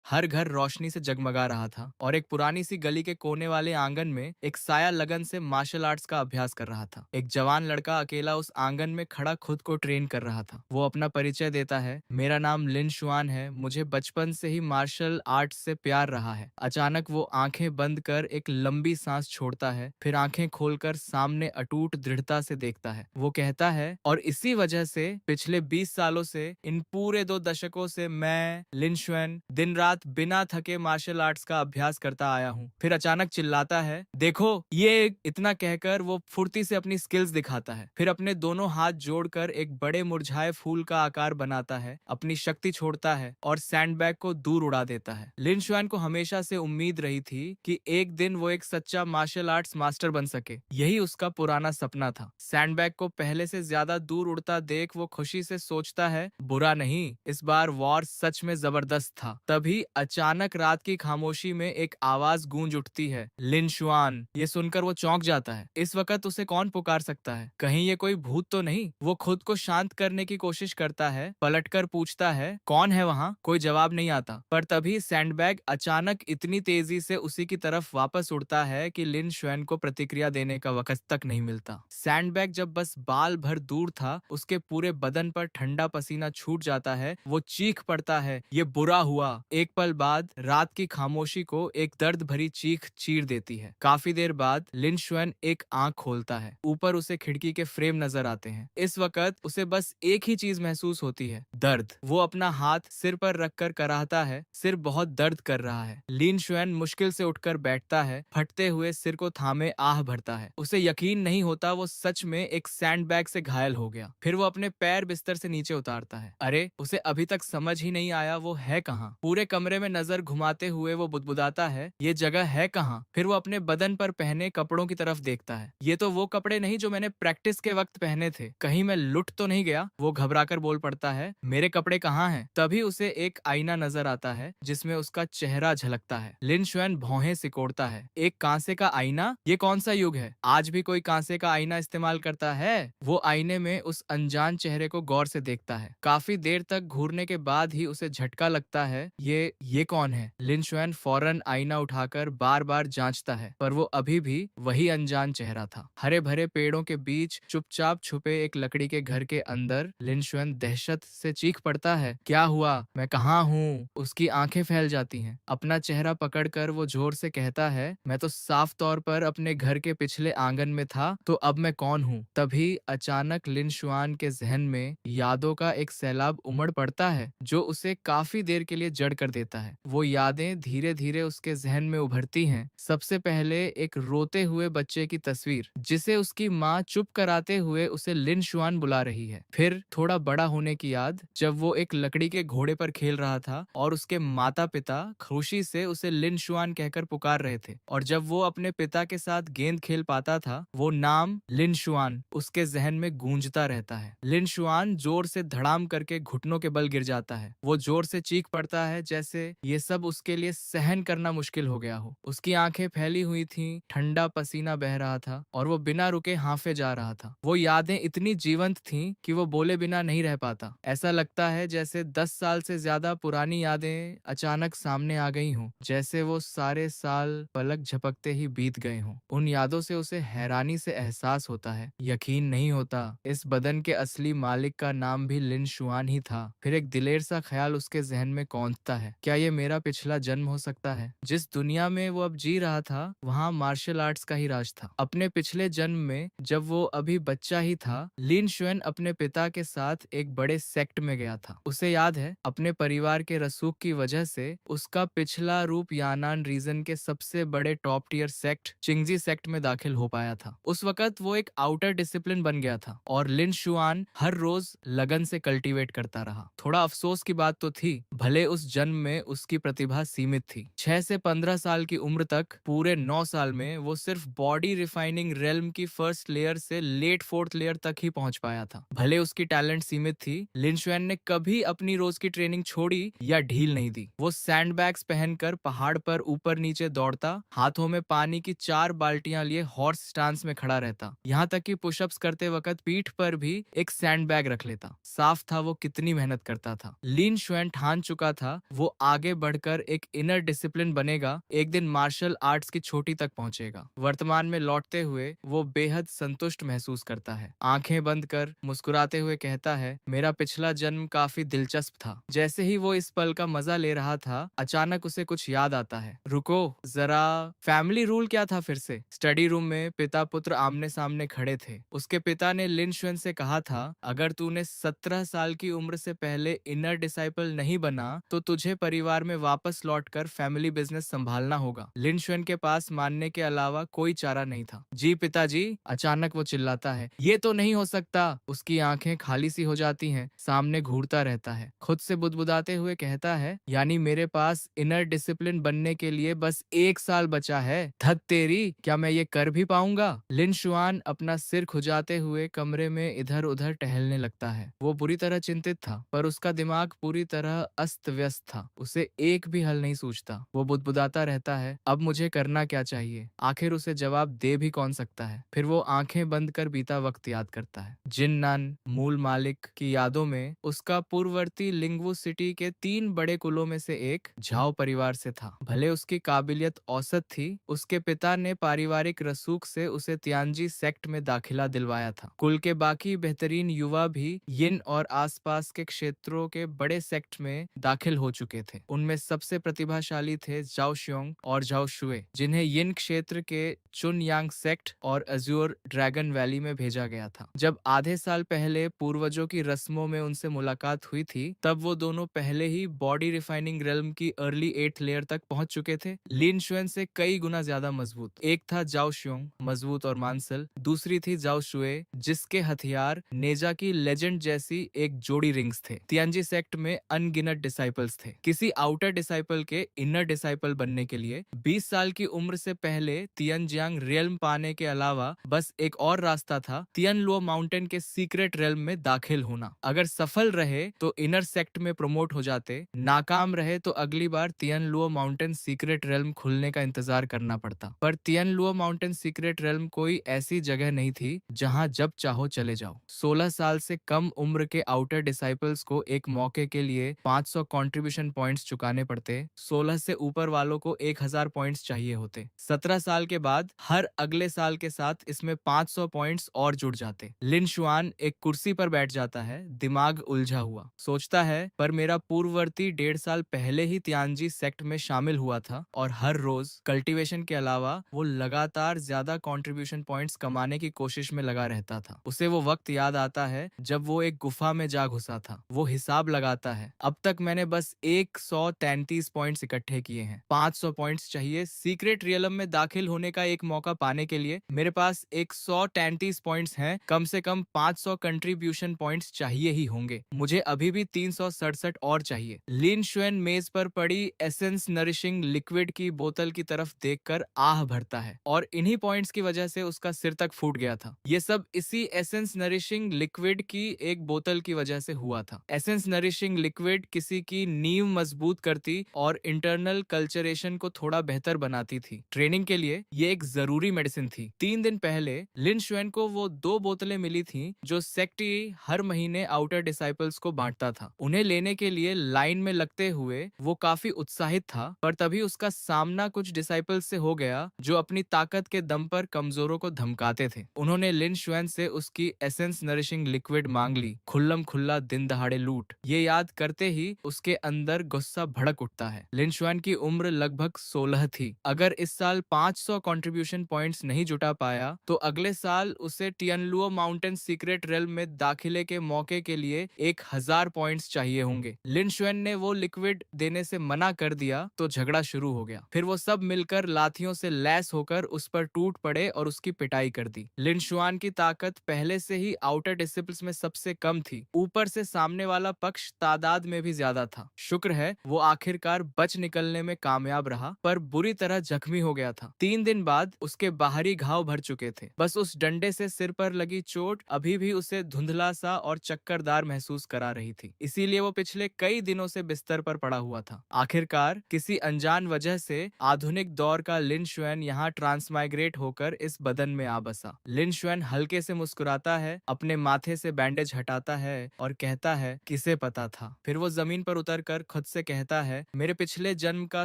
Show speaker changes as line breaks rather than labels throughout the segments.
हर घर रोशनी से जगमगा रहा था और एक पुरानी सी गली के कोने वाले आंगन में एक साया लगन से मार्शल आर्ट्स का अभ्यास कर रहा था। एक जवान लड़का अकेला उस आंगन में खड़ा खुद को ट्रेन कर रहा था। वो अपना परिचय देता है, मेरा नाम लिन शुआन है, मुझे बचपन से ही मार्शल आर्ट्स से प्यार रहा है। अचानक वो आंखें बंद कर एक लंबी सांस छोड़ता है, फिर आंखें खोलकर सामने अटूट दृढ़ता से देखता है। वो कहता है, और इसी वजह से पिछले 20 सालों से, इन पूरे 2 दशकों से मैं लिन शुआन दिन रात बिना थके मार्शल आर्ट्स का अभ्यास करता आया हूँ। फिर अचानक चिल्लाता है, देखो ये। इतना कहकर वो फुर्ती से अपनी स्किल्स दिखाता है, फिर अपने दोनों हाथ जोड़कर एक बड़े मुरझाए फूल का आकार बनाता है, अपनी शक्ति छोड़ता है और सैंडबैग को दूर उड़ा देता है। लिन शुआन को हमेशा से उम्मीद रही थी कि एक दिन वो एक सच्चा मार्शल आर्ट्स मास्टर बन सके। यही उसका पुराना सपना था। सैंडबैग को पहले से ज्यादा दूर उड़ता देख वो खुशी से सोचता है, बुरा नहीं, इस बार वॉर सच में जबरदस्त था। तभी अचानक रात की खामोशी में एक आवाज गूंज उठती है, लिन शुआन। ये सुनकर वो चौंक जाता है। इस वक्त उसे कौन पुकार सकता है? कहीं ये कोई भूत तो नहीं? वो खुद को शांत करने की कोशिश करता है, पलटकर पूछता है, कौन है वहाँ? कोई जवाब नहीं आता। पर तभी सैंडबैग अचानक इतनी तेजी से उसी की तरफ वापस उड़ता है कि लिन शुआन को प्रतिक्रिया देने का वक्त तक नहीं मिलता। सैंडबैग जब बस बाल भर दूर था, उसके पूरे बदन पर ठंडा पसीना छूट जाता है। वो चीख पड़ता है, ये बुरा हुआ। एक पल बाद रात की खामोशी को एक दर्द भरी चीख चीर देती है। काफी देर बाद लिन शुआन एक आंख खोलता है। ऊपर उसे खिड़की के फ्रेम नजर आते हैं। इस वक्त उसे बस एक ही चीज महसूस होती है, दर्द। वो अपना हाथ सिर पर रखकर कराहता है, सिर बहुत दर्द कर रहा है। लिन शुआन मुश्किल से उठकर बैठता है, फटते हुए सिर को थामे आह भरता है। उसे यकीन नहीं होता वो सच में एक सैंडबैग से घायल हो गया। फिर वो अपने पैर बिस्तर से नीचे उतारता है। अरे, उसे अभी तक समझ ही नहीं आया वो है कहाँ। पूरे कमरे में नजर घुमाते हुए वो बुदबुदाता है, ये जगह है कहाँ? फिर वो अपने बदन पर पहने कपड़ों की तरफ देखता है। ये तो वो कपड़े नहीं जो मैंने प्रैक्टिस के वक्त पहने थे। कहीं मैं लुट तो नहीं गया? वो घबराकर बोल पड़ता है, मेरे कपड़े कहाँ हैं? तभी उसे एक आईना नजर आता है जिसमें उसका चेहरा झलकता है। लिन शुआन भौहें सिकोड़ता है। एक कांसे का आईना? ये कौन सा युग है? आज भी कोई कांसे का आईना इस्तेमाल करता है? वो आईने में उस अनजान चेहरे को गौर से देखता है। काफी देर तक घूरने के बाद ही उसे झटका लगता है, ये कौन है? लिन शुआन फौरन आईना उठाकर बार बार जांचता है, पर वो अभी भी वही अनजान चेहरा था। हरे भरे पेड़ों के बीच चुपचाप छुपे एक लकड़ी के घर के अंदर लिन शुआन दहशत से चीख पड़ता है, क्या हुआ? मैं कहाँ हूँ? उसकी आंखें फैल जाती हैं। अपना चेहरा पकड़कर वो जोर से कहता है, मैं तो साफ तौर पर अपने घर के पिछले आंगन में था, तो अब मैं कौन हूँ? तभी अचानक लिन शुआन के जहन में यादों का एक सैलाब उमड़ पड़ता है जो उसे काफी देर के लिए जड़ कर देता है। वो यादें धीरे धीरे उसके जहन में उभरती हैं। सबसे पहले एक रोते हुए बच्चे की तस्वीर जिसे उसकी माँ चुप कराते हुए उसे लिन शुआन बुला रही है। फिर थोड़ा बड़ा होने की याद, जब वो एक लकड़ी के घोड़े पर खेल रहा था और उसके माता पिता खुशी से उसे लिन शुआन कहकर पुकार रहे थे, और जब वो अपने पिता के साथ गेंद खेल पाता था, वो नाम लिन शुआन उसके जहन में गूंजता रहता है। लिन शुआन जोर से धड़ाम करके घुटनों के बल गिर जाता है। वो जोर से चीख पड़ता है जैसे ये सब उसके लिए सहन करना मुश्किल हो गया हो। उसकी आंखें फैली हुई थीं, ठंडा पसीना बह रहा था और वो बिना रुके हांफे जा रहा था। वो यादें इतनी जीवंत थीं कि वो बोले बिना नहीं रह पाता। ऐसा लगता है जैसे 10 साल से ज्यादा पुरानी यादें अचानक सामने आ गई हों, जैसे वो सारे साल पलक झपकते ही बीत गए हों। उन यादों से उसे हैरानी से एहसास होता है, यकीन नहीं होता इस बदन के असली मालिक का नाम भी लिन शुआन ही था। फिर एक दिलेर सा ख्याल उसके जहन में कौंधता है, क्या ये मेरा पिछला जन्म हो सकता है? जिस दुनिया में वो अब जी रहा था वहाँ मार्शल आर्ट्स का ही राज था। अपने पिछले जन्म में जब वो अभी बच्चा ही था, लिन शुआन अपने पिता के साथ एक बड़े सेक्ट में गया था। उसे याद है, अपने परिवार के रसूख की वजह से उसका पिछला रूप यानान रीजन के सबसे बड़े टॉप टियर सेक्ट चिंगजी सेक्ट में दाखिल हो पाया था। उस वक्त वो एक आउटर डिसिप्लिन बन गया था और लिन शुआन हर रोज लगन से कल्टीवेट करता रहा। थोड़ा अफसोस की बात तो थी, भले उस जन्म में उसकी प्रतिभा सीमित थी। 6 से 15 साल की उम्र तक पूरे 9 साल में वो सिर्फ बॉडी रिफाइनिंग रेल्म की फर्स्ट लेयर से लेट फोर्थ लेयर तक ही पहुंच पाया था। भले उसकी टैलेंट सीमित थी, लिन शुआन ने कभी अपनी रोज की ट्रेनिंग छोड़ी या ढील नहीं दी। वो सैंडबैग्स पहनकर पहाड़ पर ऊपर नीचे दौड़ता, हाथों में पानी की 4 बाल्टियां लिए हॉर्स स्टांस में खड़ा रहता, यहाँ तक कि पुशअप्स करते वक्त पीठ पर भी एक सैंडबैग रख लेता। साफ था वो कितनी मेहनत करता था। लिन शुआन ठान चुका था वो आगे बढ़कर एक इनर डिसिप्लिन बनेगा, एक दिन मार्शल आर्ट्स की चोटी तक पहुंचेगा। वर्तमान में लौटते हुए वो बेहद संतुष्ट महसूस करता है। आंखें बंद कर मुस्कुराते हुए कहता है, मेरा पिछला जन्म काफी दिलचस्प था। जैसे ही वो इस पल का मजा ले रहा था, अचानक उसे कुछ याद आता है। रुको जरा, फैमिली रूल क्या था फिर से? स्टडी रूम में पिता पुत्र आमने सामने खड़े थे। उसके पिता ने लिन शुएन से कहा था, अगर तूने 17 साल की उम्र से पहले इनर डिसाइपल नहीं बना तो तुझे परिवार में वापस लौटकर फैमिली बिजनेस संभालना होगा। लिन शुएन के पास मानने के अलावा कोई चारा नहीं था। जी पिताजी, अचानक वो चिल्लाता है, ये तो नहीं हो सकता। उसकी आंखें खाली सी हो जाती हैं, सामने घूरता रहता है, खुद से बुदबुदाते हुए कहता है, यानी मेरे पास इनर डिसिप्लिन बनने के लिए बस 1 साल बचा है। धत तेरी, क्या मैं ये कर भी पाऊंगा? लिन शुआन अपना सिर खुजाते हुए कमरे में इधर उधर टहलने लगता है। वो बुरी तरह चिंतित था, पर उसका दिमाग पूरी तरह अस्त व्यस्त था। उसे एक भी हल नहीं सूझता। वो बुदबुदाता रहता है, अब मुझे करना क्या चाहिए? आखिर उसे जवाब दे भी कौन सकता है? फिर वो आंखें बंद कर बीता वक्त याद करता है। जिन्नान मूल मालिक की यादों में उसका पूर्ववर्ती लिंगवू सिटी के 3 बड़े कुलों में से एक झाओ परिवार से था। भले उसकी काबिलियत औसत थी, उसके पिता ने पारिवारिक रसूख से उसे तियानजी सेक्ट में दाखिला दिलवाया था। कुल के बाकी बेहतरीन युवा भी यिन और आसपास के क्षेत्रों के बड़े सेक्ट में दाखिल हो चुके थे। उनमें सबसे प्रतिभाशाली थे जाओ श्योंग और जाओ शुए, जिन्हें यिन क्षेत्र के चुन यांग सेक्ट और अज्योर ड्रैगन वैली में भेजा गया था। जब आधे साल पहले पूर्वजों की रस्मों में उनसे मुलाकात हुई थी, तब वो दोनों पहले ही बॉडी रिफाइनिंग रेल्म की अर्ली 8th लेयर तक पहुंच चुके थे, लिन शुएन से कई गुना ज्यादा मजबूत। एक था जाओ श्योंग, मजबूत और मांसल। दूसरी थी जाओ शुए, जिसके हथियार नेजा की लेजेंड जैसी एक जोड़ी रिंग्स थे। तियानजी सेक्ट में अनगिनत डिसाइपल्स थे। किसी आउटर डिसाइपल के इनर डिसाइपल बनने के लिए 20 साल की उम्र से पहले तियनजियांग रेल्म पाने के अलावा बस एक और रास्ता था, तियन लुओ माउंटेन के सीक्रेट रेल्म में दाखिल होना। अगर सफल रहे तो इनर सेक्ट में प्रमोट हो जाते, नाकाम रहे तो अगली बार Teeyan Luo mountain secret realm खुलने का इंतजार करना पड़ता। पर Teeyan Luo mountain secret realm कोई ऐसी जगह नहीं थी जहां जब चाहो चले जाओ। 16 साल से कम उम्र के आउटर डिसाइपल्स को एक मौके के लिए 500 कंट्रीब्यूशन पॉइंट्स चुकाने पड़ते। 16 से ऊपर वालों को 1000 पॉइंट्स चाहिए होते। 17 साल के बाद हर अगले साल के साथ इसमें 500 पॉइंट्स और जुड़ जाते। लिन शुआन एक कुर्सी पर बैठ जाता है, दिमाग उलझा हुआ। सोचता है, पर मेरा पूर्ववर्ती 1.5 साल पहले ही तियानजी सेक्ट में शामिल हुआ था और हर रोज कल्टीवेशन के अलावा वो लगातार ज्यादा कंट्रीब्यूशन पॉइंट्स कमाने की कोशिश में लगा रहता था। उसे वो वक्त याद आता है जब वो एक गुफा में जा घुसा था। वो हिसाब लगाता है, अब तक मैंने बस 133 पॉइंट्स इकट्ठे किए हैं। 500 पॉइंट्स चाहिए सीक्रेट रियलम में दाखिल होने का एक मौका पाने के लिए। मेरे पास 133 पॉइंट्स हैं, कम से कम 500 कंट्रीब्यूशन पॉइंट्स चाहिए ही होंगे। मुझे अभी भी 367 और चाहिए। लिन शुएन मेज पर पड़ी एसेंस नरिशिंग लिक्विड की बोतल की तरफ देखकर आह भरता है, और इन्हीं पॉइंट्स की वजह से उसका सिर तक फूट गया था। ये सब इसी एसेंस नरिशिंग लिक्विड की एक बोतल की वजह से हुआ था। एसेंस नरिशिंग लिक्विड किसी की नींव मजबूत करती और इंटरनल कल्चरेशन को थोड़ा बेहतर बनाती थी। ट्रेनिंग के लिए ये एक जरूरी मेडिसिन थी। 3 दिन पहले लिन शुएन को वो 2 बोतलें मिली थी जो सेक्टी हर महीने आउटर डिसाइपल्स को बांटता था। उन्हें लेने के लिए लाइन में लगते हुए वो काफी उत्साहित था, पर तभी उसका सामना कुछ डिसाइपल्स से हो गया जो अपनी ताकत के दम पर कमजोरों को धमकाते थे। उन्होंने लिन शुएन से उसकी एसेंस नरिशिंग लिक्विड मांग ली। खुल्लम खुल्ला दिन दहाड़े लूट। ये याद करते ही उसके अंदर गुस्सा भड़क उठता है। लिन शुएन की उम्र लगभग 16 थी। अगर इस साल 500 कंट्रीब्यूशन पॉइंट्स नहीं जुटा पाया तो अगले साल उसे टियनलुओ माउंटेन सीक्रेट रेल्म में दाखिले के मौके के लिए 1000 पॉइंट्स चाहिए होंगे। लिन शुएन ने वो लिक्विड देने से मना कर दिया तो झगड़ा शुरू हो गया। फिर वो सब मिलकर लाठियों से लैस होकर उस पर टूट पड़े और उसकी पिटाई कर दी। लिन शुआन की ताकत पहले से ही आउटर डिसिपल्स में सबसे कम थी, ऊपर से सामने वाला पक्ष तादाद में भी ज्यादा था। शुक्र है वो आखिरकार बच निकलने में कामयाब रहा, पर बुरी तरह जख्मी हो गया था। 3 दिन बाद उसके बाहरी घाव भर चुके थे। बस उस डंडे से सिर पर लगी चोट अभी भी उसे धुंधला सा और चक्करदार महसूस करा रही थी, इसीलिए वो पिछले कई दिनों से बिस्तर पर पड़ा हुआ था। आखिरकार किसी अनजान वजह से आधुनिक दौर का लिन शुएन यहाँ ट्रांसमाइग्रेट होकर इस बदन में आ बसा। लिन शुएन हल्के से मुस्कुराता है, अपने माथे से बैंडेज हटाता है और कहता है, किसे पता था। फिर वो जमीन पर उतरकर खुद से कहता है, मेरे पिछले जन्म का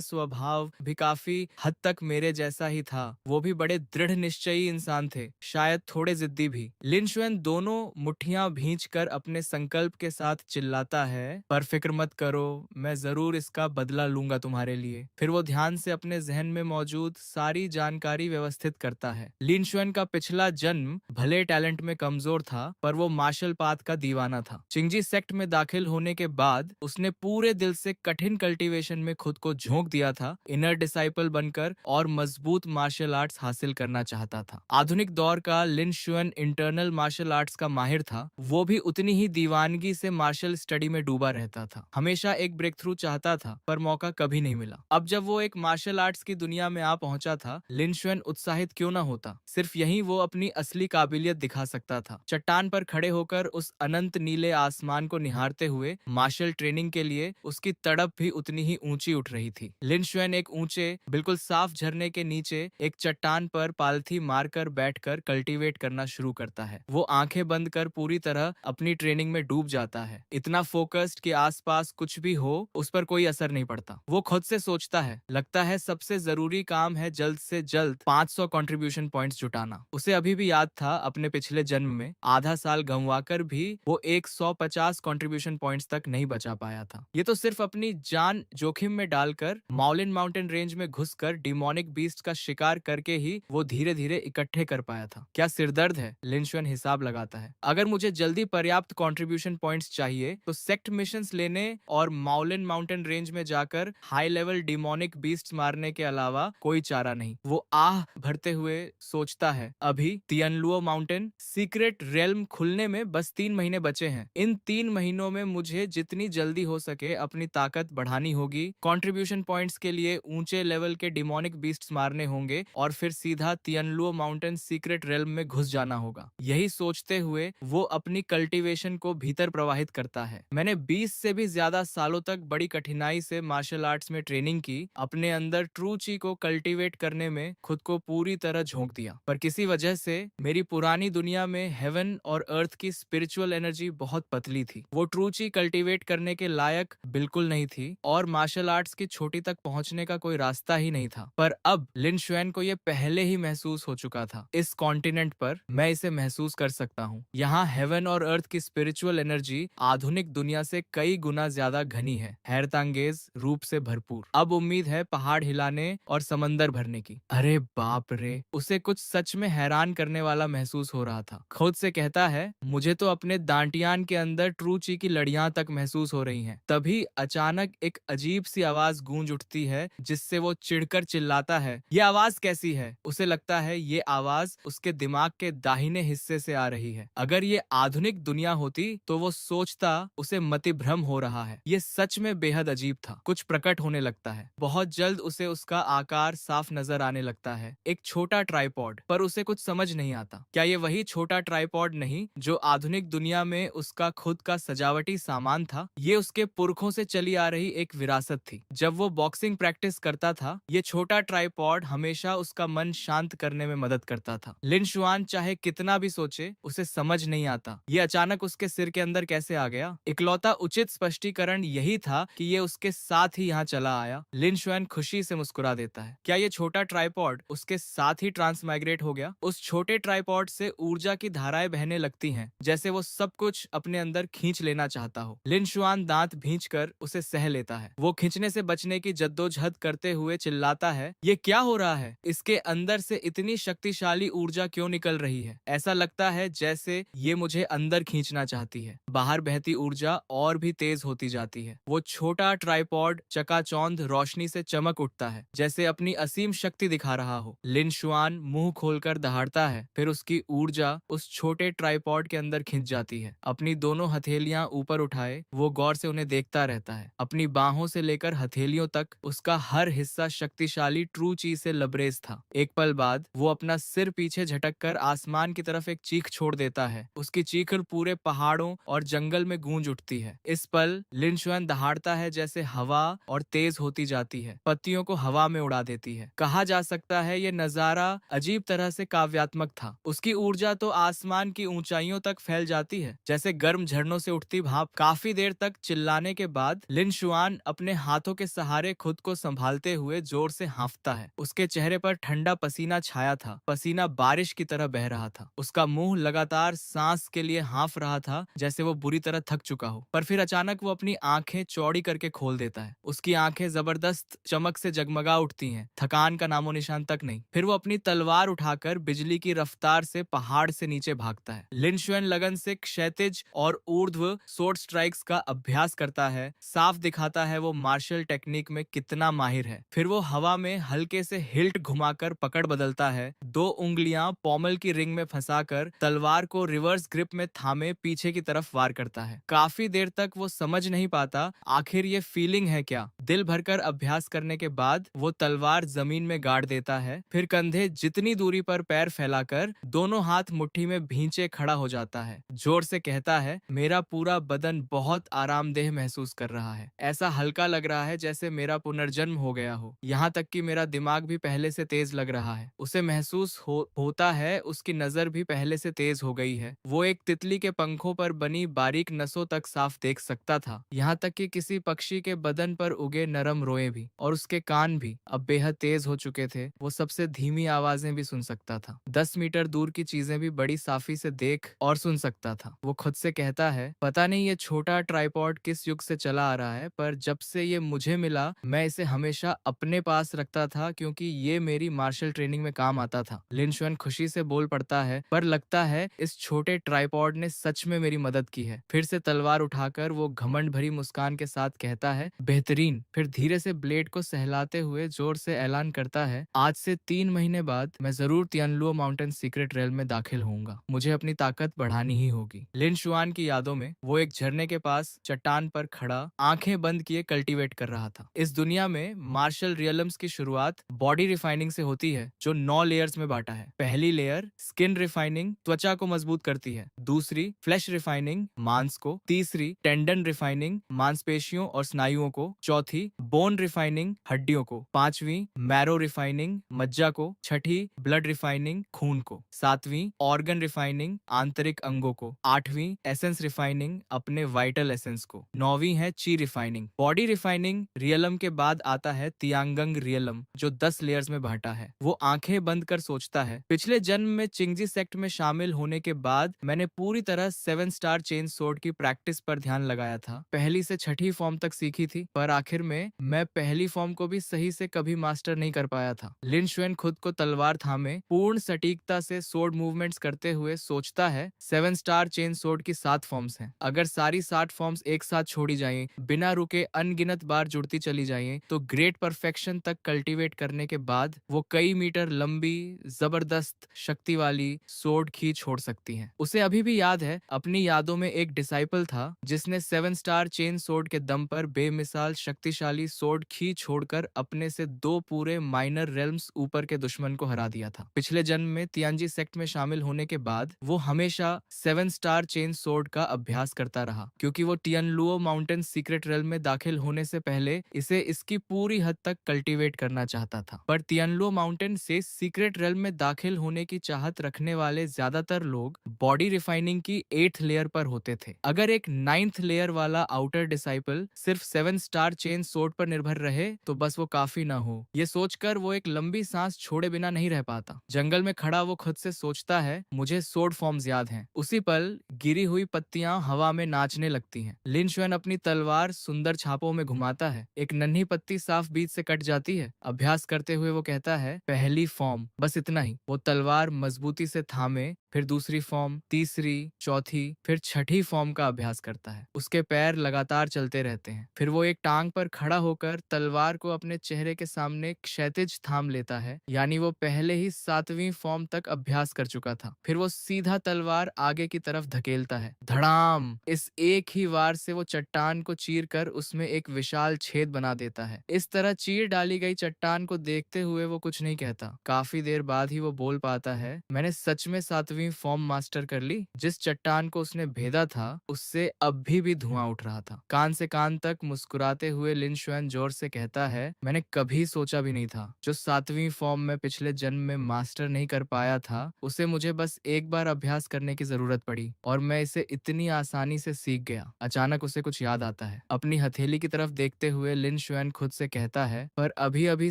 स्वभाव भी काफी हद तक मेरे जैसा ही था। वो भी बड़े दृढ़ निश्चयी इंसान थे, शायद थोड़े जिद्दी भी। लिन शुएन दोनों मुट्ठियां भींचकर अपने संकल्प के साथ चिल्लाता है, पर फिक्र मत करो, मैं जरूर इसका बदला लूंगा तुम्हारे लिए। फिर वो ध्यान से अपने जहन में मौजूद सारी जानकारी व्यवस्थित करता है। लिन शुएन का पिछला जन्म भले टैलेंट में कमजोर था, पर वो मार्शल पाथ का दीवाना था। चिंगजी सेक्ट में दाखिल होने के बाद उसने पूरे दिल से कठिन कल्टीवेशन में खुद को झोंक दिया था, इनर डिसाइपल बनकर और मजबूत मार्शल आर्ट्स हासिल करना चाहता था। आधुनिक दौर का लिन शुएन इंटरनल मार्शल आर्ट्स का माहिर था। वो भी उतनी ही दीवानगी से मार्शल स्टडी में डूबा रहता था। हमेशा एक ब्रेक थ्रू चाहता था, पर मौका कभी नहीं मिला। अब जब वो एक मार्शल आर्ट्स की दुनिया में आ पहुंचा था, लिन शुएन उत्साहित क्यों ना होता। सिर्फ यही वो अपनी असली काबिलियत दिखा सकता था। चट्टान पर खड़े होकर उस अनंत नीले आसमान को निहारते हुए मार्शल ट्रेनिंग के लिए उसकी तड़प भी उतनी ही ऊंची उठ रही थी। लिन शुएन एक ऊंचे, बिल्कुल साफ झरने के नीचे एक चट्टान पर पालथी मारकर बैठकर कल्टीवेट करना शुरू करता है। वो आंखें बंद कर पूरी तरह अपनी ट्रेनिंग में डूब जाता है, इतना फोकस्ड कि आसपास कुछ भी हो उस पर कोई असर नहीं पड़ता। वो खुद से सोचता है, लगता है सबसे जरूरी काम है जल्द से जल्द 500 कंट्रीब्यूशन पॉइंट्स जुटाना। उसे अभी भी याद था अपने पिछले जन्म में आधा साल गंवाकर भी वो 150 कंट्रीब्यूशन पॉइंट्स तक नहीं बचा पाया था। ये तो सिर्फ अपनी जान जोखिम में डालकर माउलिन माउंटेन रेंज में घुसकर डिमोनिक बीस्ट का शिकार करके ही वो धीरे धीरे इकट्ठे कर पाया था। क्या सिरदर्द है, लिन शुएन हिसाब लगाता है। अगर मुझे जल्दी पर्याप्त कंट्रीब्यूशन पॉइंट्स चाहिए तो सेक्ट मिशंस लेने और माउलिन माउंटेन रेंज में जाकर हाई लेवल डिमोनिक बीस्ट मारने के अलावा कोई चारा नहीं। वो आह भरते हुए सोचता है, अभी तियानलुओ माउंटेन सीक्रेट रेल्म खुलने में बस 3 महीने बचे हैं। इन 3 महीनों में मुझे जितनी जल्दी हो सके अपनी ताकत बढ़ानी होगी। कंट्रीब्यूशन पॉइंट्स के लिए ऊंचे लेवल के डिमोनिक बीस्ट्स मारने होंगे और फिर सीधा तियानलुओ माउंटेन सीक्रेट रेल्म में घुस जाना होगा। यही सोचते हुए वो अपनी कल्टीवेशन को भीतर प्रवाहित करता है। मैंने 20 से भी ज्यादा सालों तक बड़ी कठिनाई से मार्शल आर्ट्स में ट्रेनिंग की, अपने अंदर ट्रू ची को कल्टीवेट करने में खुद को पूरी तरह झोंक दिया। पर किसी वजह से मेरी पुरानी दुनिया में हेवन और अर्थ की स्पिरिचुअल एनर्जी बहुत पतली थी। वो ट्रू ची कल्टीवेट करने के लायक बिल्कुल नहीं थी और मार्शल आर्ट्स की छोटी तक पहुंचने का कोई रास्ता ही नहीं था। पर अब लिन शुएन को ये पहले ही महसूस हो चुका था। इस कॉन्टिनेंट पर मैं इसे महसूस कर सकता हूँ। यहाँ हेवन और अर्थ की स्पिरिचुअल एनर्जी आधुनिक दुनिया से कई गुना ज्यादा घनी है, हैरतांगेज रूप से भरपूर। अब उम्मीद है पहाड़ हिलाने और समंदर भरने की। अरे बाप रे, उसे कुछ सच में हैरान करने वाला महसूस हो रहा था। खुद से कहता है, मुझे तो अपने दांटियान के अंदर ट्रू ची की लड़ियां तक महसूस हो रही हैं। तभी अचानक एक अजीब सी आवाज गूंज उठती है जिससे वो चिढ़कर चिल्लाता है, ये आवाज कैसी है। उसे लगता है ये आवाज उसके दिमाग के दाहिने हिस्से से आ रही है। अगर ये आधुनिक दुनिया होती तो वो सोचता उसे मतिभ्रम हो रहा है। ये सच में बेहद अजीब था। कुछ प्रकट होने लगता है। बहुत जल्द उसे उसका आकार साफ नजर आने लगता है, एक छोटा ट्राइपॉड। पर उसे कुछ समझ नहीं आता। क्या ये वही छोटा ट्राइपॉड नहीं जो आधुनिक दुनिया में उसका खुद का सजावटी सामान था। ये उसके पुरखों से चली आ रही एक विरासत थी। जब वो बॉक्सिंग प्रैक्टिस करता था, ये छोटा ट्राइपॉड हमेशा उसका मन शांत करने में मदद करता था। लिन शुआन चाहे कितना भी सोचे, उसे समझ नहीं आता ये अचानक उसके सिर के अंदर कैसे आ गया। इकलौता उचित स्पष्टीकरण यही था कि ये उसके साथ ही यहाँ चला आया। लिन शुआन खुशी से मुस्कुरा देता है। क्या ये छोटा ट्राइपॉड उसके साथ ही ट्रांसमाइग्रेट हो गया। उस छोटे ट्राइपॉड से ऊर्जा की धाराएं बहने लगती हैं, जैसे वो सब कुछ अपने अंदर खींच लेना चाहता हो। लिन शुआन दांत भींचकर उसे सह लेता है। वो खींचने से बचने की जद्दोजहद करते हुए चिल्लाता है, ये क्या हो रहा है। इसके अंदर से इतनी शक्तिशाली ऊर्जा क्यों निकल रही है। ऐसा लगता है जैसे ये मुझे अंदर खींचना चाहती है। बाहर बहती ऊर्जा और भी तेज होती जाती है। वो छोटा ट्राइपॉड चकाचौंध रोशनी से चमक उठता है, जैसे अपनी असीम शक्ति दिखा रहा हो। लिन शुआन मुंह खोलकर दहाड़ता है, फिर उसकी ऊर्जा उस छोटे ट्राइपॉड के अंदर खिंच जाती है। अपनी दोनों हथेलियां ऊपर उठाए वो गौर से उन्हें देखता रहता है। अपनी बाहों से लेकर हथेलियों तक उसका हर हिस्सा शक्तिशाली ट्रू ची से लबरेज था। एक पल बाद वो अपना सिर पीछे झटककर आसमान की तरफ एक चीख छोड़ देता है। उसकी चीख पूरे पहाड़ों और जंगल में गूंज उठती है। इस पल लिन शुआन दहाड़ता है जैसे हवा और तेज होती जाती है, पत्तियों को हवा में उड़ा देती है। कहा जा सकता है ये नजारा अजीब तरह से काव्यात्मक था। उसकी ऊर्जा तो आसमान की ऊंचाइयों तक फैल जाती है, जैसे गर्म झरनों से उठती भाप। काफी देर तक चिल्लाने के बाद लिन शुआन अपने हाथों के सहारे खुद को संभालते हुए जोर से हाँफता है। उसके चेहरे पर ठंडा पसीना छाया था, पसीना बारिश की तरह बह रहा था। उसका मुंह लगातार सांस के लिए हाँफ रहा था, जैसे वो बुरी तरह थक चुका हो। पर फिर अचानक वो अपनी आंखें चौड़ी करके खोल देता है। उसकी आंखें जबरदस्त चमक से जगमगा उठती हैं, थकान का नामो निशान तक नहीं। फिर वो अपनी तलवार उठाकर बिजली की रफ्तार से पहाड़ से नीचे भागता है। लिन शुएन लगन से क्षैतिज और ऊर्ध्व स्वॉर्ड स्ट्राइक्स का अभ्यास करता है, साफ दिखाता है वो मार्शल टेक्निक में कितना माहिर है। फिर वो हवा में हल्के से हिल्ट घुमाकर पकड़ बदलता है, दो उंगलियां पॉमल की रिंग में फंसाकर तलवार को रिवर्स ग्रिप में थामे पीछे की तरफ वार करता है। काफी देर तक वो समझ नहीं पाता आखिर ये फीलिंग है क्या। दिल भरकर अभ्यास करने के बाद वो तलवार जमीन में गाड़ देता है, फिर कंधे जितनी दूरी पर पैर फैलाकर दोनों हाथ मुट्ठी में भींचे खड़ा हो जाता है। जोर से कहता है, मेरा पूरा बदन बहुत आरामदेह महसूस कर रहा है। ऐसा हल्का लग रहा है जैसे मेरा पुनर्जन्म हो गया हो। यहाँ तक कि मेरा दिमाग भी पहले से तेज लग रहा है। उसे महसूस होता है उसकी नजर भी पहले से तेज हो गई है। वो एक तितली के पंखों पर बनी बारीक नसों तक साफ देख सकता था, यहाँ तक कि किसी पक्षी के बदन पर उगे नरम रोए भी। और उसके कान भी अब बेहद तेज हो चुके थे, वो सबसे धीमी आवाजें भी सुन सकता था। 10 मीटर दूर की चीजें भी बड़ी साफी से देख और सुन सकता था। वो खुद से कहता है, पता नहीं ये छोटा ट्राइपॉड किस युग से चला आ रहा है, पर जब से ये मुझे मिला मैं इसे हमेशा अपने पास रखता था, क्योंकि ये मेरी मार्शल ट्रेनिंग में काम आता था। लिन शुएन खुशी से बोल पड़ता है, पर लगता है इस छोटे ट्राइपॉड ने सच में मेरी मदद की है। फिर से तलवार उठाकर वो घमंड भरी मुस्कान के साथ कहता है, बेहतरीन। फिर धीरे से ब्लेड को सहलाते हुए जोर से ऐलान करता है, आज से 3 महीने बाद मैं जरूर तियानलुओ माउंटेन सीक्रेट रेल में दाखिल होऊंगा। मुझे अपनी ताकत बढ़ानी ही होगी। लिन शुआन की यादों में वो एक झरने के पास चट्टान पर खड़ा आंखें बंद किए कल्टीवेट कर रहा था। इस दुनिया में मार्शल रियलम्स की शुरुआत बॉडी रिफाइनिंग से होती है, जो 9 लेयर्स में बांटा है। पहली लेयर स्किन रिफाइनिंग त्वचा को मजबूत करती है, दूसरी फ्लैश रिफाइनिंग मांस को, तीसरी टेंडन रिफाइनिंग मांसपेशियों और स्नायुओं को, चौथी बोन रिफाइनिंग हड्डियों को, पांचवी मैरो रिफाइनिंग मज्जा को, छठी ब्लड रिफाइनिंग खून को, सातवीं ऑर्गन रिफाइनिंग आंतरिक अंगों को, आठवीं एसेंस रिफाइनिंग अपने वाइटल एसेंस को, नौवीं है ची रिफाइनिंग। बॉडी रिफाइनिंग रियलम के बाद आता है तियांगंग रियलम, जो 10 लेयर्स में बांटा है। वो आंखें बंद कर सोचता है, पिछले जन्म में चिंगजी सेक्ट में शामिल होने के बाद मैंने पूरी तरह 7 स्टार चेन सोर्ड की प्रैक्टिस पर ध्यान लगाया था। पहली से छठी फॉर्म तक सीखी थी, पर आखिर में मैं पहली फॉर्म को भी सही से कभी मास्टर नहीं कर पाया था। लिन शुएन खुद को तलवार थामे पूर्ण सटीकता से सोर्ड मूवमेंट्स करते हुए सोचता है, 7 स्टार चेन सोर्ड की 7 फॉर्म्स हैं। अगर सारी 60 फॉर्म्स एक साथ छोड़ी जाएं, बिना रुके अनगिनत बार जुड़ती चली जाएं, तो ग्रेट परफेक्शन तक कल्टीवेट करने के बाद वो कई मीटर लंबी जबरदस्त शक्ति वाली सोर्ड खींच छोड़ सकती हैं। उसे अभी भी याद है, अपनी यादों में एक डिसाइपल था जिसने 7 स्टार चेन सोर्ड के दम पर बेमिसाल शक्तिशाली सोर्ड खींच छोड़कर अपने से 2 पूरे माइनर रेल्म्स ऊपर के दुश्मन को हरा दिया था। पिछले जन्म में तियांजी सेक्ट में शामिल होने के बाद वो हमेशा 7 स्टार चेन सोर्ड का अभ्यास करता रहा, क्योंकि वो तियानलुओ माउंटेन सीक्रेट रेल में दाखिल होने से पहले इसे इसकी पूरी हद तक कल्टीवेट करना चाहता था। पर तियानलुओ माउंटेन से सीक्रेट रेल में दाखिल होने की चाहत रखने वाले ज्यादातर लोग बॉडी रिफाइनिंग की 8th लेयर पर होते थे। अगर एक 9th लेयर वाला आउटर डिसाइपल सिर्फ 7 स्टार चेन सोर्ड पर निर्भर रहे तो बस वो काफी ना हो। ये सोचकर वो एक लंबी सांस छोड़े बिना नहीं रह पाता। जंगल में खड़ा वो खुद से सोचता है, मुझे सोर्ड फॉर्म्स याद हैं। उसी पल गिरी हुई पत्तियां हवा में नाचने लगती हैं। लिन शुएन अपनी तलवार सुंदर छापों में घुमाता है, एक नन्ही पत्ती साफ बीच से कट जाती है। अभ्यास करते हुए वो कहता है, पहली फॉर्म, बस इतना ही। वो तलवार मजबूती से थामे, फिर दूसरी फॉर्म, तीसरी, चौथी, फिर छठी फॉर्म का अभ्यास करता है। उसके पैर लगातार चलते रहते हैं। फिर वो एक टांग पर खड़ा होकर तलवार को अपने चेहरे के सामने क्षैतिज थाम लेता है, यानी वो पहले ही 7वीं फॉर्म तक अभ्यास कर चुका था। फिर वो सीधा तलवार आगे की तरफ धकेलता है। धड़ाम! इस एक ही वार से वो चट्टान को चीर कर उसमें एक विशाल छेद बना देता है। इस तरह चीर डाली गई चट्टान को देखते हुए वो कुछ नहीं कहता। काफी देर बाद ही वो बोल पाता है, मैंने सच में 7वीं 7वीं फॉर्म मास्टर कर ली। जिस चट्टान को उसने भेदा था उससे अभी भी धुआं उठ रहा था। कान से कान तक मुस्कुराते हुए लिन शुएन जोर से कहता है, मैंने कभी सोचा भी नहीं था जो 7वीं फॉर्म में पिछले जन्म में मास्टर नहीं कर पाया था उसे मुझे बस एक बार अभ्यास करने की जरूरत पड़ी और मैं इसे इतनी आसानी से सीख गया। अचानक उसे कुछ याद आता है। अपनी हथेली की तरफ देखते हुए लिन शुएन खुद से कहता है, पर अभी अभी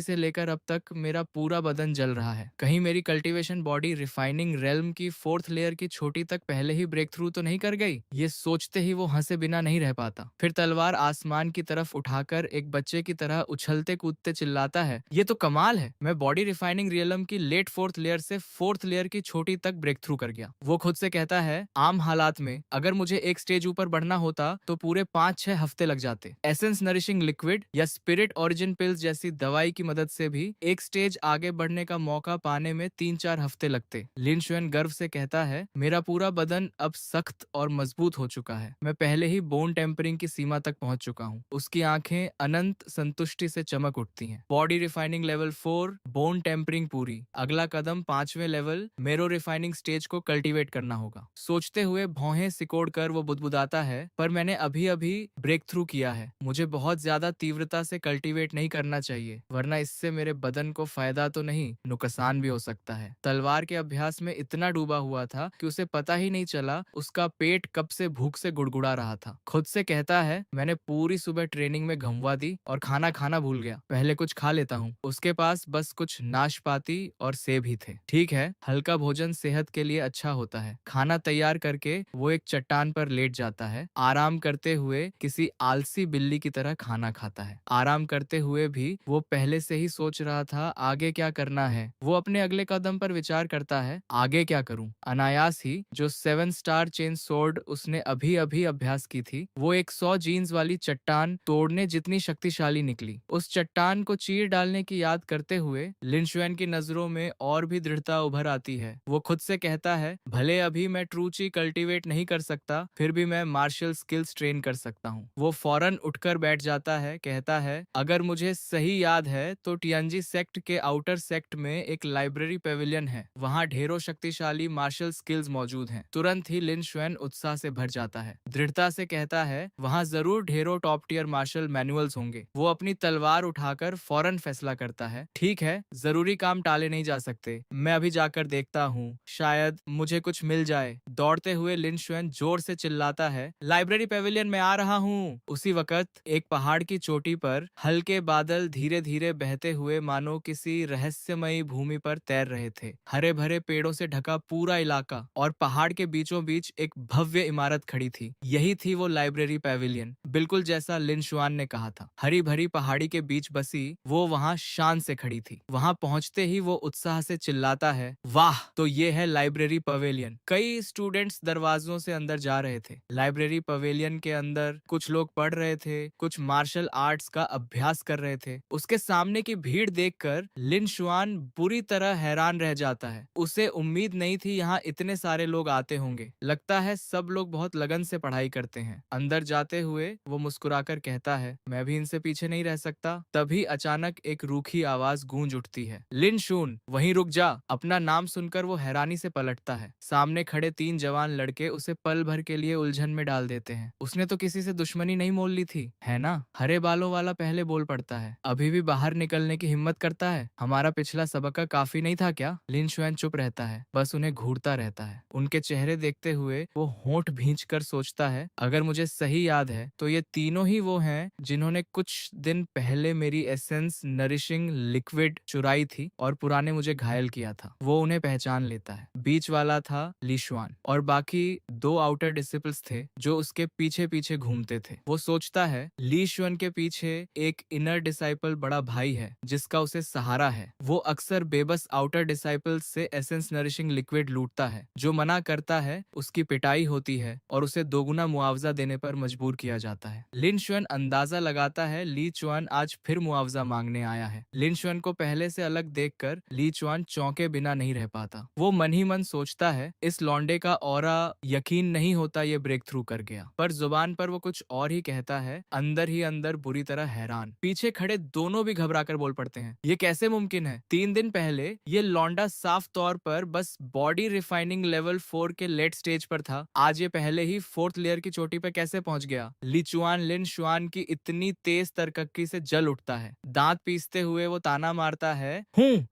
से लेकर अब तक मेरा पूरा बदन जल रहा है। कहीं मेरी कल्टीवेशन बॉडी रिफाइनिंग रेल्म की 4th लेयर की छोटी तक पहले ही ब्रेक थ्रू तो नहीं कर गई। ये सोचते ही वो हंसे बिना नहीं रह पाता। फिर तलवार आसमान की तरफ उठाकर एक बच्चे की तरह उछलते कूदते चिल्लाता है, ये तो कमाल है, मैं बॉडी रिफाइनिंग रियलम की लेट 4th लेयर से 4th लेयर की छोटी तक ब्रेक थ्रू कर गया। वो खुद से कहता है, आम हालात में अगर मुझे एक स्टेज ऊपर बढ़ना होता तो पूरे 5-6 हफ्ते लग जाते। एसेंस नरिशिंग लिक्विड या स्पिरिट ओरिजिन पिल्स जैसी दवाई की मदद से भी एक स्टेज आगे बढ़ने का मौका पाने में 3-4 हफ्ते लगते। लिन शुएन गर्व से कहता है, मेरा पूरा बदन अब सख्त और मजबूत हो चुका है। मैं पहले ही बोन टेम्परिंग की सीमा तक पहुंच चुका हूँ। उसकी आंखें अनंत संतुष्टि से चमक उठती हैं। Body refining level 4 bone tempering पूरी। अगला कदम 5वें लेवल मेरो रिफाइनिंग स्टेज को कल्टीवेट करना होगा। सोचते हुए भौहें सिकोड़ कर वो बुदबुदाता है, पर मैंने अभी अभी ब्रेक थ्रू किया है। मुझे बहुत ज्यादा तीव्रता से कल्टीवेट नहीं करना चाहिए, वरना इससे मेरे बदन को फायदा तो नहीं नुकसान भी हो सकता है। तलवार के अभ्यास में इतना डूबा हुआ था कि उसे पता ही नहीं चला उसका पेट कब से भूख से गुड़गुड़ा रहा था। खुद से कहता है, मैंने पूरी सुबह ट्रेनिंग में घुमवा दी और खाना खाना भूल गया। पहले कुछ खा लेता हूँ। उसके पास बस कुछ नाशपाती और सेब ही थे। ठीक है, हल्का भोजन सेहत के लिए अच्छा होता है। खाना तैयार करके वो एक चट्टान पर लेट जाता है, आराम करते हुए किसी आलसी बिल्ली की तरह खाना खाता है। आराम करते हुए भी वो पहले से ही सोच रहा था आगे क्या करना है। वो अपने अगले कदम पर विचार करता है, आगे क्या करूं। अनायास ही जो 7 स्टार चेन सोर्ड उसने अभी अभी अभ्यास की थी वो एक 100 जीन्स वाली चट्टान तोड़ने जितनी शक्तिशाली निकली। उस चट्टान को चीर डालने की याद करते हुए लिन शुएन की नजरों में और भी दृढ़ता उभर आती है। वो खुद से कहता है, भले अभी मैं ट्रूची कल्टीवेट नहीं कर सकता, फिर भी मैं मार्शल स्किल्स ट्रेन कर सकता हूँ। वो फौरन उठकर बैठ जाता है, कहता है, अगर मुझे सही याद है तो टियानजी सेक्ट के आउटर सेक्ट में एक लाइब्रेरी पेविलियन है। वहाँ ढेरों शक्तिशाली मार्शल स्किल्स मौजूद हैं। तुरंत ही लिन शुएन उत्साह से भर जाता है। दृढ़ता से कहता है, वहाँ जरूर ढेरों टॉप टियर मार्शल मैनुअल्स होंगे। वो अपनी तलवार उठाकर फौरन फैसला करता है, ठीक है, जरूरी काम टाले नहीं जा सकते। मैं अभी जाकर देखता हूँ, शायद मुझे कुछ मिल जाए। दौड़ते हुए लिन शुएन जोर से चिल्लाता है, लाइब्रेरी पेविलियन में आ रहा हूँ। उसी वक्त एक पहाड़ की चोटी पर हल्के बादल धीरे धीरे बहते हुए मानो किसी रहस्यमयी भूमि पर तैर रहे थे। हरे भरे पेड़ों से ढका पूरा इलाका और पहाड़ के बीचों बीच एक भव्य इमारत खड़ी थी। यही थी वो लाइब्रेरी पेविलियन, बिल्कुल जैसा लिन शुआन ने कहा था। हरी भरी पहाड़ी के बीच बसी वो वहाँ शान से खड़ी थी। वहाँ पहुँचते ही वो उत्साह से चिल्लाता है, वाह, तो ये है लाइब्रेरी पवेलियन। कई स्टूडेंट्स दरवाजों से अंदर जा रहे थे। लाइब्रेरी पवेलियन के अंदर कुछ लोग पढ़ रहे थे, कुछ मार्शल आर्ट्स का अभ्यास कर रहे थे। उसके सामने की भीड़ देखकर लिन शुआन बुरी तरह हैरान रह जाता है। उसे उम्मीद नहीं थी यहाँ इतने सारे लोग आते होंगे। लगता है सब लोग बहुत लगन से पढ़ाई करते हैं। अंदर जाते हुए वो मुस्कुराकर कहता है, मैं भी इनसे पीछे नहीं रह सकता। तभी अचानक एक रूखी आवाज गूंज उठती है, लिन शुन, वहीं रुक जा। अपना नाम सुनकर वो हैरानी से पलटता है। सामने खड़े 3 जवान लड़के उसे पल भर के लिए उलझन में डाल देते हैं। उसने तो किसी से दुश्मनी नहीं मोल ली थी, है ना? हरे बालों वाला पहले बोल पड़ता है, अभी भी बाहर निकलने की हिम्मत करता है। हमारा पिछला सबक काफी नहीं था क्या? लिन शुएन चुप रहता है, बस उन्हें घूरता रहता है। उनके चेहरे देखते हुए वो होंठ भींच कर सोचता है, अगर मुझे सही याद है तो ये तीनों ही वो हैं जिन्होंने कुछ दिन पहले मेरी एसेंस नरिशिंग लिक्विड चुराई थी और पुराने मुझे घायल किया था। वो उन्हें पहचान लेता है। बीच वाला था ली शुआन और बाकी 2 आउटर डिसिपल्स थे जो उसके पीछे पीछे घूमते थे। वो सोचता है, ली शुआन के पीछे एक इनर डिसाइपल बड़ा भाई है जिसका उसे सहारा है। वो अक्सर बेबस आउटर डिसाइपल्स से एसेंस नरिशिंग लिक्विड लूटता है। जो मना करता है उसकी पिटाई होती है और उसे दोगुना मुआवजा देने पर मजबूर किया जाता है। लिन शुएन अंदाजा लगाता है ली चुआन आज फिर मुआवजा मांगने आया है। लिन शुएन को पहले से अलग देखकर ली चुआन चौंके बिना नहीं रह पाता। वो मन ही मन सोचता है, इस लौंडे का उसका ऑरा यकीन नहीं होता ये ब्रेक थ्रू कर गया, पर जुबान पर वो कुछ और ही कहता है, अंदर ही अंदर बुरी तरह हैरान। पीछे खड़े दोनों भी घबराकर बोल पड़ते हैं, ये कैसे मुमकिन है? 3 दिन पहले ये लौंडा साफ तौर पर बस बॉडी रिफाइनिंग लेवल 4 के लेट स्टेज पर था, आज ये पहले ही 4th लेयर की चोटी पे कैसे पहुंच गया? लिचुआन लिन शुआन की इतनी तेज तरक्की से जल उठता है। दांत पीसते हुए वो ताना मारता है,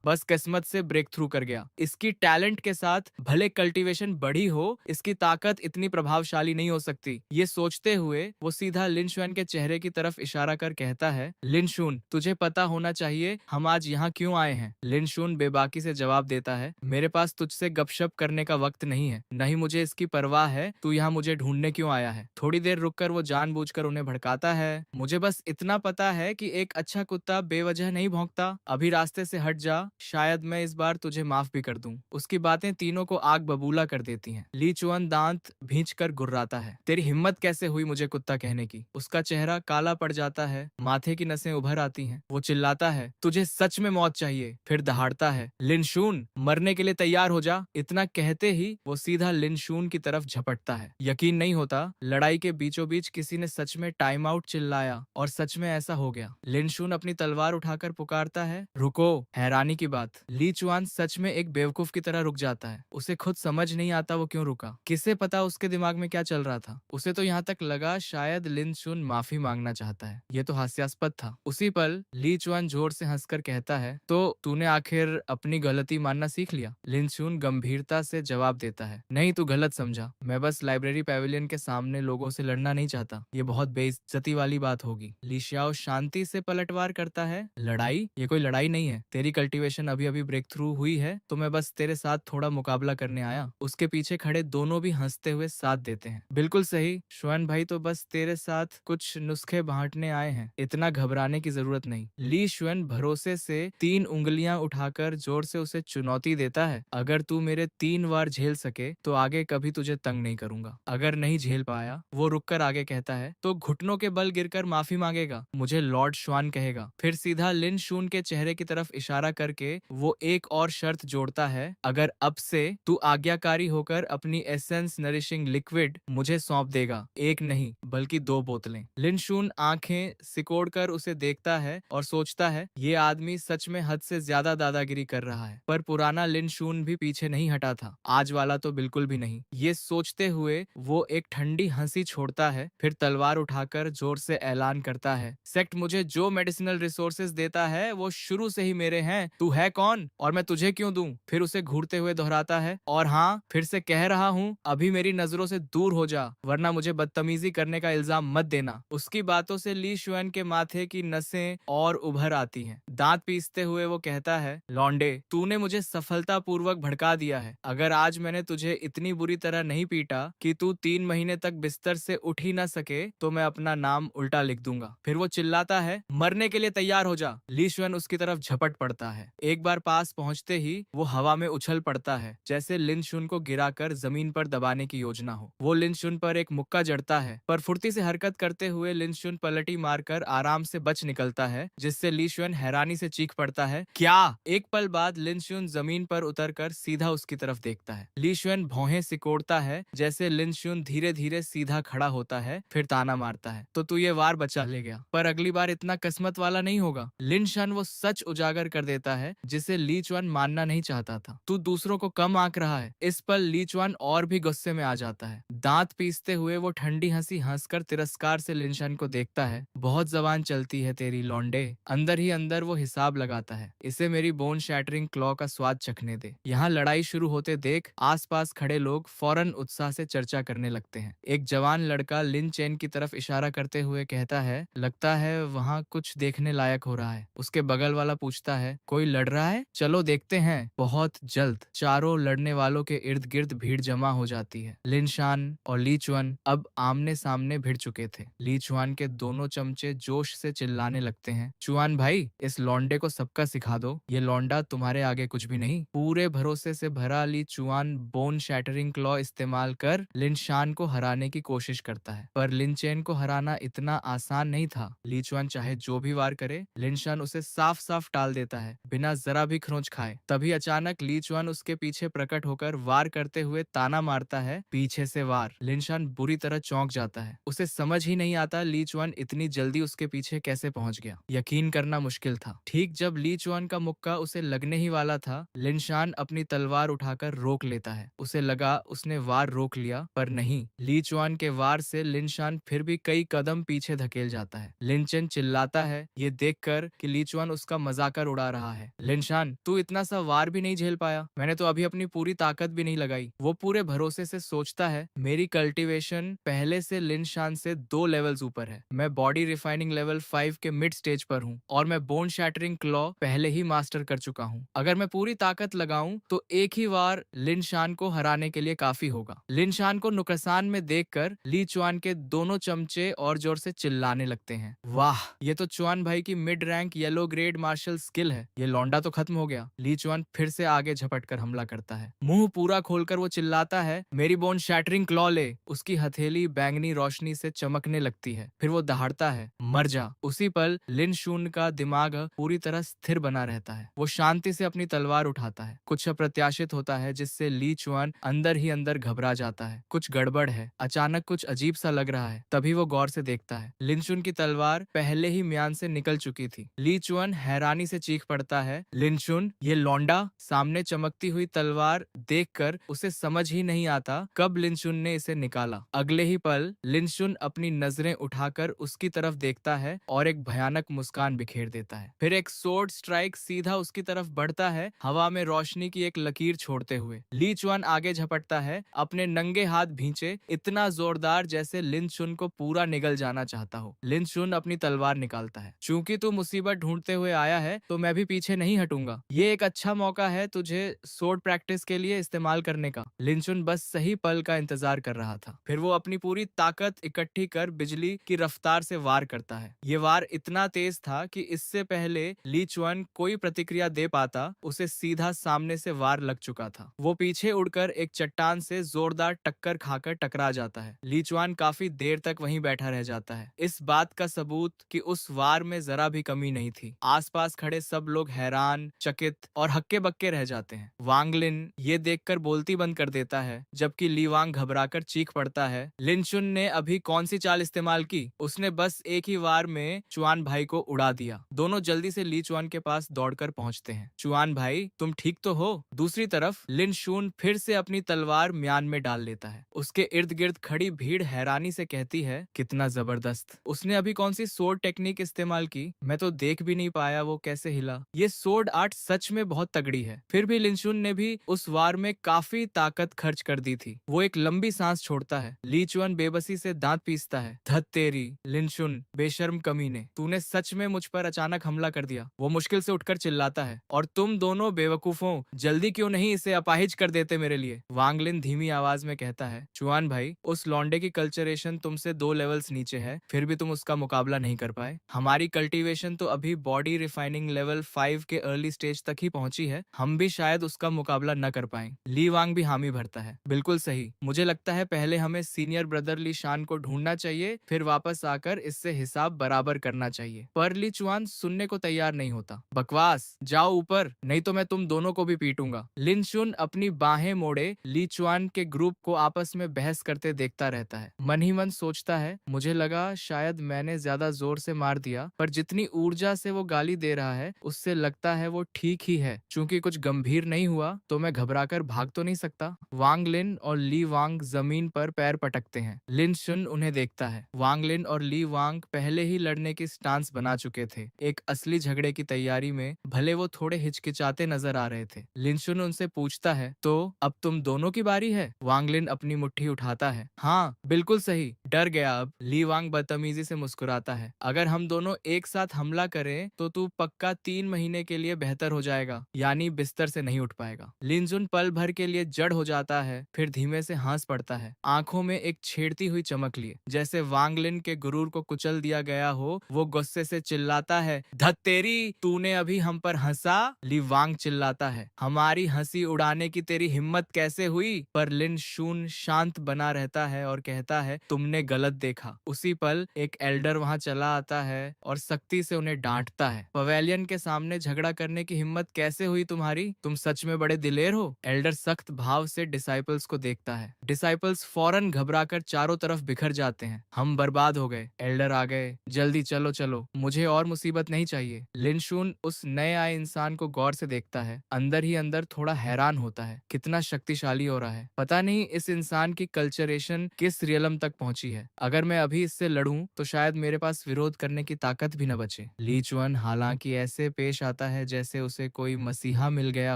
बस किस्मत से ब्रेक थ्रू कर गया। इसकी टैलेंट के साथ भले कल्टीवेशन बढ़ी हो, इसकी ताकत इतनी प्रभावशाली नहीं हो सकती। ये सोचते हुए वो सीधा लिन शुआन के चेहरे की तरफ इशारा कर कहता है, लिन शुन, तुझे पता होना चाहिए हम आज यहाँ क्यों आए हैं। लिन शुन बेबाकी से जवाब देता है, मेरे पास तुझसे गपशप करने का वक्त नहीं है, नहीं मुझे इसकी परवाह है तू यहाँ मुझे ढूंढने क्यों आया है। थोड़ी देर रुककर वो जानबूझकर उन्हें भड़काता है, मुझे बस इतना पता है कि एक अच्छा कुत्ता बेवजह नहीं भौंकता, अभी रास्ते से हट जा, शायद मैं इस बार तुझे माफ भी कर दूं। उसकी बातें तीनों को आग बबूला कर देती हैं। ली चुअन दांत भींचकर गुर्राता है, तेरी हिम्मत कैसे हुई मुझे कुत्ता कहने की? उसका चेहरा काला पड़ जाता है, माथे की नसें उभर आती हैं। वो चिल्लाता है, तुझे सच में मौत चाहिए? फिर दहाड़ता है, लिनशून, मरने के लिए तैयार हो जा। इतना कहते ही वो सीधा लिनशून की तरफ झपटता है। यकीन नहीं होता, लड़ाई के बीचों बीच किसी ने सच में टाइम आउट चिल्लाया और सच में ऐसा हो गया। लिनशून अपनी तलवार उठाकर पुकारता है, रुको। हैरानी की बात, ली चुआन सच में एक बेवकूफ की तरह रुक जाता है। उसे खुद समझ नहीं आता वो क्यों रुका। किसे पता उसके दिमाग में क्या चल रहा था। उसे तो यहाँ तक लगा शायद लिनशून माफी मांगना चाहता है। ये तो हास्यास्पद था। उसी पल ली चुआन जोर से हंसकर कहता है, तो तूने आखिर अपनी गलती मानना सीख लिया? लिनशून गंभीरता से जवाब देता है, नहीं तू गलत समझा, मैं बस लाइब्रेरी पैवेलियन के सामने लोगों से लड़ना नहीं चाहता, ये बहुत बेइज्जती वाली बात होगी। ली शाओ शांति से पलटवार करता है, लड़ाई? ये कोई लड़ाई नहीं है, तेरी कल्टीवेशन अभी अभी ब्रेक थ्रू हुई है, तो मैं बस तेरे साथ थोड़ा मुकाबला करने आया। उसके पीछे खड़े दोनों भी हंसते हुए साथ देते हैं, बिल्कुल सही, शुआन भाई तो बस तेरे साथ कुछ नुस्खे बांटने आए हैं, इतना घबराने की जरूरत नहीं। ली शुआन भरोसे से 3 उंगलियां उठाकर जोर से उसे चुनौती देता है, अगर तू मेरे 3 वार झेल सके तो आगे कभी तुझे तंग नहीं करूंगा। अगर नहीं झेल पाया, वो रुककर आगे कहता है, तो घुटनों के बल गिरकर माफी मांगेगा, मुझे लॉर्ड शुआन कहेगा। फिर सीधा लिन शून के चेहरे की तरफ इशारा करके वो एक और शर्त जोड़ता है, अगर अब से तू आज्ञाकारी होकर अपनी एसेंस नरिशिंग लिक्विड मुझे सौंप देगा, एक नहीं बल्कि 2 बोतलें। लिन शून आंखें सिकोड़कर उसे देखता है और सोचता है, ये आदमी सच में हद से ज्यादा दादागिरी कर रहा है। पर पुराना लिन शून भी पीछे नहीं हटा था, आज वाला तो बिल्कुल भी नहीं। ये सोचते हुए वो एक ठंडी हंसी छोड़ता है, फिर तलवार उठाकर जोर से ऐलान करता है, सेक्ट मुझे जो मेडिसिनल रिसोर्सेज देता है वो शुरू से ही मेरे हैं, तू है कौन और मैं तुझे क्यों दूं? फिर उसे घूरते हुए दोहराता है, और हाँ फिर से कह रहा हूँ, अभी मेरी नजरों से दूर हो जा, वरना मुझे बदतमीजी करने का इल्जाम मत देना। उसकी बातों से ली शुआन के माथे की नसें और उभर आती हैं। दांत पीसते हुए वो कहता है, लौंडे, तूने मुझे सफलतापूर्वक भड़का दिया है। अगर आज मैंने तुझे इतनी बुरी तरह नहीं पीटा कि तू 3 महीने तक बिस्तर से उठ ही ना सके, तो मैं अपना नाम उल्टा लिख दूंगा। फिर वो चिल्लाता है, मरने के लिए तैयार हो जा। ली शुआन उसकी तरफ झपट पड़ता है। एक बार पास पहुंचते ही वो हवा में उछल पड़ता है, जैसे लिन शुन को गिराकर जमीन पर दबाने की योजना हो। वो लिन शुन पर एक मुक्का जड़ता है, पर फुर्ती से हरकत करते हुए लिन शुन पलटी मारकर आराम से बच निकलता है, जिससे ली शुआन हैरानी से चीख पड़ता है, क्या? एक पल बाद लिन शुन जमीन पर उतरकर सीधा उसकी तरफ देखता है। ली शुआन भौहें सिकोड़ता है, जैसे लिन शुन धीरे धीरे सीधा खड़ा होता है, फिर ताना मारता है, तो तू ये वार बचा ले गया, पर अगली बार इतना किस्मत वाला नहीं होगा। लिन शुआन वो सच उजागर कर देता है जिसे ली चुआन मानना नहीं चाहता था, तू दूसरों को कम आंक रहा है। इस पल ली चुआन और भी गुस्से में आ जाता है। दांत पीसते हुए वो ठंडी हंसी हंसकर तिरस्कार से लिन शुआन को देखता है, बहुत जबान चलती है तेरी लौंडे। अंदर ही अंदर वो हिसाब लगाता है, इसे मेरी बोन शैटरिंग क्लॉ का स्वाद चखने दे। यहाँ लड़ाई शुरू होते देख आसपास खड़े लोग फौरन उत्साह से चर्चा करने लगते हैं। एक जवान लड़का लिन चेन की तरफ इशारा करते हुए कहता है, लगता है वहाँ कुछ देखने लायक हो रहा है। उसके बगल वाला पूछता है, कोई लड़ रहा है? चलो देखते हैं। बहुत जल्द चारों लड़ने वालों के इर्द गिर्द भीड़ जमा हो जाती है। लिन शान और ली चुआन अब आमने सामने भिड़ चुके थे। ली चुआन के दोनों चमचे जोश से चिल्लाने लगते हैं, चुआन भाई, इस लौंडे को सबका सिखा दो, ये लौंडा तुम्हारे आगे कुछ भी नहीं। पूरे भरोसे से भरा ली चुआन बोन शैटरिंग क्लॉ इस्तेमाल कर लिन शान को हराने की कोशिश करता है, पर लिन चेन को हराना इतना आसान नहीं था। ली चुआन चाहे जो भी वार करे, लिन शान उसे साफ साफ टाल देता है, बिना जरा भी खरोंच खाए। तभी अचानक ली चुआन उसके पीछे प्रकट होकर वार करते हुए ताना मारता है, पीछे से वार। लिनशान बुरी तरह चौंक जाता है। उसे समझ ही नहीं आता ली चुआन इतनी जल्दी उसके पीछे कैसे पहुंच गया। यकीन करना मुश्किल था। ठीक जब ली चुआन का मुक्का उसे लगने ही वाला था, लिनशान अपनी तलवार उठाकर रोक लेता है। उसे लगा उसने वार रोक लिया, पर नहीं। ली चुआन के वार से लिनशान फिर भी कई कदम पीछे धकेल जाता है। लिनचेन चिल्लाता है, ये देखकर कि ली चुआन उसका मजाकर उड़ा रहा है। लिनशान, तू इतना सा वार भी नहीं झेल पाया? मैंने तो अभी अपनी पूरी ताकत भी नहीं लगाई। वो पूरे भरोसे से सोचता है, मेरी कल्टीवेशन पहले से लिनशान से 2 लेवल्स ऊपर है। मैं बॉडी रिफाइनिंग लेवल 5 के मिड स्टेज पर हूँ और मैं बोन शैटरिंग क्लॉ पहले ही मास्टर कर चुका हूँ। अगर मैं पूरी ताकत लगाऊं तो एक ही वार लिनशान को हराने के लिए काफी होगा। लिनशान को नुकसान में देखकर ली चुआन के दोनों चमचे और जोर से चिल्लाने लगते हैं। वाह, ये तो चुआन भाई की mid rank yellow grade martial skill है। ये लौंडा तो खत्म हो गया। ली चुआन फिर से आगे झपटकर हमला करता है। मुंह पूरा खोलकर वो चिल्लाता है, मेरी बोन शैटरिंग क्लॉ ले। उसकी हथेली बैंगनी रोशनी से चमकने लगती है। फिर वो दहाड़ता है, मर जा। उसी पल लिन शून का दिमाग पूरी तरह स्थिर बना रहता है। वो शांति से अपनी तलवार उठाता है। कुछ अप्रत्याशित होता है जिससे ली चुआन अंदर ही अंदर घबरा जाता है। कुछ गड़बड़ है। अचानक कुछ अजीब सा लग रहा है। तभी वो गौर से देखता है, लिनशुन की तलवार पहले ही म्यान से निकल चुकी थी। ली चुआन हैरानी से चीख पड़ता है, लिनशुन, ये लौंडा! सामने चमकती हुई तलवार देखकर उसे समझ ही नहीं आता कब लिनशुन ने इसे निकाला। अगले ही पल लिनशुन अपनी नजरें उठाकर उसकी तरफ देखता है और एक भयानक मुस्कान बिखेर देता है। फिर एक सोर्ड स्ट्राइक सीधा उसकी तरफ बढ़ता है, हवा में रोशनी की एक लकीर छोड़ते हुए। ली चुआन आगे झपटता है, अपने नंगे हाथ भींचे, इतना जोरदार जैसे लिनशुन को पूरा निगल जाना चाहता हो। लिनशुन अपनी तलवार निकालता है, चूंकि तू मुसीबत ढूंढते हुए आया है तो मैं भी पीछे नहीं हटूंगा। ये एक अच्छा मौका है तुझे सोर्ड प्रैक्टिस के लिए इस्तेमाल करने का। लिनशुन बस सही पल का इंतजार कर रहा था। फिर वो अपनी पूरी ताकत इकट्ठी कर बिजली की रफ्तार से वार करता है। ये वार इतना तेज था कि इससे पहले ली चुआन कोई प्रतिक्रिया दे पाता, उसे सीधा सामने से वार लग चुका था। वो पीछे उड़कर एक चट्टान से जोरदार टक्कर खाकर टकरा जाता है। ली चुआन काफी देर तक वहीं बैठा रह जाता है, इस बात का सबूत कि उस वार में जरा भी कमी नहीं थी। आसपास खड़े सब लोग हैरान, चकित और हक्के बक्के रह जाते हैं। वांगलिन ये देखकर बोलती बंद कर देता है, जबकि ली वांग घबराकर चीख पड़ता है, लिनशुन ने अभी कौन सी चाल इस्तेमाल की? उसने बस एक ही वार में चुआन भाई को उड़ा दिया। दोनों जल्दी से ली चुआन के पास दौड़कर पहुंचते हैं। चुआन भाई, तुम ठीक तो हो? दूसरी तरफ लिनशुन फिर से अपनी तलवार म्यान में डाल लेता है। उसके इर्द गिर्द खड़ी भीड़ हैरानी से कहती है, कितना जबरदस्त! उसने अभी कौन सी सोर्ड टेक्निक इस्तेमाल की? मैं तो देख भी नहीं पाया वो कैसे हिला। ये सोर्ड आर्ट सच में बहुत तगड़ी है। फिर भी लिनशुन ने भी उस वार में काफी ताकत खर्च कर दी थी। वो एक लंबी सांस छोड़ता है। ली चुआन बेबसी से दांत पीसता है। धत तेरी, लिनशुन, बेशर्म कमीने, तूने सच में मुझ पर अचानक हमला कर दिया। वो मुश्किल से उठकर चिल्लाता है, और तुम दोनों बेवकूफों, जल्दी क्यों नहीं इसे अपाहिज कर देते मेरे लिए? वांगलिन धीमी आवाज में कहता है, चुआन भाई, उस लौंडे की कल्चरेशन तुमसे 2 लेवल्स नीचे है, फिर भी तुम उसका मुकाबला नहीं कर पाए। हमारी कल्टीवेशन तो अभी बॉडी रिफाइनिंग लेवल 5 के अर्ली स्टेज तक ही पहुंची है। हम भी शायद उसका मुकाबला न कर पाए। ली वांग भी हामी भरता है, बिल्कुल सही। मुझे लगता है पहले हमें सीनियर ब्रदर ली शान को ढूंढना चाहिए, फिर वापस आकर इससे हिसाब बराबर करना चाहिए। पर ली चुआन सुनने को तैयार नहीं होता। बकवास, जाओ ऊपर, नहीं तो मैं तुम दोनों को भी पीटूंगा। लिनशुन अपनी बाहें मोड़े ली चुआन के ग्रुप को आपस में बहस करते देखता रहता है। मन ही मन सोचता है, मुझे लगा शायद मैंने ज्यादा जोर से मार दिया, पर जितनी ऊर्जा से वो गाली दे रहा है उससे लगता है वो ठीक ही है। चूंकि कुछ गंभीर नहीं हुआ तो मैं घबराकर भाग तो नहीं सकता। वांगलिन और ली वांग जमीन पर पैर पटकते हैं। लिनशुन उन्हें देखता है। वांगलिन और ली वांग पहले ही लड़ने की स्टांस बना चुके थे। एक असली झगड़े की तैयारी में भले वो थोड़े हिचकिचाते नजर आ रहे थे। लिनशुन उनसे पूछता है, तो अब तुम दोनों की बारी है? वांगलिन अपनी मुट्ठी उठाता है, हाँ बिल्कुल सही। डर गया अब? ली वांग बदतमीजी से मुस्कुराता है, अगर हम दोनों एक साथ हमला करें तो तू पक्का 3 महीने के लिए बेहतर हो जाएगा, यानी बिस्तर से नहीं उठ पाएगा। लिनजुन पल भर के लिए जड़ हो जाता है, फिर धीमे से हंस पड़ता है। आंखों में एक छेड़ती हुई चमक लिए, जैसे वांगलिन के गुरूर को कुचल दिया गया हो। वो गुस्से से चिल्लाता है, धत तेरी, तूने अभी हम पर हंसा? ली वांग चिल्लाता है, हमारी हंसी उड़ाने की तेरी हिम्मत कैसे हुई? पर लिन शून शांत बना रहता है और कहता है, तुमने गलत देखा। उसी पल एक एल्डर वहां चला आता है और सख्ती से उन्हें डांटता है, पवेलियन के सामने झगड़ा करने की हिम्मत कैसे हुई तुम्हारी? तुम सच में बड़े दिलेर हो। एल्डर सख्त भाव भाव से डिसाइपल्स को देखता है। डिसाइपल्स फौरन घबराकर चारों तरफ बिखर जाते हैं। हम बर्बाद हो गए, एल्डर आ गए, जल्दी चलो चलो, मुझे और मुसीबत नहीं चाहिए। लिनशुन उस नए आए इंसान को गौर से देखता है, अंदर ही अंदर थोड़ा हैरान होता है, कितना शक्तिशाली हो रहा है। पता नहीं इस इंसान की कल्चरेशन किस रियलम तक पहुंची है। अगर मैं अभी इससे लड़ूं तो शायद मेरे पास विरोध करने की ताकत भी न बचे। ली चुअन हालांकि ऐसे पेश आता है जैसे उसे कोई मसीहा मिल गया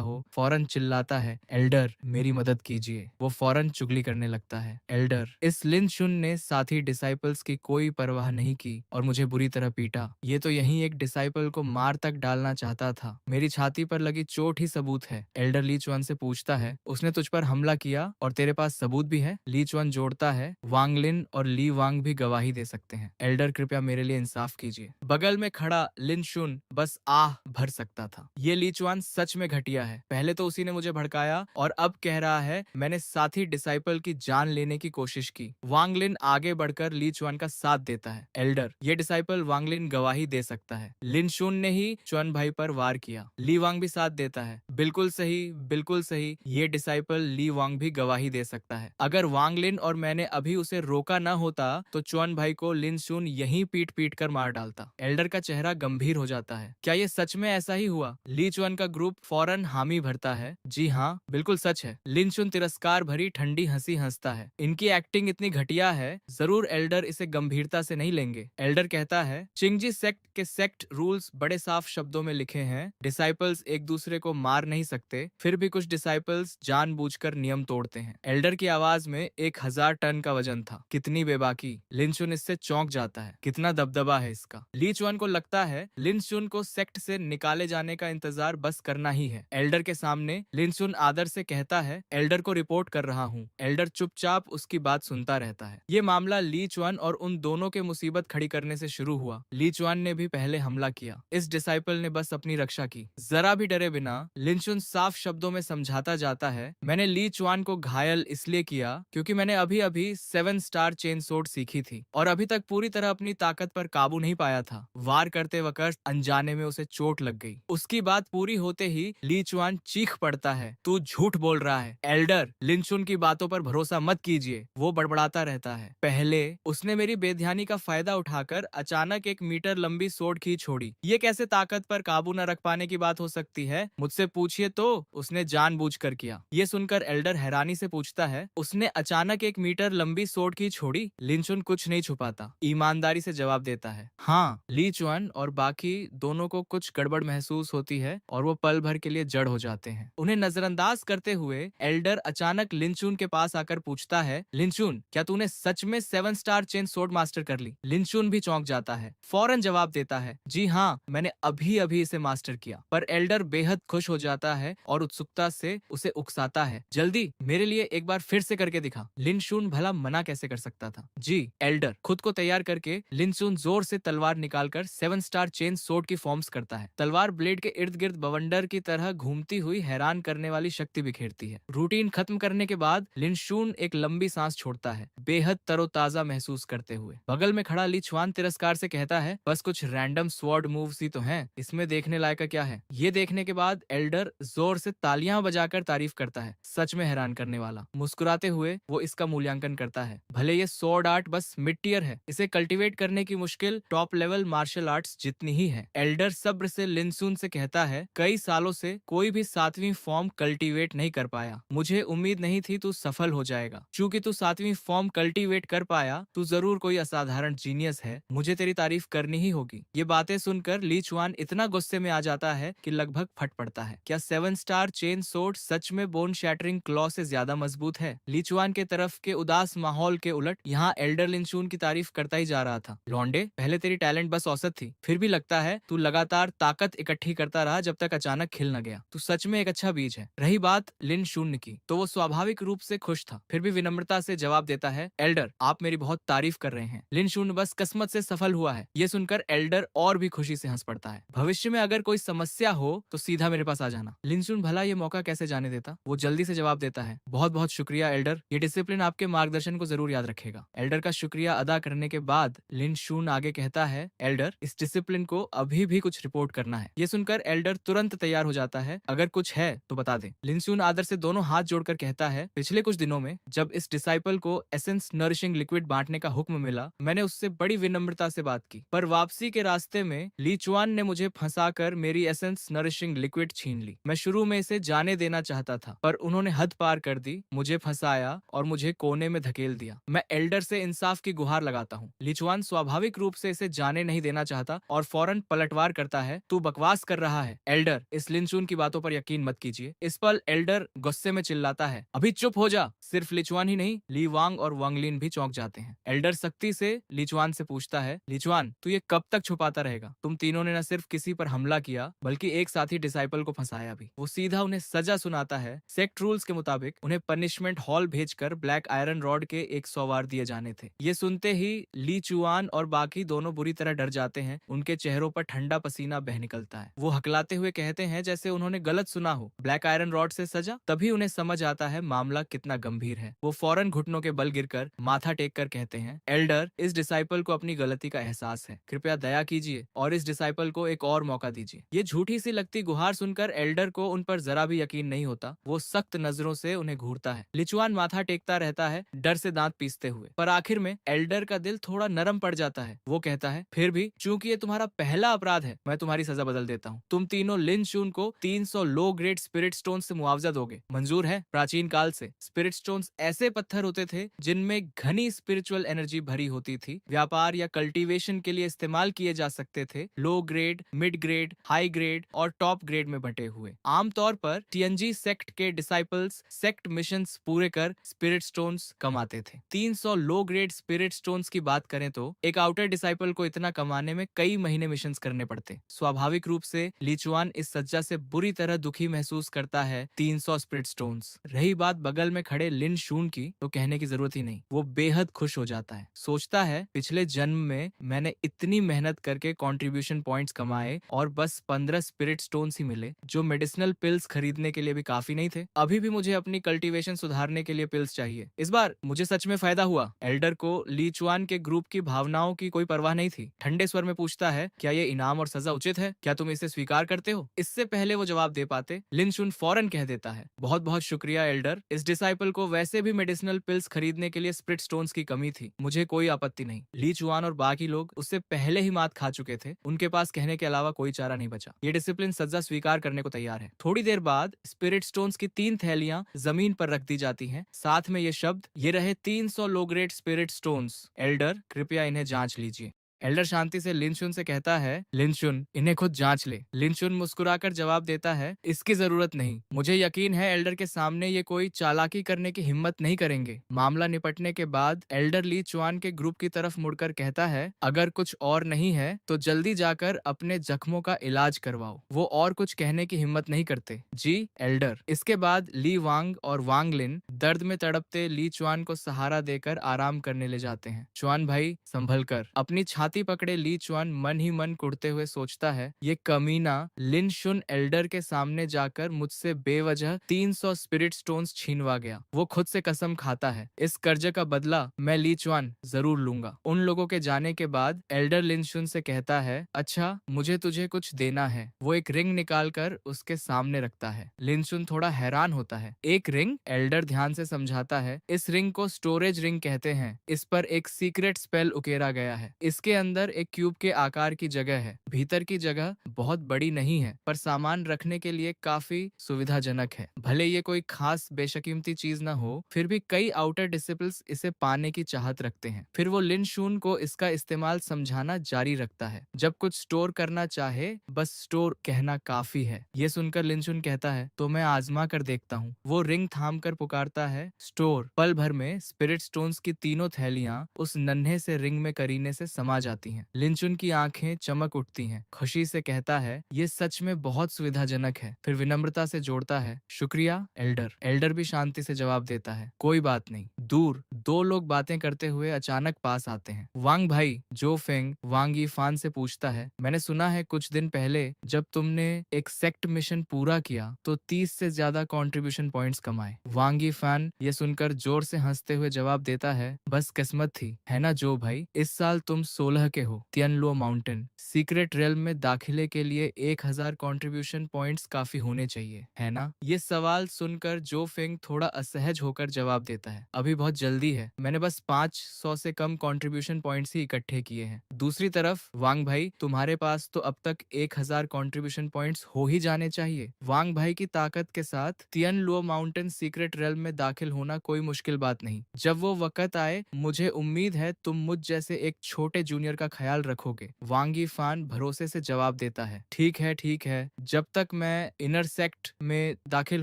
हो, फौरन चिल्लाता है, एल्डर मेरी मदद कीजिए। वो फौरन चुगली करने लगता है। एल्डर, इस लिन शुन ने साथी डिसाइपल्स की कोई परवाह नहीं की और मुझे बुरी तरह पीटा। ये तो यहीं एक डिसाइपल को मार तक डालना चाहता था। मेरी छाती पर लगी चोट ही सबूत है। एल्डर ली चुअन से पूछता है, उसने तुझ पर हमला किया और तेरे पास सबूत भी है? ली चुअन जोड़ता है, वांग लिन और ली वांग भी गवाही दे सकते हैं। एल्डर कृपया मेरे लिए इंसाफ कीजिए। बगल में खड़ा लिन शुन बस आह भर सकता था। ये ली चुआन सच में घटिया है। पहले तो उसी ने मुझे भड़काया और अब कह रहा है मैंने साथी डिसाइपल की जान लेने की कोशिश की। वांग लिन आगे बढ़कर ली चुआन का साथ देता है। एल्डर, ये डिसाइपल वांग लिन गवाही दे सकता है। लिन शुन ने ही चुआन भाई पर वार किया। ली वांग भी साथ देता है। बिल्कुल सही, बिल्कुल सही, ये डिसाइपल ली वांग भी गवाही दे सकता है। अगर वांग लिन और मैंने अभी उसे रोका न होता तो चुआन भाई को लिन शुन यहीं पीट पीट कर मार डालता। एल्डर का चेहरा गंभीर हो जाता है। क्या ये सच में ऐसा ही हुआ? ली चुअन का ग्रुप फौरन हामी भरता है। जी हाँ, बिल्कुल सच है। लिन शुन तिरस्कार भरी ठंडी हंसी हंसता है। इनकी एक्टिंग इतनी घटिया है, जरूर एल्डर इसे गंभीरता से नहीं लेंगे। एल्डर कहता है, चिंगजी सेक्ट के सेक्ट रूल्स बड़े साफ शब्दों में लिखे हैं, डिसाइपल्स एक दूसरे को मार नहीं सकते, फिर भी कुछ डिसाइपल्स जानबूझकर नियम तोड़ते हैं। एल्डर की आवाज में 1000 टन का वजन था। कितनी बेबाकी! लिन शुन इससे चौंक जाता है। कितना दबदबा है इसका। ली चुअन को लगता है लिन शुन को सेक्ट से निकाले जाने का इंतजार बस करना ही है। एल्डर के सामने लिन शुन आदर से कहता है, एल्डर को रिपोर्ट कर रहा हूँ। एल्डर चुपचाप उसकी बात सुनता रहता है। ये मामला ली चुअन और उन दोनों के मुसीबत खड़ी करने से शुरू हुआ। ली चुअन ने भी पहले हमला किया। इस डिसाइपल ने बस अपनी रक्षा की। जरा भी डरे बिना लिन शुन साफ शब्दों में समझाता जाता है, मैंने ली चुआन को घायल इसलिए किया क्योंकि मैंने अभी अभी 7 स्टार चेन सोर्ड सीखी थी और अभी तक पूरी तरह अपनी ताकत पर काबू नहीं पाया था। वार करते वक्त अनजाने में उसे चोट लग गई। उसकी बात पूरी होते ही ली चुआन चीख पड़ता है, तू झूठ बोल रहा है। एल्डर, लिन शुन की बातों पर भरोसा मत कीजिए, वो बड़बड़ाता रहता है। पहले उसने मेरी बेध्यानी का फायदा उठाकर अचानक 1 मीटर लंबी सोड खींच छोड़ी। ये कैसे ताकत पर काबू न रख पाने की बात हो सकती है? मुझसे पूछिए तो उसने जानबूझकर किया। ये सुनकर एल्डर हैरानी से पूछता है, उसने अचानक 1 मीटर लंबी सोड की छोड़ी? लिन शुन कुछ नहीं छुपाता, ईमानदारी से जवाब देता है, हाँ। ली चुआन और बाकी दोनों को कुछ गड़बड़ महसूस होती है और वो पल भर के लिए जड़ हो जाते हैं। उन्हें नजरअंदाज करते हुए एल्डर अचानक लिनचुन के पास आकर पूछता है, लिनचुन, क्या तूने सच में 7 स्टार चेन सोर्ड मास्टर कर ली? लिनचुन भी चौंक जाता है, फौरन जवाब देता है, जी हाँ, मैंने अभी अभी इसे मास्टर किया। पर एल्डर बेहद खुश हो जाता है और उत्सुकता से उसे उकसाता है, जल्दी मेरे लिए एक बार फिर से करके दिखा। लिनशुन भला मना कैसे कर सकता था। जी एल्डर। खुद को तैयार करके लिनशुन जोर से तलवार निकालकर 7 स्टार चेन सोर्ड की फॉर्म्स करता है। तलवार ब्लेड के इर्द गिर्द बवंडर की तरह घूमती हुई हैरान करने वाली शक्ति बिखेरती है। रूटीन खत्म करने के बाद लिनशुन एक लंबी सांस छोड़ता है, बेहद तरोताजा महसूस करते हुए। बगल में खड़ा ली छुआन तिरस्कार से कहता है, बस कुछ रैंडम स्वॉर्ड मूव्स ही तो हैं, इसमें देखने लायक क्या है। ये देखने के बाद एल्डर जोर से तालियां बजाकर तारीफ करता है, सच में हैरान करने वाला। मुस्कुराते हुए वो इसका मूल्यांकन करता है, भले ये स्वॉर्ड आर्ट बस मिड टियर है, इसे कल्टीवेट करने की मुश्किल टॉप लेवल मार्शल आर्ट्स जितनी ही है। एल्डर सब्र से लिनसुन से कहता है, कई सालों से कोई भी 7वीं फॉर्म कल्टीवेट नहीं कर पाया, मुझे उम्मीद नहीं थी तू सफल हो जाएगा। चूंकि तू 7वीं फॉर्म कल्टीवेट कर पाया, तू जरूर कोई असाधारण जीनियस है, मुझे तेरी तारीफ करनी ही होगी। ये बातें सुनकर ली चुआन इतना गुस्से में आ जाता है कि लगभग फट पड़ता है। क्या 7 स्टार चेन सोर्ड सच में बोन शैटरिंग क्लॉ से ज्यादा मजबूत है? ली चुआन के तरफ के उदास माहौल के उलट यहाँ एल्डर लिनशून की तारीफ करता ही जा रहा था। लौंडे, पहले तेरी टैलेंट बस औसत थी, फिर भी लगता है तू लगातार ताकत इकट्ठी करता रहा जब तक अचानक खिल न गया। तू सच में एक अच्छा बीज है। रही बात लिन शून्य की, तो वो स्वाभाविक रूप से खुश था, फिर भी विनम्रता से जवाब देता है, एल्डर, आप मेरी बहुत तारीफ कर रहे हैं। लिन शून्य बस किस्मत से सफल हुआ है। ये सुनकर एल्डर और भी खुशी से हंस पड़ता है। भविष्य में अगर कोई समस्या हो तो सीधा मेरे पास आ जाना। लिन शून्य भला ये मौका कैसे जाने देता। वो जल्दी से जवाब देता है, बहुत बहुत शुक्रिया एल्डर, ये डिसिप्लिन आपके मार्गदर्शन को जरूर याद रखेगा। एल्डर का शुक्रिया अदा करने के बाद लिन शून आगे कहता है, एल्डर, इस डिसिप्लिन को अभी भी कुछ रिपोर्ट करना है। ये सुनकर एल्डर तुरंत तैयार हो जाता है, अगर कुछ है तो बता दे। लिन शून आदर से दोनों दोनों हाथ जोड़कर कहता है, पिछले कुछ दिनों में जब इस डिसाइपल को एसेंस नरिशिंग लिक्विड बांटने का हुक्म मिला, मैंने उससे बड़ी विनम्रता से बात की, पर वापसी के रास्ते में ली चुआन ने मुझे फंसाकर मेरी एसेंस नरिशिंग लिक्विड छीन ली। मैं शुरू में इसे जाने देना चाहता था, पर उन्होंने हद पार कर दी, मुझे फंसाया और मुझे कोने में धकेल दिया। मैं एल्डर से इंसाफ की गुहार लगाता हूँ। लिचुआन स्वाभाविक रूप से इसे जाने नहीं देना चाहता और फौरन पलटवार करता है, तू बकवास कर रहा है एल्डर, इस लिंचुन की बातों पर यकीन मत कीजिए। इस पर एल्डर गुस्से में चिल्लाता है, अभी चुप हो जा। सिर्फ लिचुआन ही नहीं, ली वांग और वांगलिन भी चौंक जाते हैं। एल्डर सख्ती से लिचुआन से पूछता है, लिचुआन तू ये कब तक छुपाता रहेगा? तुम तीनों ने न सिर्फ किसी पर हमला किया बल्कि एक साथी डिसाइपल को फंसाया भी। वो सीधा उन्हें सजा सुनाता है। सेक्ट रूल्स के मुताबिक उन्हें पनिशमेंट हॉल भेजकर ब्लैक आयरन रॉड के 100 वार दिए जाने थे। ये सुनते ही ली चुआन और बाकी दोनों बुरी तरह डर जाते हैं। उनके चेहरों पर ठंडा पसीना बह निकलता है। वो हकलाते हुए कहते हैं जैसे उन्होंने गलत सुना हो, ब्लैक आयरन रॉड से सजा। तभी उन्हें समझ आता है मामला कितना गंभीर है। वो फौरन घुटनों के बल गिरकर माथा टेक कर कहते हैं, एल्डर, इस डिसाइपल को अपनी गलती का एहसास है, कृपया दया कीजिए और इस डिसाइपल को एक और मौका दीजिए। ये झूठी सी लगती गुहार सुनकर एल्डर को उन पर जरा भी यकीन नहीं होता। वो सख्त नजरों से उन्हें घूरता है। लिचुआन माथा टेकता रहता है, डर से दांत पीसते हुए, पर आखिर में एल्डर का दिल थोड़ा नरम पड़ जाता है। वो कहता है, फिर भी चूंकि ये तुम्हारा पहला अपराध है, मैं तुम्हारी सजा बदल देता हूँ। तुम तीनों लिन शून को 300 लो ग्रेड स्पिरिट स्टोन से मुआवजा दोगे, मंजूर है? प्राचीन काल से स्पिरिट स्टोन्स ऐसे पत्थर होते थे जिनमें घनी स्पिरिचुअल एनर्जी भरी होती थी। व्यापार या कल्टीवेशन के लिए इस्तेमाल किए जा सकते थे। Low grade, mid grade, high grade और टॉप ग्रेड में बटे हुए। आमतौर पर टीएनजी सेक्ट के डिसाइपल्स सेक्ट मिशंस पूरे कर स्पिरिट स्टोन्स कमाते थे। 300 लो ग्रेड स्पिरिट स्टोन्स की बात करें तो एक आउटर डिसाइपल को इतना कमाने में कई महीने मिशंस करने पड़ते। स्वाभाविक रूप से लिचुआन इस सज्जा से बुरी तरह दुखी महसूस करता है। 300 स्पिरिट स्टोन्स। रही बात बगल में खड़े लिन शून की, तो कहने की जरूरत ही नहीं। वो बेहद खुश हो जाता है। सोचता है, पिछले जन्म में मैंने इतनी मेहनत करके कंट्रीब्यूशन पॉइंट्स कमाए और बस 15 स्पिरिट स्टोन्स ही मिले, जो मेडिसिनल पिल्स खरीदने के लिए भी काफी नहीं थे। अभी भी मुझे अपनी कल्टीवेशन सुधारने के लिए पिल्स चाहिए। इस बार मुझे सच में फायदा हुआ। एल्डर को लीचुआन के ग्रुप की भावनाओं की कोई परवाह नहीं थी। ठंडे स्वर में पूछता है, क्या ये इनाम और सजा उचित है? क्या तुम इसे स्वीकार करते हो? इससे पहले वो जवाब दे पाते, लिन शुन फौरन कह देता है, बहुत बहुत शुक्रिया एल्डर। इस डिसाइपल को वैसे भी मेडिसिनल पिल्स खरीदने के लिए स्पिरिट स्टोन्स की कमी थी। मुझे कोई आपत्ति नहीं। लीचुआन और बाकी लोग उससे पहले ही मात खा चुके थे। उनके पास कहने के अलावा कोई चारा नहीं बचा। ये डिसिप्लिन सजा स्वीकार करने को तैयार है। थोड़ी देर बाद स्पिरिट स्टोन्स की 3 थैलियां जमीन पर रख दी जाती हैं। साथ में ये शब्द, ये रहे 300 low grade spirit stones. Elder, कृपया इन्हें जांच लीजिए। एल्डर शांति से लिनशुन से कहता है, लिनशुन, इन्हें खुद जांच ले। लिनशुन मुस्कुराकर जवाब देता है, इसकी जरूरत नहीं। मुझे यकीन है एल्डर के सामने ये कोई चालाकी करने की हिम्मत नहीं करेंगे। मामला निपटने के बाद एल्डर ली चुआन के ग्रुप की तरफ मुड़कर कहता है, अगर कुछ और नहीं है तो जल्दी जाकर अपने जख्मों का इलाज करवाओ। वो और कुछ कहने की हिम्मत नहीं करते। जी एल्डर। इसके बाद ली वांग और वांगलिन दर्द में तड़पते ली चुआन को सहारा देकर आराम करने ले जाते हैं। चुआन भाई, संभल कर। अपनी छाती पकड़े ली चुआन मन ही मन कुड़ते हुए सोचता है, ये कमीना लिन शुन एल्डर के सामने जाकर मुझसे बेवजह 300 स्पिरिट स्टोन्स छीनवा गया। वो खुद से कसम खाता है, इस कर्ज का बदला मैं ली चुआन जरूर लूंगा। उन लोगों के जाने के बाद एल्डर लिन शुन से कहता है, अच्छा, मुझे तुझे कुछ देना है। वो एक रिंग निकालकर उसके सामने रखता है। लिन शुन थोड़ा हैरान होता है। एक रिंग? एल्डर ध्यान से समझाता है, इस रिंग को स्टोरेज रिंग कहते हैं। इस पर एक सीक्रेट स्पेल उकेरा गया है। इसके अंदर एक क्यूब के आकार की जगह है। भीतर की जगह बहुत बड़ी नहीं है, पर सामान रखने के लिए काफी सुविधाजनक है। भले ये कोई खास बेशकीमती चीज न हो, फिर भी कई आउटर डिसिपल्स इसे पाने की चाहत रखते हैं। फिर वो लिन शून को इसका इस्तेमाल समझाना जारी रखता है। जब कुछ स्टोर करना चाहे, बस स्टोर कहना काफी है। ये सुनकर लिन शून कहता है, तो मैं आजमा कर देखता हूँ। वो रिंग थाम कर पुकारता है, स्टोर। पल भर में स्पिरिट स्टोन्स की तीनों थैलियां उस नन्हे से रिंग में करीने से समा जाती हैं। लिनचुन की आंखें चमक उठती हैं। खुशी से कहता है, ये सच में बहुत सुविधाजनक है। फिर विनम्रता से जोड़ता है, शुक्रिया एल्डर। एल्डर भी शांति से जवाब देता है, कोई बात नहीं। दूर 2 लोग बातें करते हुए अचानक पास आते हैं। वांग भाई, जो फेंग वांग यीफान से पूछता है, मैंने सुना है कुछ दिन पहले जब तुमने एक सेक्ट मिशन पूरा किया तो 30 से ज्यादा कंट्रीब्यूशन पॉइंट्स कमाए। वांग यीफान ये सुनकर जोर से हंसते हुए जवाब देता है, बस किस्मत थी, है ना जो भाई। इस साल तुम 16 जगह के हो? तियानलुओ माउंटेन सीक्रेट रेल्म में दाखिले के लिए 1000 कंट्रीब्यूशन पॉइंट्स काफी होने चाहिए, है ना? ये सवाल सुनकर जो फेंग थोड़ा असहज होकर जवाब देता है, अभी बहुत जल्दी है, मैंने बस 500 से कम कंट्रीब्यूशन पॉइंट्स ही इकट्ठे किए हैं। दूसरी तरफ वांग भाई, तुम्हारे पास तो अब तक 1000 कंट्रीब्यूशन पॉइंट्स हो ही जाने चाहिए। वांग भाई की ताकत के साथ तियानलुओ माउंटेन सीक्रेट रेल्म में दाखिल होना कोई मुश्किल बात नहीं। जब वो वक्त आए, मुझे उम्मीद है तुम मुझ जैसे एक छोटे जूनियर का ख्याल रखोगे। वांग यीफान भरोसे से जवाब देता है, ठीक है ठीक है, जब तक मैं इनर सेक्ट में दाखिल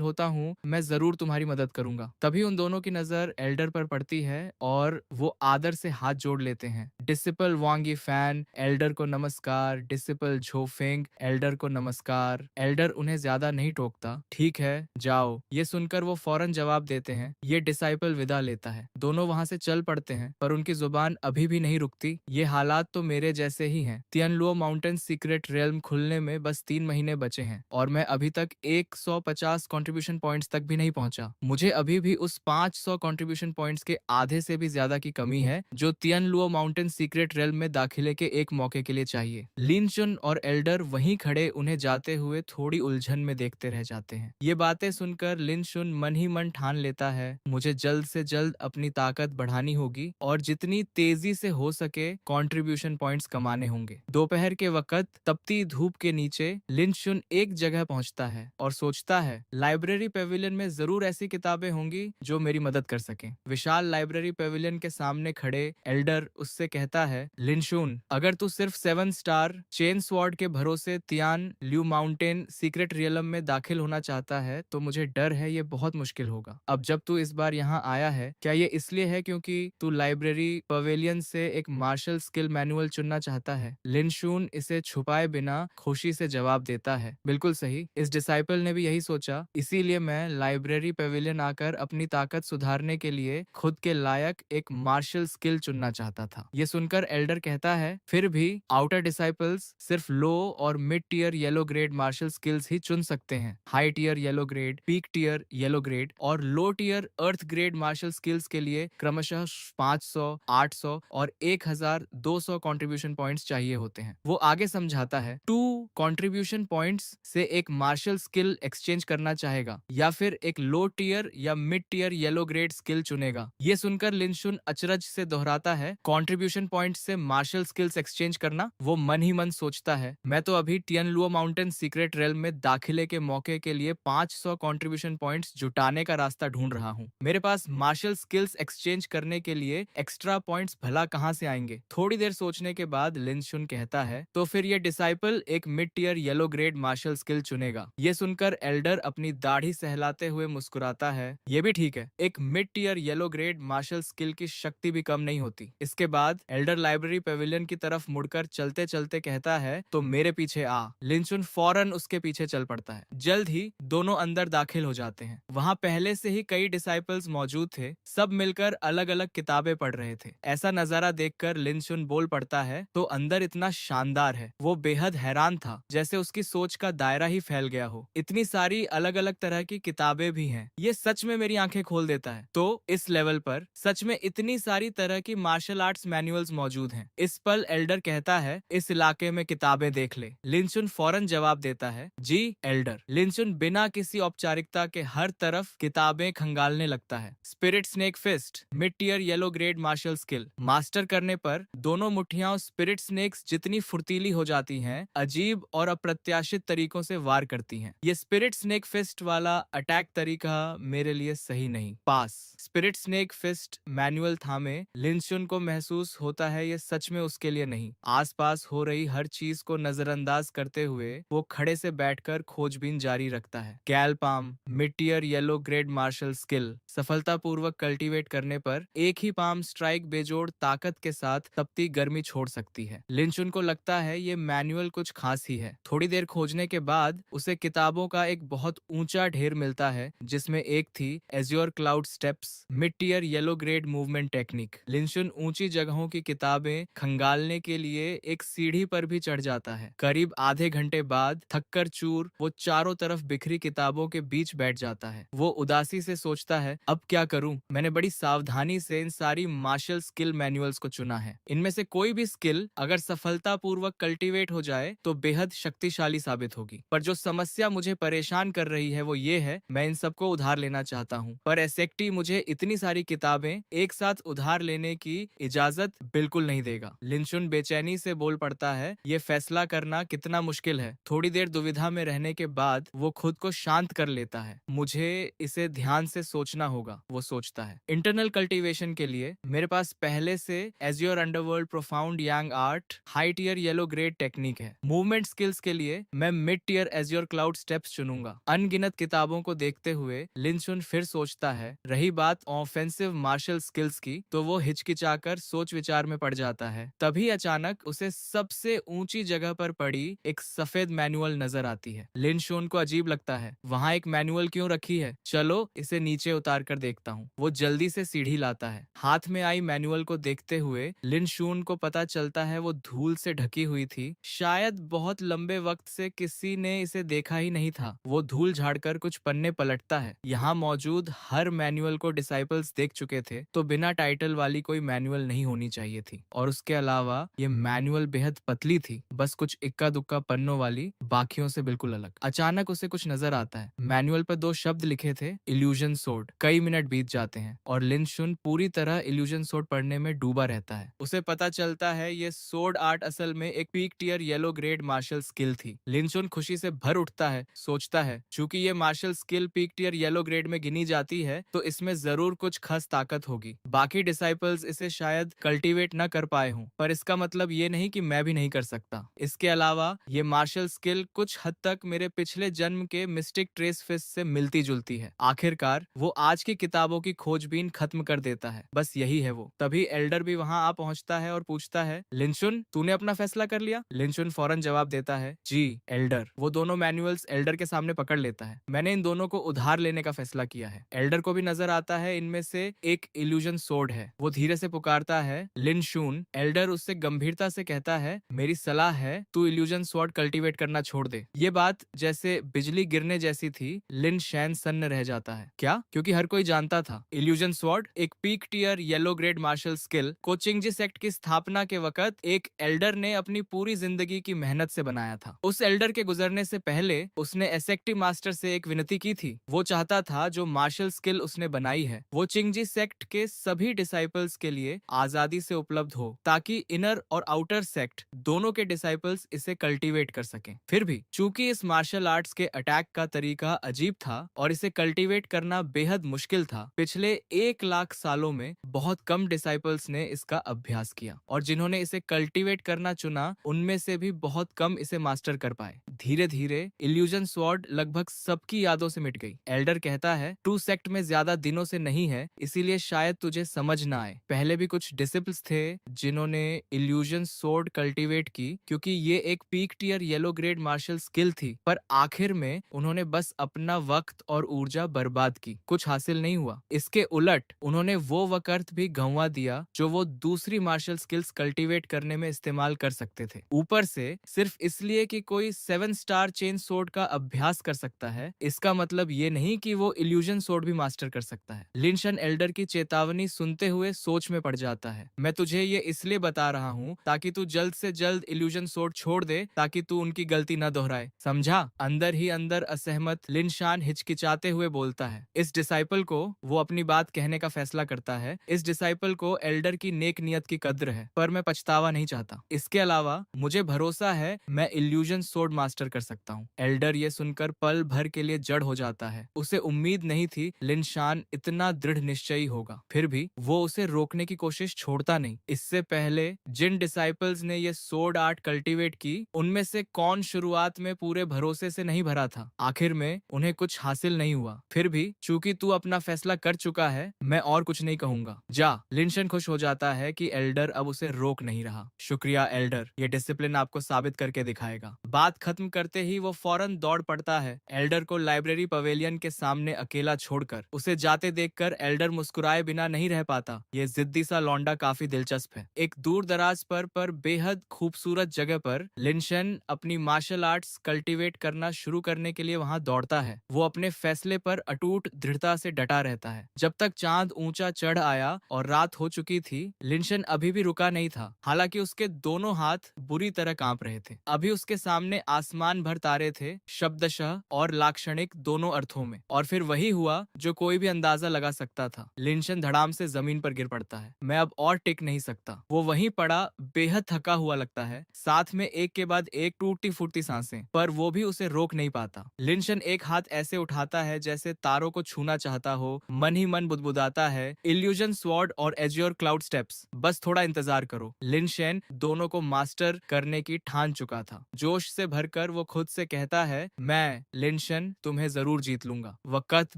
होता हूँ मैं जरूर तुम्हारी मदद करूंगा। तभी उन दोनों की नजर एल्डर पर पड़ती है और वो आदर से हाथ जोड़ लेते हैं। डिसिपल वांग यीफान, एल्डर को नमस्कार। डिसिपल झोफेंग, एल्डर को नमस्कार। एल्डर उन्हें ज्यादा नहीं टोकता, ठीक है जाओ। ये सुनकर वो फौरन जवाब देते हैं। ये डिसाइपल विदा लेता है, दोनों वहां से चल पड़ते हैं, पर उनकी जुबान अभी भी नहीं रुकती। ये हालात तो मेरे जैसे ही हैं। तियानलुओ माउंटेन सीक्रेट रेल्म खुलने में बस 3 महीने बचे हैं और मैं अभी तक 150 कंट्रीब्यूशन पॉइंट्स तक भी नहीं पहुंचा। मुझे अभी भी उस 500 कंट्रीब्यूशन पॉइंट्स के आधे से भी ज्यादा की कमी है जो तियानलुओ माउंटेन सीक्रेट रेल्म में दाखिले के एक मौके के लिए चाहिए। लिनचुन और एल्डर वहीं खड़े उन्हें जाते हुए थोड़ी उलझन में देखते रह जाते हैं। ये बातें सुनकर लिनचुन मन ही मन ठान लेता है, मुझे जल्द से जल्द अपनी ताकत बढ़ानी होगी और जितनी तेजी से हो सके कंट्रीब्यूशन पॉइंट्स कमाने होंगे। दोपहर के वक्त तपती धूप के नीचे लिनचुन एक जगह पहुंचता है और सोचता है, लाइब्रेरी पेविलियन में जरूर ऐसी किताबें होंगी जो मेरी मदद कर सकें। विशाल लाइब्रेरी पेविलियन के सामने खड़े एल्डर उससे कहता है, लिनचुन, अगर तू सिर्फ 7 स्टार चेन स्वॉर्ड के भरोसे तियान ल्यू माउंटेन सीक्रेट रियलम में दाखिल होना चाहता है तो मुझे डर है ये बहुत मुश्किल होगा। अब जब तू इस बार यहाँ आया है, क्या ये इसलिए है क्योंकि तू लाइब्रेरी पवेलियन से एक मार्शल स्किल मैनुअल चुनना चाहता है? लिनशून इसे छुपाए बिना खुशी से जवाब देता है, बिल्कुल सही, इस डिसाइपल ने भी यही सोचा, इसीलिए मैं लाइब्रेरी पेविलियन आकर अपनी ताकत सुधारने के लिए खुद के लायक एक मार्शल स्किल चुनना चाहता था। ये सुनकर एल्डर कहता है, फिर भी आउटर डिसाइपल्स सिर्फ लो और mid tier yellow grade martial skills ही चुन सकते हैं। High tier yellow grade, peak tier yellow grade और low tier earth grade martial skills के लिए क्रमशः 500, 800 और 1200 कंट्रीब्यूशन पॉइंट्स चाहिए होते हैं। वो आगे समझाता है, 2 कंट्रीब्यूशन पॉइंट्स से एक मार्शल स्किल एक्सचेंज करना चाहेगा या फिर एक लो टीयर या mid tier yellow grade skill चुनेगा। ये सुनकर लिनशुन अचरज से दोहराता है, कंट्रीब्यूशन पॉइंट से मार्शल स्किल्स एक्सचेंज करना? वो मन ही मन सोचता है, मैं तो अभी तियानलुओ माउंटेन सीक्रेट रेल्म में दाखिले के मौके के लिए 500 कंट्रीब्यूशन पॉइंट्स जुटाने का रास्ता ढूंढ रहा हूँ। मेरे पास मार्शल स्किल्स एक्सचेंज करने के लिए एक्स्ट्रा पॉइंट्स भला कहाँ से आएंगे? थोड़ी देर सोचने के बाद लिनशुन कहता है, तो फिर ये डिसाइपल एक mid tier yellow grade martial skill चुनेगा। ये सुनकर एल्डर अपनी दाढ़ी सहलाते हुए मुस्कुराता है, ये भी ठीक है, एक mid tier yellow grade martial skill की शक्ति भी कम नहीं होती। इसके बाद एल्डर लाइब्रेरी पेविलियन की तरफ मुड़कर चलते चलते कहता है, तो मेरे पीछे आ। लिनचुन फौरन उसके पीछे चल पड़ता है। जल्द ही दोनों अंदर दाखिल हो जाते हैं। वहाँ पहले से ही कई डिसाइपल्स मौजूद थे, सब मिलकर अलग अलग किताबें पढ़ रहे थे। ऐसा नजारा देखकर लिनचुन बोल पड़ता है, तो अंदर इतना शानदार है। वो बेहद हैरान था, जैसे उसकी सोच का दायरा ही फैल गया हो। इतनी सारी अलग अलग तरह की किताबें भी हैं, ये सच में मेरी आंखें खोल देता है। तो इस लेवल पर सच में इतनी सारी तरह की मार्शल आर्ट्स मैनुअल्स मौजूद हैं। इस पल एल्डर कहता है, इस इलाके में किताबें देख ले। लिनचुन फौरन जवाब देता है, जी एल्डर। लिनचुन बिना किसी औपचारिकता के हर तरफ किताबें खंगालने लगता है। Spirit snake fist, mid tier yellow grade martial skill master करने पर दोनों मुठ्ठियां स्पिरिट स्नेक्स जितनी फुर्तीली हो जाती हैं, अजीब और अप्रत्याशित तरीकों से वार करती हैं। ये स्पिरिट स्नेक फिस्ट वाला अटैक तरीका मेरे लिए सही नहीं। पास। स्पिरिट स्नेक फिस्ट मैनुअल थामे लिनचुन को महसूस होता है ये सच में उसके लिए नहीं। आसपास हो रही हर चीज को नजरअंदाज करते हुए वो खड़े से बैठकर खोजबीन जारी रखता है। कैल पाम, mid tier yellow grade martial skill सफलतापूर्वक कल्टीवेट करने पर एक ही पाम स्ट्राइक बेजोड़ ताकत के साथ तपती गर्मी छोड़ सकती है। लिनचुन को लगता है ये मैनुअल कुछ खास ही है। थोड़ी देर खोजने के बाद उसे किताबों का एक बहुत ऊंचा ढेर मिलता है, जिसमें एक थी azure cloud steps, mid tier yellow grade movement technique. Linchun ऊंची जगहों की किताबें खंगालने के लिए एक सीढ़ी पर भी चढ़ जाता है। करीब आधे घंटे बाद थककर चूर वो चारों तरफ बिखरी किताबों के बीच बैठ जाता है। वो उदासी से सोचता है, अब क्या करूं? मैंने बड़ी सावधानी से इन सारी मार्शल स्किल मैनुअल्स को चुना है, इनमें से से कोई भी स्किल अगर सफलतापूर्वक कल्टीवेट हो जाए तो बेहद शक्तिशाली साबित होगी। पर जो समस्या मुझे परेशान कर रही है वो ये है, मैं इन सबको उधार लेना चाहता हूँ, पर एसएक्टी मुझे इतनी सारी किताबें एक साथ उधार लेने की इजाजत बिल्कुल नहीं देगा। लिनशुन बेचैनी से बोल पड़ता है, ये फैसला करना कितना मुश्किल है। थोड़ी देर दुविधा में रहने के बाद वो खुद को शांत कर लेता है। मुझे इसे ध्यान से सोचना होगा, वो सोचता है। इंटरनल कल्टीवेशन के लिए मेरे पास पहले से azure underworld profound yang art high tier yellow grade technique है। मूवमेंट स्किल्स के लिए मैं mid tier azure cloud steps चुनूंगा। अनगिनत किताबों को देखते हुए लिनशुन फिर सोचता है। रही बात ऑफेंसिव मार्शल स्किल्स की, तो वो हिचकिचाकर सोच विचार में पड़ जाता है। तभी अचानक उसे सबसे ऊंची जगह पर पड़ी एक सफेद मैनुअल नजर आती है। लिनशुन को अजीब लगता है, वहां एक मैनुअल क्यों रखी है? चलो इसे नीचे उतार कर देखता हूँ। वो जल्दी से सीढ़ी लाता है। हाथ में आई मैनुअल को देखते हुए लिनशुन को पता चलता है वो धूल से ढकी हुई थी। शायद बहुत लंबे वक्त से किसी ने इसे देखा ही नहीं था। वो धूल झाड़कर कुछ पन्ने पलटता है। यहाँ मौजूद हर मैनुअल को डिसाइपल्स देख चुके थे, तो बिना टाइटल वाली कोई मैनुअल नहीं होनी चाहिए थी। और उसके अलावा ये मैनुअल बेहद पतली थी, बस कुछ इक्का दुक्का पन्नों वाली, बाकियों से बिल्कुल अलग। अचानक उसे कुछ नजर आता है। मैनुअल पर 2 शब्द लिखे थे, इल्यूजन सोर्ड। कई मिनट बीत जाते हैं और लिनशुन पूरी तरह इल्यूजन सोर्ड पढ़ने में डूबा रहता है। उसे पता चलता है ये सोर्ड आर्ट असल में एक peak tier yellow grade martial skill थी। लिनशुन खुशी से भर उठता है, सोचता है चूंकि ये martial skill peak tier yellow grade में गिनी जाती है तो इसमें जरूर कुछ खास ताकत होगी। बाकी डिसाइपल्स इसे शायद कल्टीवेट न कर पाए हों, पर इसका मतलब ये नहीं कि मैं भी नहीं कर सकता। इसके अलावा ये मार्शल स्किल कुछ हद तक मेरे पिछले जन्म के मिस्टिक ट्रेस फिस्ट से मिलती जुलती है। आखिरकार वो आज की किताबों की खोजबीन खत्म कर देता है, बस यही है वो। तभी एल्डर भी वहां आ पहुंचता है और पूछता है, लिनशुन तूने अपना फैसला कर लिया? लिनशुन फौरन जवाब देता है, जी एल्डर। वो दोनों मैनुअल्स एल्डर के सामने पकड़ लेता है। मैंने इन दोनों को उधार लेने का फैसला किया है। एल्डर को भी नजर आता है इनमें से एक इल्यूजन सोर्ड है। वो धीरे से पुकारता है, लिनशुन। एल्डर उससे गंभीरता से कहता है, मेरी सलाह है तू इल्यूजन स्वॉर्ड कल्टीवेट करना छोड़ दे। ये बात जैसे बिजली गिरने जैसी थी। लिन शैन सन्न रह जाता है। क्या? क्योंकि हर कोई जानता था इल्यूजन स्वॉर्ड एक peak tier yellow grade martial skill को चिंगजी सेक्ट की स्थापना के वक्त एक एल्डर ने अपनी पूरी जिंदगी की मेहनत से बनाया था। उस एल्डर के गुजरने से पहले उसने एसेक्टी मास्टर से एक विनती की थी। वो चाहता था जो मार्शल स्किल उसने बनाई है वो चिंगजी सेक्ट के सभी डिसाइपल्स के लिए आजादी से उपलब्ध हो, ताकि इनर और आउटर सेक्ट दोनों के डिसाइपल्स इसे कल्टीवेट कर सकें। फिर भी चूंकि इस मार्शल आर्ट्स के अटैक का तरीका अजीब था और इसे कल्टीवेट करना बेहद मुश्किल था, पिछले 1 लाख सालों में बहुत कम डिसाइपल्स ने इसका अभ्यास किया और जिन्होंने इसे कल्टीवेट करना चुना उनमें से भी बहुत कम इसे मास्टर कर पाए। धीरे धीरे इल्यूजन स्वॉर्ड लगभग सबकी यादों से मिट गई। एल्डर कहता है, टू सेक्ट में ज्यादा दिनों से नहीं है, इसीलिए शायद तुझे समझ ना आए। पहले भी कुछ डिसिपल्स थे जिन्होंने इल्यूजन सोर्ड कल्टीवेट की क्योंकि ये एक peak tier yellow grade martial skill थी, पर आखिर में उन्होंने बस अपना वक्त और ऊर्जा बर्बाद की, कुछ हासिल नहीं हुआ। इसके उलट उन्होंने वो वक्त भी गंवा दिया जो वो दूसरी मार्शल स्किल्स कल्टीवेट करने में इस्तेमाल कर सकते थे। ऊपर से सिर्फ इसलिए कि कोई 7 स्टार चेन सोर्ड का अभ्यास कर सकता है, इसका मतलब ये नहीं कि वो इल्यूजन सोर्ड भी मास्टर कर सकता है। लिनशन एल्डर की चेतावनी सुनते हुए सोच में पड़ जाता है। मैं तुझे ये इसलिए बता रहा हूँ ताकि तू जल्द से जल्द इल्यूजन सोर्ड छोड़ दे, ताकि तू उनकी गलती न दोहराए, समझा? अंदर ही अंदर असहमत लिनशान हिचकिचाते हुए बोलता है। इस डिसाइपल को वो अपनी बात कहने का फैसला करता है। इस डिसाइपल को एल्डर की नेक नियत की कद्र है, पर मैं पछतावा नहीं चाहता। इसके अलावा मुझे भरोसा है मैं इल्यूजन सोर्ड मास्टर कर सकता हूँ। एल्डर ये सुनकर पल भर के लिए जड़ हो जाता है। उसे उम्मीद नहीं थी लिनशान इतना दृढ़ निश्चयी होगा, फिर भी वो उसे रोकने की कोशिश छोड़ता नहीं। इससे पहले जिन डिसाइपल्स ने ये सोर्ड आर्ट कल्टीवेट की, उनमें से कौन शुरुआत में पूरे भरोसे से नहीं भरा था? आखिर में उन्हें कुछ हासिल नहीं हुआ। फिर भी चूंकि तू अपना फैसला कर चुका है, मैं और कुछ नहीं कहूंगा, जा। लिनशन खुश हो जाता है कि एल्डर अब उसे रोक नहीं रहा। शुक्रिया एल्डर, ये डिसिप्लिन आपको साबित करके दिखाएगा। बात खत्म करते ही वो फौरन दौड़ पड़ता है, एल्डर को लाइब्रेरी पवेलियन के सामने अकेला छोड़कर। उसे जाते देखकर एल्डर मुस्कुराए बिना नहीं रह पाता। ये जिद्दी सा लौंडा काफी दिलचस्प है। एक दूर दराज पर बेहद खूबसूरत जगह पर लिनशन अपनी मार्शल आर्ट्स कल्टीवेट करना शुरू करने के लिए वहां दौड़ता है। वो अपने फैसले पर अटूट दृढ़ता से डटा रहता है। जब तक चांद ऊंचा चढ़ आया और रात हो चुकी थी, लिनशन अभी भी रुका नहीं था, हालांकि उसके दोनों हाथ बुरी तरह कांप रहे थे। अभी उसके सामने आसमान भर तारे थे, शब्दशः और लाक्षणिक दोनों अर्थों में। और फिर वही हुआ जो कोई भी अंदाजा लगा सकता था। लिंशन धड़ाम से जमीन पर गिर पड़ता है। मैं अब और टिक नहीं सकता। वो वहीं पड़ा, बेहद थका हुआ लगता है, साथ में एक के बाद एक टूटती फूटती सांसें, पर वो भी उसे रोक नहीं पाता। लिंशन एक हाथ ऐसे उठाता है जैसे तारों को छूना चाहता हो, मन ही मन बुदबुदाता है, इल्यूजन स्वॉर्ड और एज्योर क्लाउड स्टेप्स, बस थोड़ा इंतजार करो। लिनशेन दोनों को मास्टर करने की ठान चुका था। जोश से भरकर वो खुद से कहता है, मैं लिनशन तुम्हें जरूर जीत लूंगा। वक्त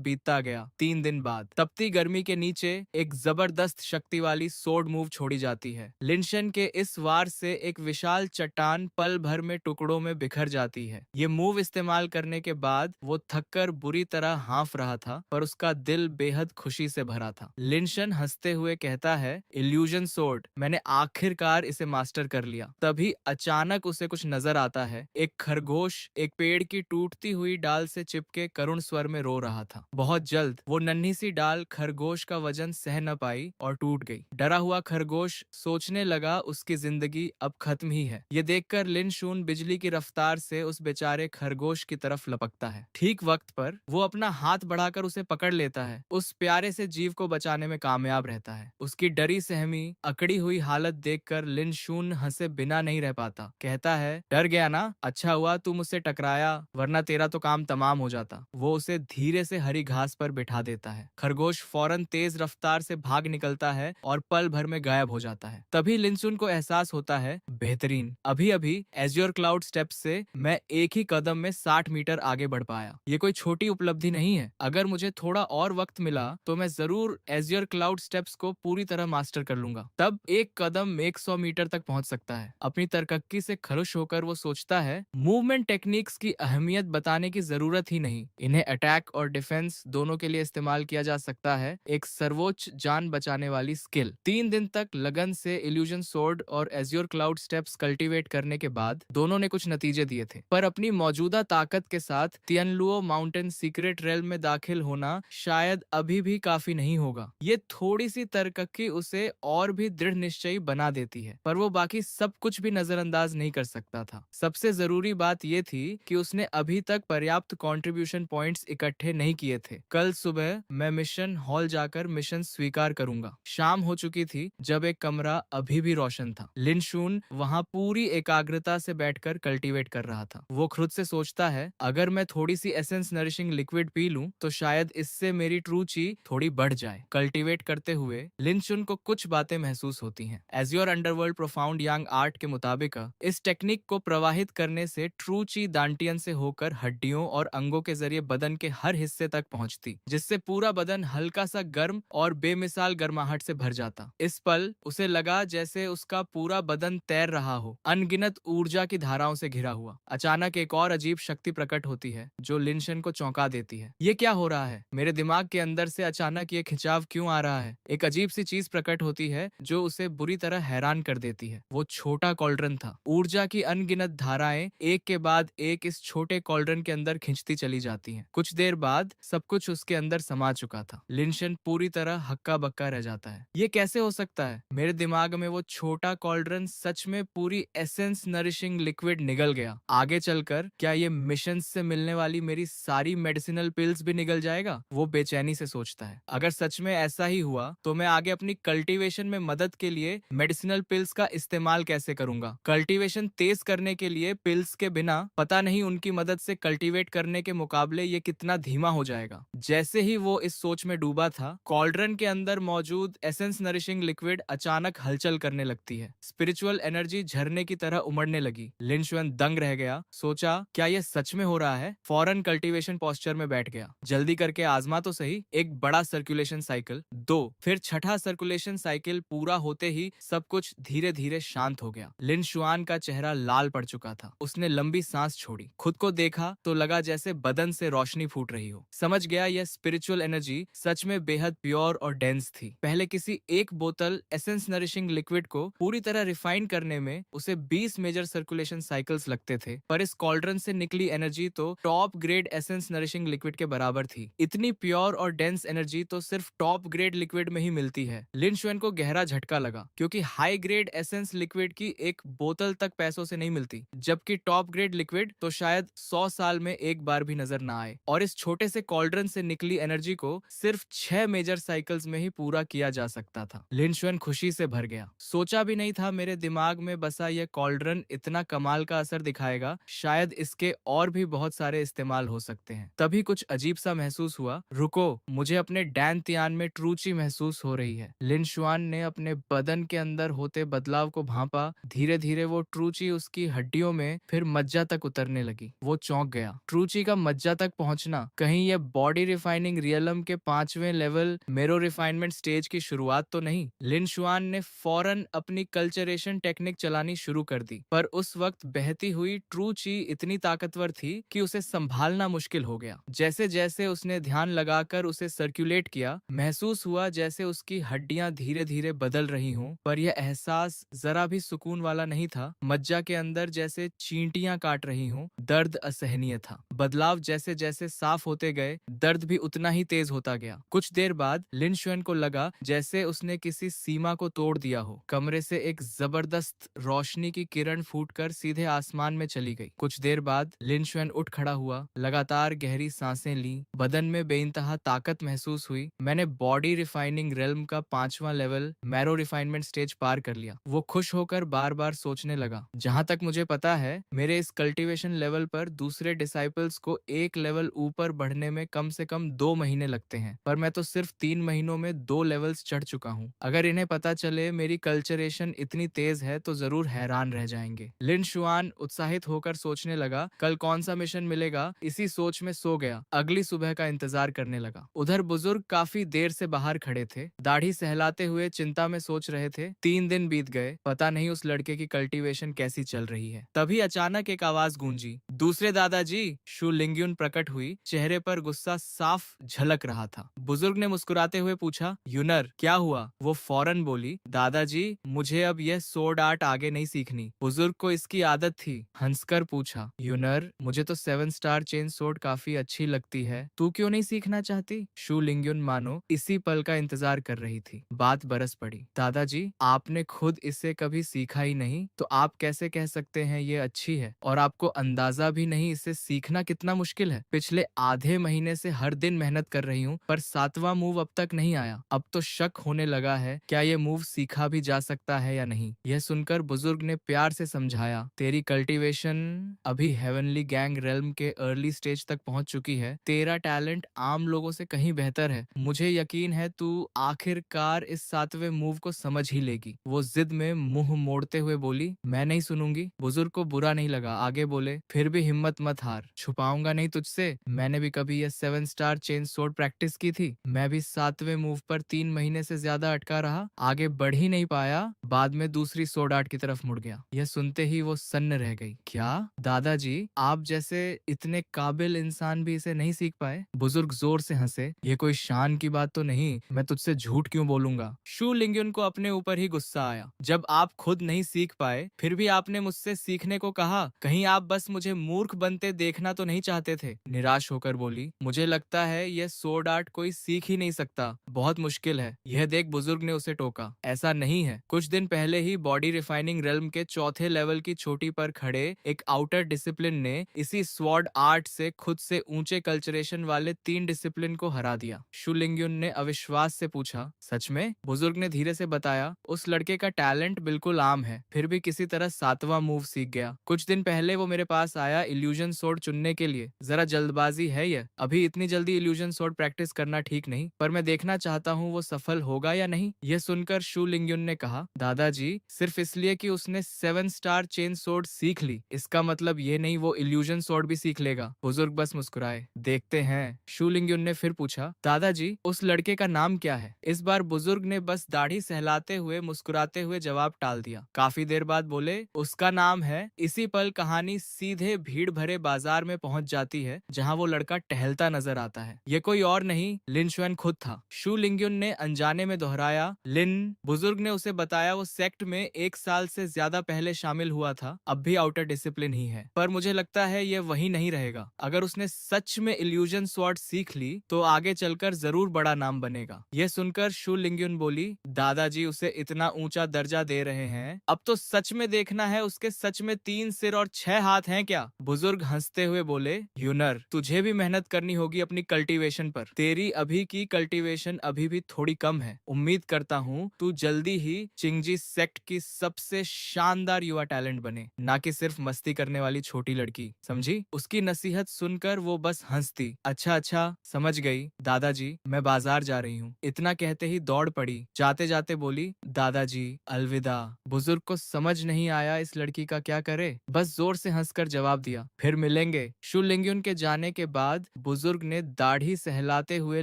बीतता गया। 3 दिन बाद तपती गर्मी के नीचे एक जबरदस्त शक्ति वाली सोर्ड मूव छोड़ी जाती है। लिनशन के इस वार से एक विशाल चट्टान पल भर में टुकड़ों में बिखर जाती है। ये मूव इस्तेमाल करने के बाद वो थककर बुरी तरह हाँफ रहा था, पर उसका दिल बेहद खुशी से भरा था। लिनशन हंसते हुए कहता है, इल्यूजन सोर्ड, मैंने आखिरकार इसे मास्टर कर लिया। तभी अचानक उसे कुछ नजर आता है। एक खरगोश एक पेड़ की टूटती हुई डाल से चिपके करुण स्वर में रो रहा था। बहुत जल्द वो नन्ही सी डाल खरगोश का वजन सह न पाई और टूट गई। डरा हुआ खरगोश सोचने लगा उसकी जिंदगी अब खत्म ही है। ये देखकर लिन शून बिजली की रफ्तार से उस बेचारे खरगोश की तरफ लपकता है। ठीक वक्त पर वो अपना हाथ बढ़ाकर उसे पकड़ लेता है। उस प्यारे से जीव को बचाने में कामयाब रहता है। उसकी डरी सहमी अकड़ी हुई हालत देखकर लिन शून हंसे बिना नहीं रह पाता। कहता है, डर गया ना? अच्छा हुआ तुम उससे टकराया, वरना तेरा तो काम तमाम हो जाता। वो उसे धीरे से हरी घास पर बिठा देता है। खरगोश फौरन तेज रफ्तार से भाग निकलता है और पल भर में गायब हो जाता है। तभी लिनसुन को एहसास होता है, बेहतरीन, अभी अभी एज्योर क्लाउड स्टेप्स से मैं एक ही कदम में 60 मीटर आगे बढ़ पाया। ये कोई छोटी उपलब्धि नहीं है। अगर मुझे थोड़ा और वक्त मिला तो मैं जरूर एज्योर क्लाउड स्टेप्स को पूरी तरह मास्टर कर लूंगा। तब एक कदम 100 मीटर तक पहुंच सकता है। अपनी तरक्की से खुश होकर वो सोचता है, मूवमेंट टेक्निक्स की अहमियत बताने की जरूरत ही नहीं। इन्हें अटैक और डिफेंस दोनों के लिए इस्तेमाल किया जा सकता है। एक सर्वोच्च जान बचाने वाली स्किल। 3 दिन तक लगन से इल्यूजन सोर्ड और एज्योर क्लाउड स्टेप्स कल्टीवेट करने के बाद दोनों ने कुछ नतीजे दिए थे, पर अपनी मौजूदा ताकत के साथ तियनलुओ माउंटेन सीक्रेट रेल में दाखिल होना शायद अभी भी काफी नहीं होगा। ये थोड़ी सी तरक्की उसे और भी दृढ़ निश्चयी बना देती है, पर वो बाकी सब कुछ भी नजरअंदाज नहीं कर सकता था। सबसे जरूरी बात ये थी कि उसने अभी तक पर्याप्त कंट्रीब्यूशन पॉइंट्स इकट्ठे नहीं किए थे। कल सुबह मैं मिशन हॉल जाकर मिशन स्वीकार करूंगा। शाम हो चुकी थी जब एक कमरा अभी भी रोशन था। लिनशून वहां पूरी एकाग्रता से बैठकर कल्टीवेट कर रहा था। वो खुद से सोचता है, अगर मैं थोड़ी सी एसेंस नरिशिंग लिक्विड पी लूं तो शायद इससे मेरी ट्रू ची थोड़ी बढ़ जाए। कल्टीवेट करते हुए लिनशुन को कुछ बातें महसूस होती हैं। Azure underworld profound yang art के मुताबिक इस टेक्निक को प्रवाहित करने से ट्रू ची दांटियन से होकर हड्डियों और अंगों के जरिए बदन के हर हिस्से तक पहुंचती, जिससे पूरा बदन हल्का सा गर्म और बेमिसाल गर्माहट से भर जाता। इस पल उसे लगा जैसे उसका पूरा बदन तैर रहा हो, अनगिनत ऊर्जा की धाराओं से घिरा हुआ। अचानक एक और अजीब शक्ति प्रकट होती है जो लिनशन को चौंका देती है। ये क्या हो रहा है? मेरे दिमाग के अंदर से अचानक ये खिंचाव क्यों आ रहा है? एक अजीब सी चीज प्रकट होती है जो उसे बुरी तरह हैरान कर देती है। वो छोटा कॉल्ड्रन था। ऊर्जा की अनगिनत धाराएं एक के बाद एक इस छोटे कॉल्ड्रन के अंदर खिंचती चली जाती हैं। कुछ देर बाद सब कुछ उसके अंदर समा चुका था। लिनशन पूरी तरह हक्का बक्का रह जाता है। ये कैसे हो सकता है? मेरे दिमाग में वो छोटा कॉल्ड्रन सच में पूरी एसेंस नरिशिंग लिक्विड निगल गया। आगे चलकर क्या ये मिशन से मिलने वाली मेरी सारी मेडिसिनल पिल्स भी निगल जाएगा? वो बेचैनी से सोचता है। अगर सच में ऐसा ही हुआ तो मैं आगे अपनी कल्टीवेशन में मदद के लिए मेडिसिनल पिल्स का इस्तेमाल कैसे करूंगा? कल्टीवेशन तेज करने के लिए पिल्स के बिना पता नहीं उनकी मदद से कल्टीवेट करने के मुकाबले ये कितना धीमा हो जाएगा। जैसे ही वो इस सोच में डूबा था, कॉल्ड्रन के अंदर मौजूद एसेंस नरिशिंग लिक्विड अचानक हलचल करने लगती है। स्पिरिचुअल एनर्जी झरने की तरह उमड़ने लगी। लिनशुएन दंग रह गया। सोचा, क्या ये सच में हो रहा है? फौरन कल्टीवेशन पोस्चर में बैठ गया। जल्दी करके आजमा तो सही। एक बड़ा सर्कुलेशन साइकिल, 2, फिर छठा सर्कुलेशन साइकिल पूरा होते ही सब कुछ धीरे धीरे शांत हो गया। लिनशुआन का चेहरा लाल पड़ चुका था। उसने लंबी सांस छोड़ी। खुद को देखा तो लगा जैसे बदन से रोशनी फूट रही हो। समझ गया यह स्पिरिचुअल एनर्जी सच में बेहद प्योर और डेंस थी। पहले किसी एक बोतल एसेंस नरिशिंग लिक्विड को पूरी तरह रिफाइन करने में उसे 20 मेजर सर्कुलेशन साइकिल्स लगते थे, पर इस कॉल्ड्रन से निकली एनर्जी तो top grade essence nourishing liquid के बराबर थी। इतनी प्योर और डेंस एनर्जी तो सिर्फ टॉप ग्रेड लिक्विड में ही मिलती है। लिनशुएन को गहरा झटका लगा। लगा, क्योंकि हाई ग्रेड एसेंस लिक्विड की एक बोतल तक पैसों से नहीं मिलती, जबकि टॉप ग्रेड लिक्विड तो शायद 100 साल में एक बार भी नजर ना आए। और इस छोटे से कॉल्ड्रन से निकली एनर्जी को सिर्फ 6 मेजर साइकिल्स में ही पूरा किया जा सकता था। लिन शुएन खुशी से भर गया। सोचा भी नहीं था मेरे दिमाग में बसा यह कॉल्ड्रन इतना कमाल का असर दिखाएगा, शायद इसके और भी बहुत सारे इस्तेमाल हो सकते हैं। तभी कुछ अजीब सा महसूस हुआ। रुको, मुझे अपने डैन तियान में ट्रूची महसूस हो रही है। लिन शुआन ने अपने बदन के अंदर होते बदलाव को भांपा। धीरे धीरे वो ट्रूची उसकी हड्डियों में फिर मज्जा तक उतरने लगी। वो चौंक गया। ट्रूची का मज्जा तक पहुंचना, कहीं यह बॉडी रिफाइनिंग रियलम के 5वें लेवल मेरो रिफाइनमेंट स्टेज की शुरुआत तो नहीं? लिन शुआन ने फौरन अपनी कल्चरेशन टेक्निक चलानी शुरू कर दी, पर उस वक्त बहती हुई ट्रूची इतनी ताकतवर थी कि उसे संभालना मुश्किल हो गया। जैसे जैसे उसने ध्यान लगाकर उसे सर्कुलेट किया, महसूस हुआ जैसे उसकी हड्डियां धीरे धीरे बदल रही हों, पर यह एहसास जरा भी सुकून वाला नहीं था। मज्जा के अंदर जैसे चींटियां काट रही हों। दर्द असहनीय था। बदलाव जैसे जैसे साफ होते गए, दर्द भी उतना ही तेज होता गया। कुछ देर बाद लिन शुएन को लगा जैसे उसने किसी सीमा को तोड़ दिया हो। कमरे से एक जबरदस्त रोशनी की किरण फूटकर सीधे आसमान में चली गई। कुछ देर बाद लिन शुएन उठ खड़ा हुआ, लगातार गहरी सांसें ली, बदन में बेइंतहा ताकत महसूस हुई। मैंने बॉडी रिफाइनिंग रेल्म का 5वां लेवल मैरो रिफाइनमेंट स्टेज पार कर लिया। वो खुश होकर बार बार सोचने लगा, जहां तक मुझे पता है मेरे इस कल्टीवेशन लेवल पर दूसरे डिसाइपल्स को एक लेवल ऊपर बढ़ने में कम से कम 2 महीने लगते हैं, पर मैं तो सिर्फ 3 महीनों में 2 लेवल्स चढ़ चुका हूँ। अगर इन्हें पता चले मेरी कल्चरेशन इतनी तेज है तो जरूर हैरान रह जाएंगे। लिन शुआन उत्साहित होकर सोचने लगा, कल कौन सा मिशन मिलेगा, इसी सोच में सो गया। अगली सुबह का इंतजार करने लगा। उधर बुजुर्ग काफी देर से बाहर खड़े थे, दाढ़ी सहलाते हुए चिंता में सोच रहे थे। 3 दिन बीत गए, पता नहीं उस लड़के की कल्टीवेशन कैसी चल रही है। तभी अचानक एक आवाज गूंजी, दूसरे दादाजी। शू लिंग्युन प्रकट हुई, चेहरे पर गुस्सा साफ झलक रहा था। बुजुर्ग ने मुस्कुराते हुए पूछा, यूनर क्या हुआ? वो फौरन बोली, दादाजी मुझे अब यह सोर्ड आर्ट आगे नहीं सीखनी। बुजुर्ग को इसकी आदत थी। हंसकर पूछा, यूनर मुझे तो 7 स्टार चेन सोर्ड काफी अच्छी लगती है, तू क्यों नहीं सीखना चाहती? शू लिंग्युन मानो इसी पल का इंतजार कर रही थी। बात बरस पड़ी, दादाजी आपने खुद इसे कभी सीखा ही नहीं तो आप कैसे कह सकते हैं ये अच्छी है? और आपको अंदाजा भी नहीं इसे सीखना कितना मुश्किल है। पिछले आधे महीने से हर दिन मेहनत कर रही हूँ, पर 7वां मूव अब तक नहीं आया। अब तो शक होने लगा है, क्या ये मूव सीखा भी जा सकता है या नहीं? यह सुनकर बुजुर्ग ने प्यार से समझाया, तेरी कल्टीवेशन अभी हेवनली गैंग रेल्म के अर्ली स्टेज तक पहुंच चुकी है। तेरा टैलेंट आम लोगों से कहीं बेहतर है। मुझे यकीन है तू आखिरकार इस 7वें मूव को समझ ही लेगी। वो जिद में मुंह मोड़ते हुए बोली, मैं नहीं सुनूंगी। बुजुर्ग को बुरा नहीं लगा, आगे बोले, फिर भी हिम्मत मत हार, छुपाऊंगा नहीं तुझसे। मैंने भी कभी यह 7 स्टार चेन सोर्ड प्रैक्टिस की थी। मैं भी 7वें मूव पर 3 महीने से ज्यादा अटका रहा, आगे बढ़ ही नहीं पाया। बाद में दूसरी सोर्ड आर्ट की तरफ मुड़ गया। यह सुनते ही वो सन्न रह गई। क्या दादाजी, आप जैसे इतने काबिल इंसान भी इसे नहीं सीख पाए? बुजुर्ग जोर से हंसे, ये कोई शान की बात तो नहीं, मैं तुझसे झूठ क्यों बोलूंगा? शू लिंग्युन को अपने ऊपर ही गुस्सा आया। जब आप खुद नहीं सीख पाए, फिर भी आपने मुझसे सीखने को कहा। कहीं आप बस मुझे मूर्ख बनते देखना तो नहीं चाहते थे? निराश होकर बोली, मुझे लगता है यह सोर्ड आर्ट कोई सीख ही नहीं सकता, बहुत मुश्किल है। यह देख बुजुर्ग ने उसे टोका, ऐसा नहीं है। कुछ दिन पहले ही बॉडी रिफाइनिंग रेल्म के 4थे लेवल की चोटी पर खड़े एक आउटर डिसिप्लिन ने इसी स्वॉर्ड आर्ट से खुद से ऊंचे कल्चरेशन वाले 3 डिसिप्लिन को हरा दिया। शू लिंग्युन ने अविश्वास से पूछा, सच में? बुजुर्ग ने धीरे से बताया, उस लड़के का टैलेंट बिल्कुल आम है, फिर भी किसी तरह 7वां मूव सीख गया। कुछ दिन पहले वो मेरे पास आया इल्यूजन सोर्ड चुनने के लिए। जरा जल्दबाजी है यह, अभी इतनी जल्दी इल्यूजन सोर्ड प्रैक्टिस करना ठीक नहीं, पर मैं देखना चाहता हूँ वो सफल होगा या नहीं। यह सुनकर शू लिंग्युन ने कहा, दादाजी सिर्फ इसलिए कि उसने 7 स्टार चेन सोर्ड सीख ली, इसका मतलब ये नहीं वो इल्यूजन सोर्ड भी सीख लेगा। बुजुर्ग बस मुस्कुराए, देखते हैं। शू लिंग्युन ने फिर पूछा, दादाजी उस लड़के का नाम क्या है? इस बार बुजुर्ग ने बस दाढ़ी सहलाते हुए मुस्कुराते हुए जवाब टाल दिया। काफी देर बाद बोले, उसका नाम है। इसी पल कहानी सीधे भीड़ भरे बाजार में पहुंच जाती है, जहां वो लड़का टहलता नजर आता है। ये कोई और नहीं, लिन शुएन खुद था। शू लिंग्युन ने अनजाने में दोहराया, लिन। बुजुर्ग ने उसे बताया वो सेक्ट में 1 साल से ज्यादा पहले शामिल हुआ था, अब भी आउटर डिसिप्लिन ही है, पर मुझे लगता है ये वही नहीं रहेगा। अगर उसने सच में इल्यूजन स्वॉर्ड सीख ली तो आगे चलकर जरूर बड़ा नाम बनेगा। यह सुनकर शू लिंग्युन बोली, दादाजी उसे इतना ऊंचा दर्जा दे रहे हैं, अब तो सच में देखना है उसके सच में 3 सिर और 6 हाथ हैं क्या? बुजुर्ग हंसते हुए बोले, यूनर, तुझे भी मेहनत करनी होगी अपनी कल्टीवेशन पर। तेरी अभी की कल्टीवेशन अभी भी थोड़ी कम है। उम्मीद करता हूँ तू जल्दी ही चिंगजी सेक्ट की सबसे शानदार युवा टैलेंट बने, ना कि सिर्फ मस्ती करने वाली छोटी लड़की, समझी? उसकी नसीहत सुनकर वो बस हंसती। अच्छा अच्छा, समझ गई दादाजी, मैं बाजार जा रही हूँ। इतना कहते ही दौड़ पड़ी। जाते जाते बोली, दादाजी अलविदा। बुजुर्ग को समझ नहीं आया इस लड़की का क्या करे, बस जोर से हंसकर जवाब दिया, फिर मिलेंगे। शु लिंग्युन के जाने के बाद बुजुर्ग ने दाढ़ी सहलाते हुए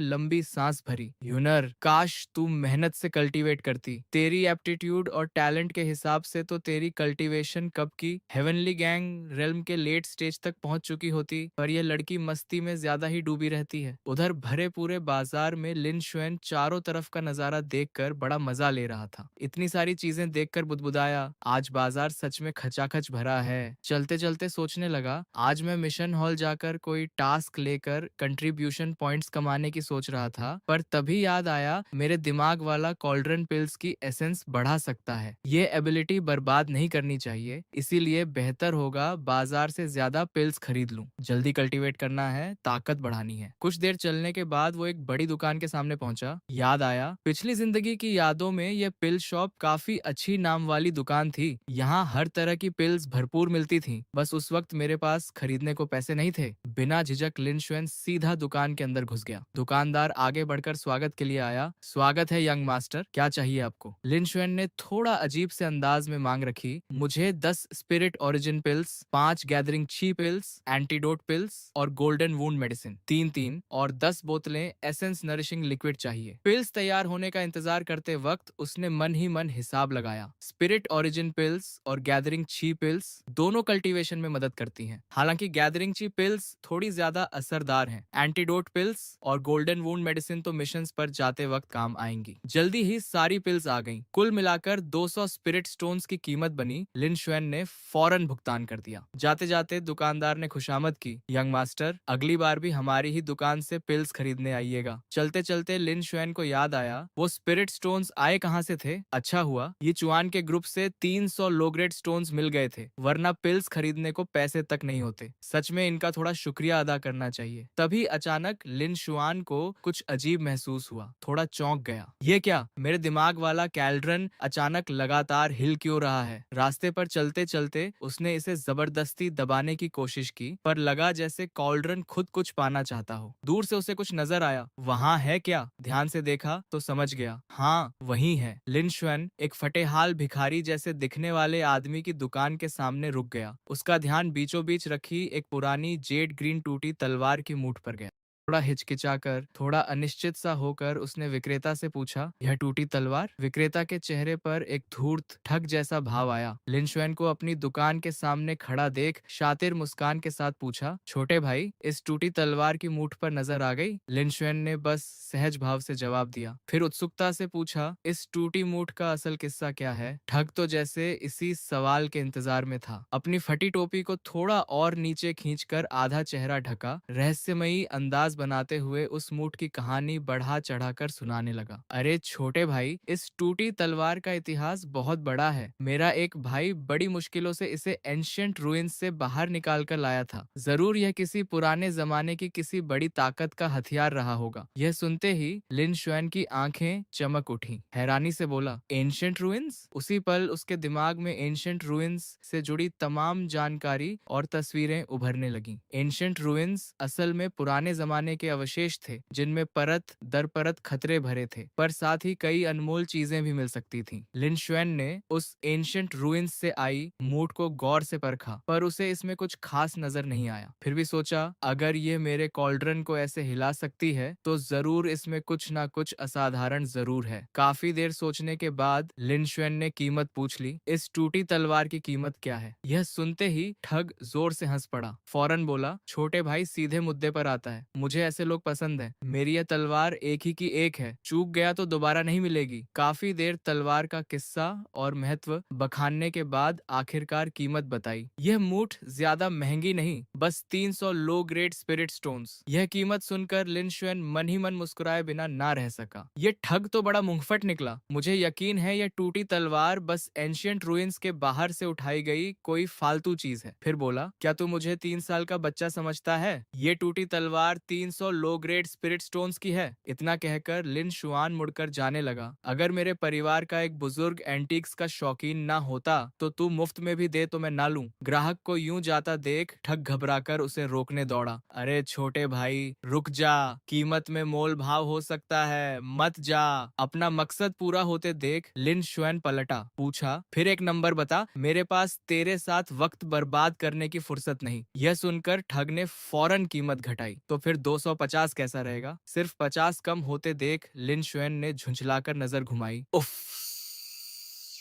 लंबी सांस भरी। यूनर, काश तू मेहनत से कल्टीवेट करती। तेरी एप्टीट्यूड और टैलेंट के हिसाब से तो तेरी कल्टीवेशन कब की हेवनली गैंग रेल्म के लेट स्टेज तक पहुंच चुकी होती, पर यह लड़की मस्ती में ज्यादा ही डूबी रहती है। उधर भरे पूरे बाजार में लिन शुएन चारों तरफ का नजारा देखकर बड़ा मजा ले रहा था। इतनी सारी चीजें देखकर बुदबुदाया, आज बाजार सच में खचाखच भरा है। चलते चलते सोचने लगा, आज मैं मिशन हॉल जाकर कोई टास्क लेकर कंट्रीब्यूशन पॉइंट्स कमाने की सोच रहा था, पर तभी याद आया मेरे दिमाग वाला कॉल्ड्रन पिल्स की एसेंस बढ़ा सकता है। ये एबिलिटी बर्बाद नहीं करनी चाहिए, इसीलिए बेहतर होगा बाजार से ज्यादा पिल्स खरीद लूं। जल्दी कल्टीवेट करना है, ताकत बढ़ानी है। कुछ देर चलने के बाद वो एक बड़ी दुकान के सामने पहुंचा। याद आया, पिछली जिंदगी की यादों में यह पिल शॉप काफी अच्छी नाम वाली दुकान थी। यहाँ हर तरह की पिल्स भरपूर मिलती थी, बस उस वक्त मेरे पास खरीदने को पैसे नहीं थे। बिना झिझक लिन शुएन सीधा दुकान के अंदर घुस गया। दुकानदार आगे बढ़कर स्वागत के लिए आया। स्वागत है यंग मास्टर, क्या चाहिए आपको? लिन शुएन ने थोड़ा अजीब से अंदाज में मांग रखी। मुझे 10 स्पिरिट ओरिजिन पिल्स, 5 गैदरिंग ची पिल्स, एंटीडोट पिल्स और गोल्डन वुंड मेडिसिन 3-3 और 10 बोतलें एसेंस नरिशिंग लिक्विड चाहिए। पिल्स तैयार होने का इंतजार करते वक्त उसने मन ही मन हिसाब लगाया। स्पिरिट ओरिजिन पिल्स और गैदरिंग ची पिल्स दोनों कल्टीवेशन में मदद करती हैं। हालांकि गैदरिंग ची पिल्स थोड़ी ज्यादा असरदार हैं। एंटीडोट पिल्स और गोल्डन वुंड मेडिसिन तो मिशंस पर जाते वक्त काम आएंगी। जल्दी ही सारी पिल्स आ गईं। कुल मिलाकर 200 स्पिरिट स्टोन्स की कीमत बनी। लिन शुएन ने फौरन भुगतान कर दिया। जाते जाते दुकानदार ने खुशामद की, यंग मास्टर, अगली बार भी हमारी ही दुकान से पिल्स खरीदने आइएगा। चलते चलते लिन शुएन को याद आया, वो स्पिरिट स्टोन्स आए कहाँ से थे? अच्छा हुआ ये चुआन के ग्रुप से 300 लो ग्रेड स्टोन्स मिल गए थे, वरना पिल्स खरीदने को पैसे तक नहीं होते। सच में इनका थोड़ा शुक्रिया अदा करना चाहिए। तभी अचानक लिन शुआन को कुछ अजीब महसूस हुआ। थोड़ा चौंक गया। ये क्या, मेरे दिमाग वाला कैल्ड्रन अचानक लगातार हिल क्यों रहा है? रास्ते पर चलते चलते उसने इसे जबरदस्ती दबाने की कोशिश की, पर लगा जैसे कॉल्ड्रन खुद कुछ पाना चाहता हो। दूर से उसे कुछ नजर आया। वहाँ है क्या? ध्यान से देखा तो समझ गया, हाँ वही है। लिन शुएन एक फटेहाल भिखारी जैसे दिखने वाले आदमी की दुकान के सामने रुक गया। उसका ध्यान बीचों बीच रखी एक पुरानी जेड ग्रीन टूटी तलवार की मूठ पर गया। थोड़ा हिचकिचाकर, थोड़ा अनिश्चित सा होकर उसने विक्रेता से पूछा, यह टूटी तलवार? विक्रेता के चेहरे पर एक धूर्त ठग जैसा भाव आया। लिन शुएन को अपनी दुकान के सामने खड़ा देख शातिर मुस्कान के साथ पूछा, छोटे भाई, इस टूटी तलवार की मूठ पर नजर आ गई? लिन शुएन ने बस सहज भाव से जवाब दिया। फिर उत्सुकता से पूछा, इस टूटी मूठ का असल किस्सा क्या है? ठग तो जैसे इसी सवाल के इंतजार में था। अपनी फटी टोपी को थोड़ा और नीचे खींचकर आधा चेहरा ढका, रहस्यमयी अंदाज बनाते हुए उस मूठ की कहानी बढ़ा चढ़ाकर सुनाने लगा। अरे छोटे भाई, इस टूटी तलवार का इतिहास बहुत बड़ा है। मेरा एक भाई बड़ी मुश्किलों से इसे एंशिएंट रूइंस से बाहर निकाल कर लाया था। जरूर यह किसी पुराने जमाने की किसी बड़ी ताकत का हथियार रहा होगा। यह सुनते ही लिन शुएन की आंखें चमक उठी। हैरानी से बोला, एंशिएंट रूइंस? उसी पल उसके दिमाग में एंशिएंट रूइंस से जुड़ी तमाम जानकारी और तस्वीरें उभरने लगीं। एंशिएंट रूइंस असल में पुराने जमाने के अवशेष थे, जिनमें परत दर परत खतरे भरे थे, पर साथ ही कई अनमोल चीजें भी मिल सकती थीं। लिन शुएन ने उस एंशिएंट रूइंस से आई मूठ को गौर से परखा, पर उसे इसमें कुछ खास नजर नहीं आया। फिर भी सोचा, अगर ये मेरे कॉल्ड्रन को ऐसे हिला सकती है, तो जरूर इसमें कुछ ना कुछ असाधारण जरूर है। काफी देर सोचने के बाद लिन शुएन ने कीमत पूछ ली, इस टूटी तलवार की कीमत क्या है? यह सुनते ही ठग जोर से हंस पड़ा। फौरन बोला, छोटे भाई, सीधे मुद्दे पर आता है। मुझे ऐसे लोग पसंद हैं। मेरी यह तलवार एक ही की एक है, चूक गया तो दोबारा नहीं मिलेगी। काफी देर तलवार का किस्सा और महत्व बखानने के बाद आखिरकार कीमत बताई। यह मूठ ज्यादा महंगी नहीं, बस 300 लो ग्रेड स्पिरिट स्टोन्स। यह कीमत सुनकर लिन शुएन मन ही मन मुस्कुराए बिना ना रह सका। ये ठग तो बड़ा मुंहफट निकला। मुझे यकीन है यह टूटी तलवार बस एंशियंट रूइंस के बाहर से उठाई गई कोई फालतू चीज है। फिर बोला, क्या तू मुझे 3 साल का बच्चा समझता है? ये टूटी तलवार 300 लो ग्रेड स्पिरिट स्टोन्स की है। इतना कहकर लिन शुआन मुड़कर जाने लगा। अगर मेरे परिवार का एक बुजुर्ग एंटीक्स का शौकीन ना होता तो तू मुफ्त में भी दे तो मैं ना लूं। ग्राहक को यूं जाता देख ठग घबराकर उसे रोकने दौड़ा। अरे छोटे भाई, रुक जा, कीमत में मोल भाव हो सकता है, मत जा। अपना मकसद पूरा होते देख लिन शुएन पलटा। पूछा, फिर एक नंबर बता, मेरे पास तेरे साथ वक्त बर्बाद करने की फुर्सत नहीं। यह सुनकर ठग ने फौरन कीमत घटाई। तो फिर 250 कैसा रहेगा? सिर्फ 50 कम होते देख लिन शुएन ने झुंझलाकर नजर घुमाई। उफ!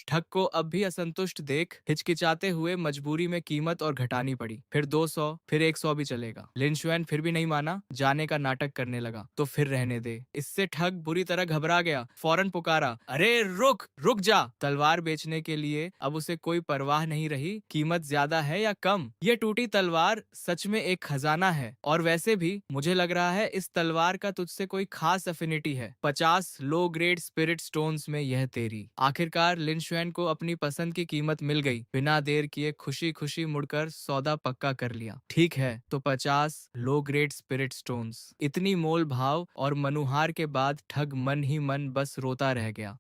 ठग को अब भी असंतुष्ट देख हिचकिचाते हुए मजबूरी में कीमत और घटानी पड़ी। फिर 200, फिर 100 भी चलेगा। लिन शुएन फिर भी नहीं माना, जाने का नाटक करने लगा। तो फिर रहने दे। इससे ठग बुरी तरह घबरा गया। फौरन पुकारा, अरे रुक, रुक जा। तलवार बेचने के लिए अब उसे कोई परवाह नहीं रही, कीमत ज्यादा है या कम। यह टूटी तलवार सच में एक खजाना है, और वैसे भी मुझे लग रहा है इस तलवार का तुझसे कोई खास अफिनिटी है। 50 लो ग्रेड स्पिरिट स्टोन्स में यह तेरी। आखिरकार लिन शुएन को अपनी पसंद की कीमत मिल गई। बिना देर किए खुशी खुशी मुड़कर सौदा पक्का कर लिया। ठीक है, तो 50 लो ग्रेड स्पिरिट स्टोन्स। इतनी मोल भाव और मनुहार के बाद ठग मन ही मन बस रोता रह गया।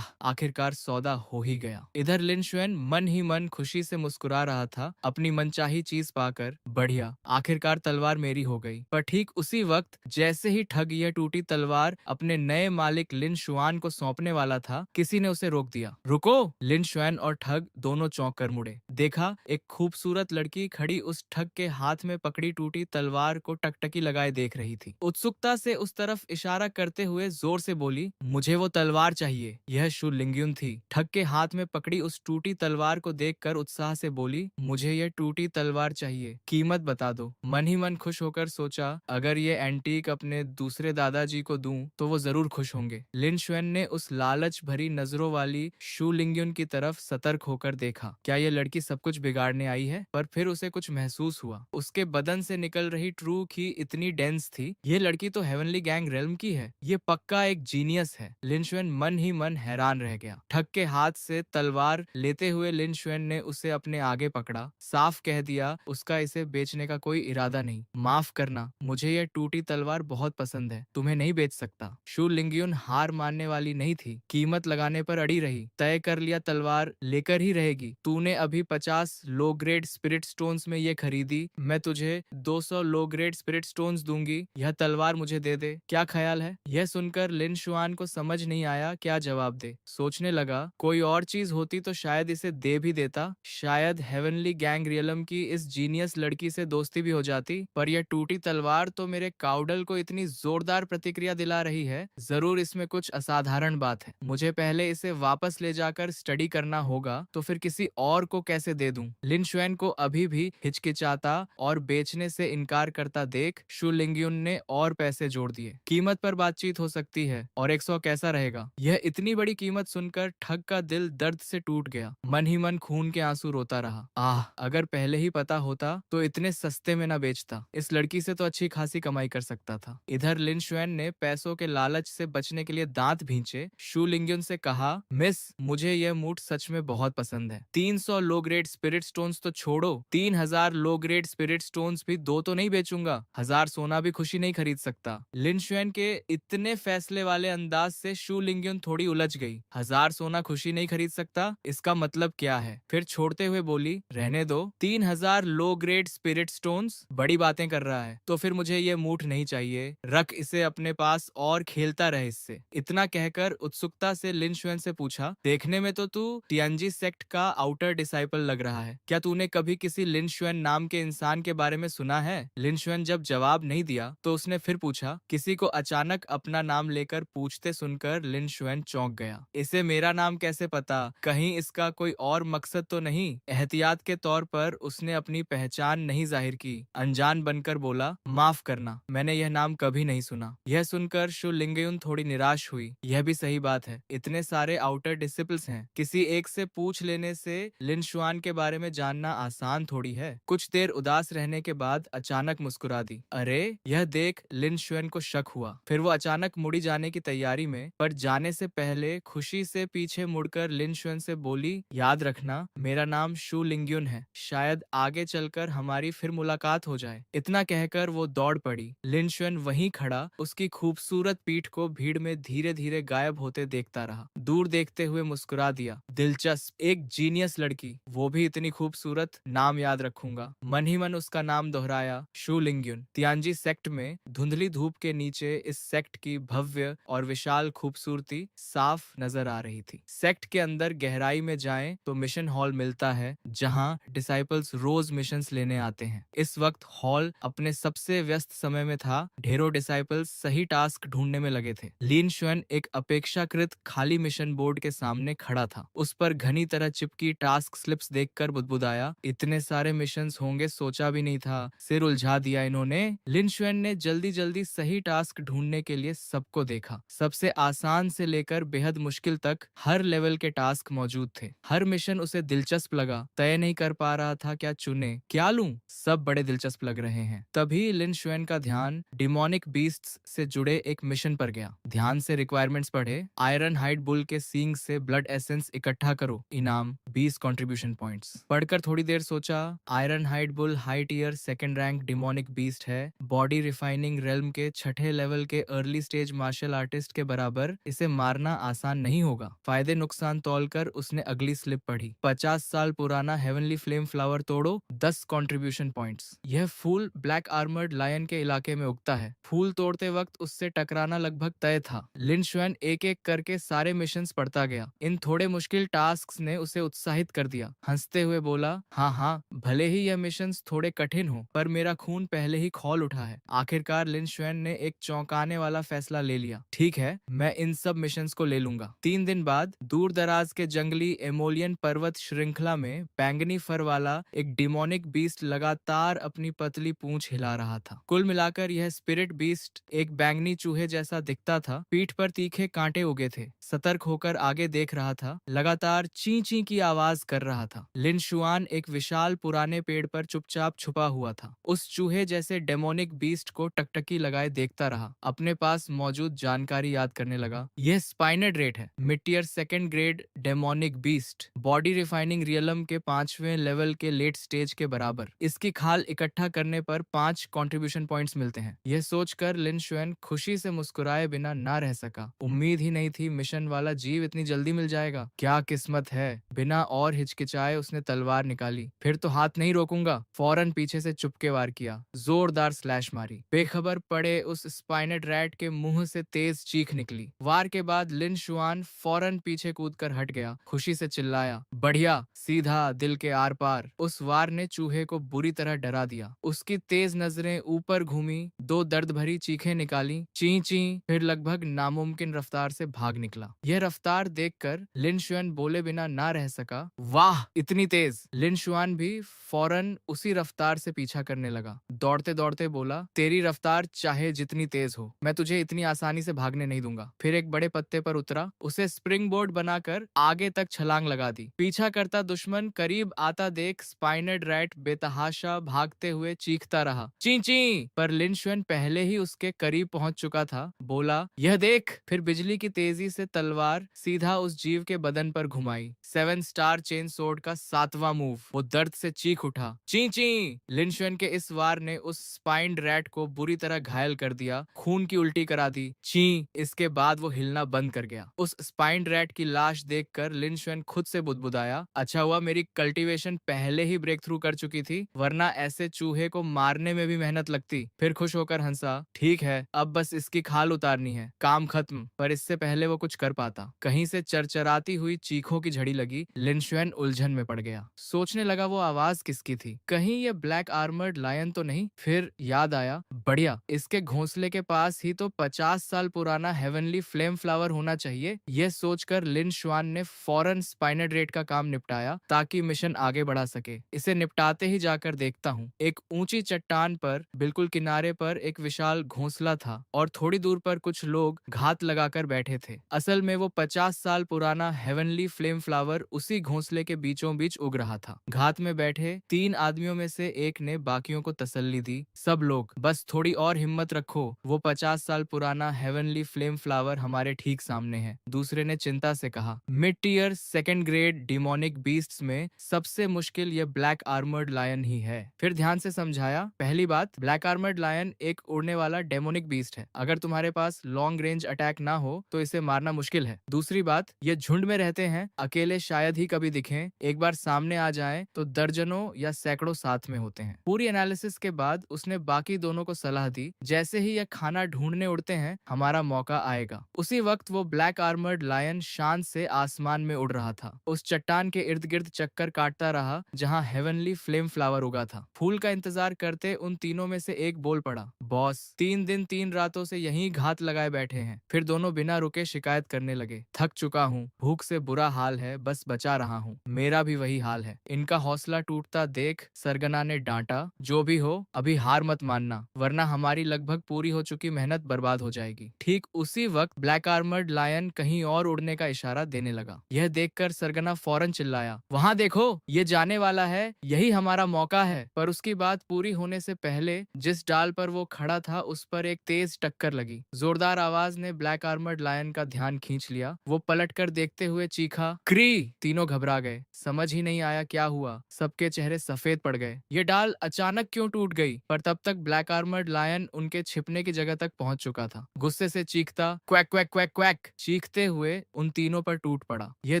आखिरकार सौदा हो ही गया। इधर लिन शुएन मन ही मन खुशी से मुस्कुरा रहा था, अपनी मनचाही चीज पाकर। बढ़िया, आखिरकार तलवार मेरी हो गई। पर ठीक उसी वक्त जैसे ही ठग यह टूटी तलवार अपने नए मालिक लिन शुआन को सौंपने वाला था, किसी ने उसे रोक दिया। रुको! लिन शुएन और ठग दोनों चौंक कर मुड़े। देखा, एक खूबसूरत लड़की खड़ी उस ठग के हाथ में पकड़ी टूटी तलवार को टकटकी लगाए देख रही थी। उत्सुकता से उस तरफ इशारा करते हुए जोर से बोली, मुझे वो तलवार चाहिए। यह शु लिंग्युन थी। ठग के हाथ में पकड़ी उस टूटी तलवार को देखकर उत्साह से बोली, मुझे यह टूटी तलवार चाहिए, कीमत बता दो। मन ही मन खुश होकर सोचा, अगर ये एंटीक अपने दूसरे दादाजी को दूं तो वो जरूर खुश होंगे। लिन शुएन ने उस लालच भरी नजरों वाली शु लिंग्युन की तरफ सतर्क होकर देखा। क्या ये लड़की सब कुछ बिगाड़ने आई है? पर फिर उसे कुछ महसूस हुआ। उसके बदन से निकल रही ट्रू की इतनी डेंस थी। ये लड़की तो हेवनली गैंग रेल्म की है। ये पक्का एक जीनियस है। लिन शुएन मन ही मन हैरान रह गया। ठग के हाथ से तलवार लेते हुए लिन शुएन ने उसे अपने आगे पकड़ा। साफ कह दिया, उसका इसे बेचने का कोई इरादा नहीं। माफ करना, मुझे यह टूटी तलवार बहुत पसंद है, तुम्हें नहीं बेच सकता। शु लिंग्युन हार मानने वाली नहीं थी। कीमत लगाने पर अड़ी रही। तय कर लिया, तलवार लेकर ही रहेगी। तूने अभी 50 लो ग्रेड स्पिरिट स्टोन्स में ये खरीदी, मैं तुझे 200 लो ग्रेड स्पिरिट स्टोन्स दूंगी। यह तलवार मुझे दे दे, क्या ख्याल है? यह सुनकर लिन शुआन को समझ नहीं आया क्या जवाब दे। सोचने लगा, कोई और चीज होती तो शायद इसे दे भी देता। शायद हेवनली गैंग रियलम की इस जीनियस लड़की से दोस्ती भी हो जाती। पर यह टूटी तलवार तो मेरे काउडल को इतनी जोरदार प्रतिक्रिया दिला रही है, जरूर इसमें कुछ असाधारण बात है। मुझे पहले इसे वापस ले जाकर स्टडी करना होगा, तो फिर किसी और को कैसे दे दूं? लिन शुएन को अभी भी हिचकिचाता और बेचने से इनकार करता देख शु लिंग्युन ने और पैसे जोड़ दिए। कीमत पर बातचीत हो सकती है, और 100 कैसा रहेगा? यह इतनी बड़ी कीमत सुनकर ठग का दिल दर्द से टूट गया। मन ही मन खून के आंसू रोता रहा। अगर पहले ही पता होता तो इतने सस्ते में न बेचता। इस लड़की से तो अच्छी खासी कमाई कर सकता था। इधर लिन शुएन ने पैसों के लालच से बचने के लिए दांत भींचे शु लिंग्युन से कहा, मिस, मुझे यह मूठ सच में बहुत पसंद है। 300 लो ग्रेड स्पिरिट स्टोन्स तो छोड़ो, 3000 लो ग्रेड स्पिरिट स्टोन्स भी दो तो नहीं बेचूंगा। 1000 सोना भी खुशी नहीं खरीद सकता। लिन शुएन के इतने फैसले वाले अंदाज से शु लिंग्युन थोड़ी उलझ गई। 1000 सोना खुशी नहीं खरीद सकता, इसका मतलब क्या है? फिर छोड़ते हुए बोली, रहने दो। 3000 लो ग्रेड स्पिरिट स्टोन्स, बड़ी बातें कर रहा है। तो फिर मुझे ये मूठ नहीं चाहिए, रख इसे अपने पास और खेलता रहे इससे। इतना कहकर उत्सुकता से लिन शुएन से पूछा, देखने में तो तो तू टियांजी सेक्ट का आउटर डिसाइपल लग रहा है। क्या तूने कभी किसी लिन शुएन नाम के इंसान के बारे में सुना है? लिन शुएन जब जवाब नहीं दिया तो उसने फिर पूछा। किसी को अचानक अपना नाम लेकर पूछते सुनकर लिन शुएन चौंक गया। इसे मेरा नाम कैसे पता? कहीं इसका कोई और मकसद तो नहीं? एहतियात के तौर पर उसने अपनी पहचान नहीं जाहिर की। अनजान बनकर बोला, माफ करना, मैंने यह नाम कभी नहीं सुना। यह सुनकर शु लिंगयुन थोड़ी निराश हुई। यह भी सही बात है, इतने सारे आउटर डिसिपल्स हैं, किसी एक से पूछ लेने से लिन शुआन के बारे में जानना आसान थोड़ी है। कुछ देर उदास रहने के बाद अचानक मुस्कुरा दी। अरे यह देख लिन शुएन को शक हुआ। फिर वो अचानक मुड़ी जाने की तैयारी में, पर जाने से पहले खुशी से पीछे मुड़कर लिन शुएन से बोली, याद रखना मेरा नाम शु लिंगयुन है, शायद आगे चलकर हमारी फिर मुलाकात हो जाए। इतना कहकर वो दौड़ पड़ी। लिन शुएन वहीं खड़ा उसकी खूबसूरत पीठ को भीड़ में धीरे धीरे गायब होते देखता रहा। दूर देखते हुए मुस्कुरा दिया। दिलचस्प, एक जीनियस लड़की, वो भी इतनी खूबसूरत, नाम याद रखूंगा। मन ही मन उसका नाम दोहराया, शु लिंगयुन। तियांजी सेक्ट में धुंधली धूप के नीचे इस सेक्ट की भव्य और विशाल खूबसूरती साफ नजर आ रही थी। सेक्ट के अंदर गहराई में जाएं तो मिशन हॉल मिलता है, जहां डिसाइपल्स रोज मिशंस लेने आते हैं। इस वक्त हॉल अपने सबसे व्यस्त समय में था। ढेरों डिसाइपल्स सही टास्क ढूंढने में लगे थे। लिन शुएन एक अपेक्षाकृत खाली मिशन बोर्ड के सामने खड़ा था। उस पर घनी तरह चिपकी टास्क स्लिप्स देखकर बुदबुदाया, इतने सारे मिशंस होंगे सोचा भी नहीं था, सिर उलझा दिया इन्होंने। लिन शुएन ने जल्दी जल्दी सही टास्क ढूंढने के लिए सबको देखा। सबसे आसान से लेकर बेहद मुश्किल तक हर लेवल के टास्क मौजूद थे। हर मिशन उसे दिलचस्प लगा। तय नहीं कर पा रहा था क्या चुने, क्या लूं, सब बड़े दिलचस्प लग रहे हैं। तभी लिन शुएन का ध्यान डिमोनिक बीस्ट्स से जुड़े एक मिशन पर गया। ध्यान से रिक्वायरमेंट्स पढ़े। आयरन हाइड बुल के सींग से ब्लड एसेंस इकट्ठा करो, इनाम 20 कंट्रीब्यूशन पॉइंट्स। पढ़कर थोड़ी देर सोचा। Iron hide bull high tier second rank demonic beast है, बॉडी रिफाइनिंग रेल्म के छठे लेवल के अर्ली स्टेज मार्शल आर्टिस्ट के बराबर, इसे मारना आसान नहीं होगा। फायदे नुकसान तौलकर उसने अगली स्लिप पढ़ी। 50 साल पुराना हेवनली फ्लेम फ्लावर तोड़ो, 10 कंट्रीब्यूशन पॉइंट्स। यह फूल ब्लैक आर्मर्ड लायन के इलाके में उगता है। फूल तोड़ते वक्त उससे टकराना लगभग तय था। लिन शुएन एक एक करके सारे मिशंस पढ़ता गया। इन थोड़े मुश्किल टास्क्स ने उसे उत्साहित कर दिया। हंसते हुए बोला, हाँ, भले ही यह मिशंस थोड़े कठिन हो, पर मेरा खून पहले ही खौल उठा है। आखिरकार लिन शुएन ने एक चौंकाने वाला फैसला ले लिया। ठीक है, मैं इन सब मिशंस को ले लूंगा। 3 दिन बाद दूर दराज के जंगली एमोलियन पर्वत श्रृंखला में बैंगनी फर वाला एक डिमोनिक बीस्ट लगातार अपनी पतली पूंछ हिला रहा था। कुल मिलाकर यह स्पिरिट बीस्ट एक बैंगनी चूहे जैसा दिखता था। पीठ पर तीखे कांटे उगे थे। सतर्क होकर आगे देख रहा था। लगातार ची ची की आवाज कर रहा था। लिन शुआन एक विशाल पुराने पेड़ पर चुपचाप छुपा हुआ था। उस चूहे जैसे डेमोनिक बीस्ट को टकटकी लगाए देखता रहा। अपने पास मौजूद जानकारी याद करने लगा। यह स्पाइनड रेट है, mid-tier second grade demonic beast, body refining realm के 5वें लेवल के लेट स्टेज के बराबर। इसकी खाल इकट्ठा करने पर 5 कंट्रीब्यूशन पॉइंट्स मिलते हैं। यह सोचकर लिन शुएन खुशी से मुस्कुराए बिना ना रह सका। उम्मीद ही नहीं थी मिशन वाला जीव इतनी जल्दी मिल जाएगा। क्या किस्मत है। बिना और हिचकिचाए उसने तलवार निकाली। फिर तो हाथ नहीं रोकूंगा। फौरन पीछे से चुपके वार किया। जोरदार स्लैश मारी। बेखबर पड़े उस स्पाइनड रैट के मुंह से तेज चीख निकली। वार के बाद लिन शुआन फौरन पीछे कूदकर हट गया। खुशी से चिल्लाया, बढ़िया, सीधा दिल के आर पार। उस वार ने चूहे को बुरी तरह डरा दिया। उसकी तेज नजरें ऊपर घूमी, 2 दर्द भरी चीखें निकाली, ची ची, फिर लगभग नामुमकिन रफ्तार से भाग निकला। यह रफ्तार देखकर लिन शुआन बोले बिना ना रह सका, वाह, इतनी तेज। लिन शुआन भी फौरन उसी रफ्तार से पीछा करने लगा। दौड़ते दौड़ते बोला, तेरी रफ्तार चाहे जितनी तेज हो, मैं तुझे इतनी आसानी से भागने नहीं दूंगा। फिर एक बड़े पत्ते पर उतरा, उसे स्प्रिंग बोर्ड बनाकर आगे तक छलांग लगा दी। पीछा करता दुश्मन करीब आता देख स्पाइनड रैट बेतहाशा भागते हुए चीखता रहा, ची ची, पर लिन शुएन पहले ही उसके करीब पहुंच चुका था। बोला, यह देख। फिर बिजली की तेजी से तलवार सीधा उस जीव के बदन पर घुमाई। 7 स्टार चेन सोर्ड का 7वां मूव। वो दर्द से चीख उठा, ची ची। लिन शुएन के इस वार ने उस स्पाइन्ड रैट को बुरी तरह घायल कर दिया, खून की उल्टी करा दी। ची। इसके बाद वो हिलना बंद कर गया। उस स्पाइन्ड रैट की लाश देखकर लिन शुएन खुद से बुदबुदाया, अच्छा हुआ मेरी कल्टीवेशन पहले ही ब्रेक थ्रू कर चुकी थी, वरना ऐसे चूहे को मारने में भी मेहनत लगती। फिर खुश होकर हंसा, ठीक है, अब बस इसकी खाल उतारनी है, काम खत्म। पर इससे पहले वो कुछ कर पाता। कहीं से चरचराती चिल्लाती हुई चीखों की झड़ी लगी। लिनशुएन उलझन में पड़ गया। सोचने लगा वो आवाज किसकी थी। कहीं ये ब्लैक आर्मर्ड लायन तो नहीं। फिर याद आया, बढ़िया, इसके घोंसले के पास ही तो 50 साल पुराना हेवनली फ्लेम फ्लावर होना चाहिए। यह सोचकर लिन शुआन ने फौरन स्पाइनोड्रेट का काम निपटाया ताकि मिशन आगे बढ़ा सके। इसे निपटाते ही जाकर देखता हूँ। एक ऊंची चट्टान पर बिल्कुल किनारे पर एक विशाल घोंसला था और थोड़ी दूर पर कुछ लोग घात लगाकर बैठे थे। असल में वो 50 साल पुराना हेवनली फ्लेम फ्लावर उसी घोंसले के बीचों बीच उग रहा था। घात में बैठे 3 आदमियों में से एक ने बाकियों को तसल्ली दी, सब लोग बस थोड़ी और हिम्मत रखो, वो 50 साल पुराना हेवनली फ्लेम फ्लावर हमारे ठीक सामने है। दूसरे ने चिंता से कहा, mid tier second grade demonic beasts में सबसे मुश्किल ये ब्लैक आर्मर्ड लायन ही है। फिर ध्यान से समझाया, पहली बात, ब्लैक आर्मर्ड लायन एक उड़ने वाला डेमोनिक बीस्ट है। अगर तुम्हारे पास लॉन्ग रेंज अटैक ना हो तो इसे मारना मुश्किल है। दूसरी बात, ये झुंड में रहते हैं, अकेले शायद ही कभी दिखें, एक बार सामने आ जाएं तो दर्जनों या सैकड़ों साथ में होते हैं। पूरी एनालिसिस के बाद उसने बाकी दोनों को सलाह दी, जैसे ही ये खाना ढूंढने उड़ते हैं हमारा मौका आएगा। उसी वक्त वो ब्लैक आर्मर्ड लायन शान से आसमान में उड़ रहा था। उस चट्टान के इर्द गिर्द चक्कर काटता रहा जहाँ हेवनली फ्लेम फ्लावर उगा था। फूल का इंतजार करते उन तीनों में से एक बोल पड़ा, बॉस, 3 दिन 3 रातों से यहीं घात लगाए बैठे हैं। फिर दोनों बिना रुके शिकायत करने लगे, थक चुका हूँ, भूख से बुरा हाल है, बस बचा रहा हूँ। मेरा भी वही हाल है। इनका हौसला टूटता देख सरगना ने डांटा, जो भी हो अभी हार मत मानना, वरना हमारी लगभग पूरी हो चुकी मेहनत बर्बाद हो जाएगी। ठीक उसी वक्त ब्लैक आर्मर्ड लायन कहीं और उड़ने का इशारा देने लगा। यह देखकर सरगना फौरन चिल्लाया, वहां देखो, ये जाने वाला है, यही हमारा मौका है। पर उसकी बात पूरी होने से पहले जिस डाल पर वो खड़ा था उस पर एक तेज टक्कर लगी। जोरदार आवाज ने ब्लैक आर्मर्ड लायन का ध्यान खींच लिया। वो पलटकर देखते हुए चीखा, क्री! तीनों घबरा गए। समझ ही नहीं आया क्या हुआ। सबके चेहरे सफेद पड़ गए। ये डाल अचानक क्यों टूट गई? पर तब तक ब्लैक आर्मर्ड लायन उनके छिपने की जगह तक पहुंच चुका था। गुस्से से चीखता, क्वैक क्वैक क्वैक क्वैक, चीखते हुए उन तीनों पर टूट पड़ा। यह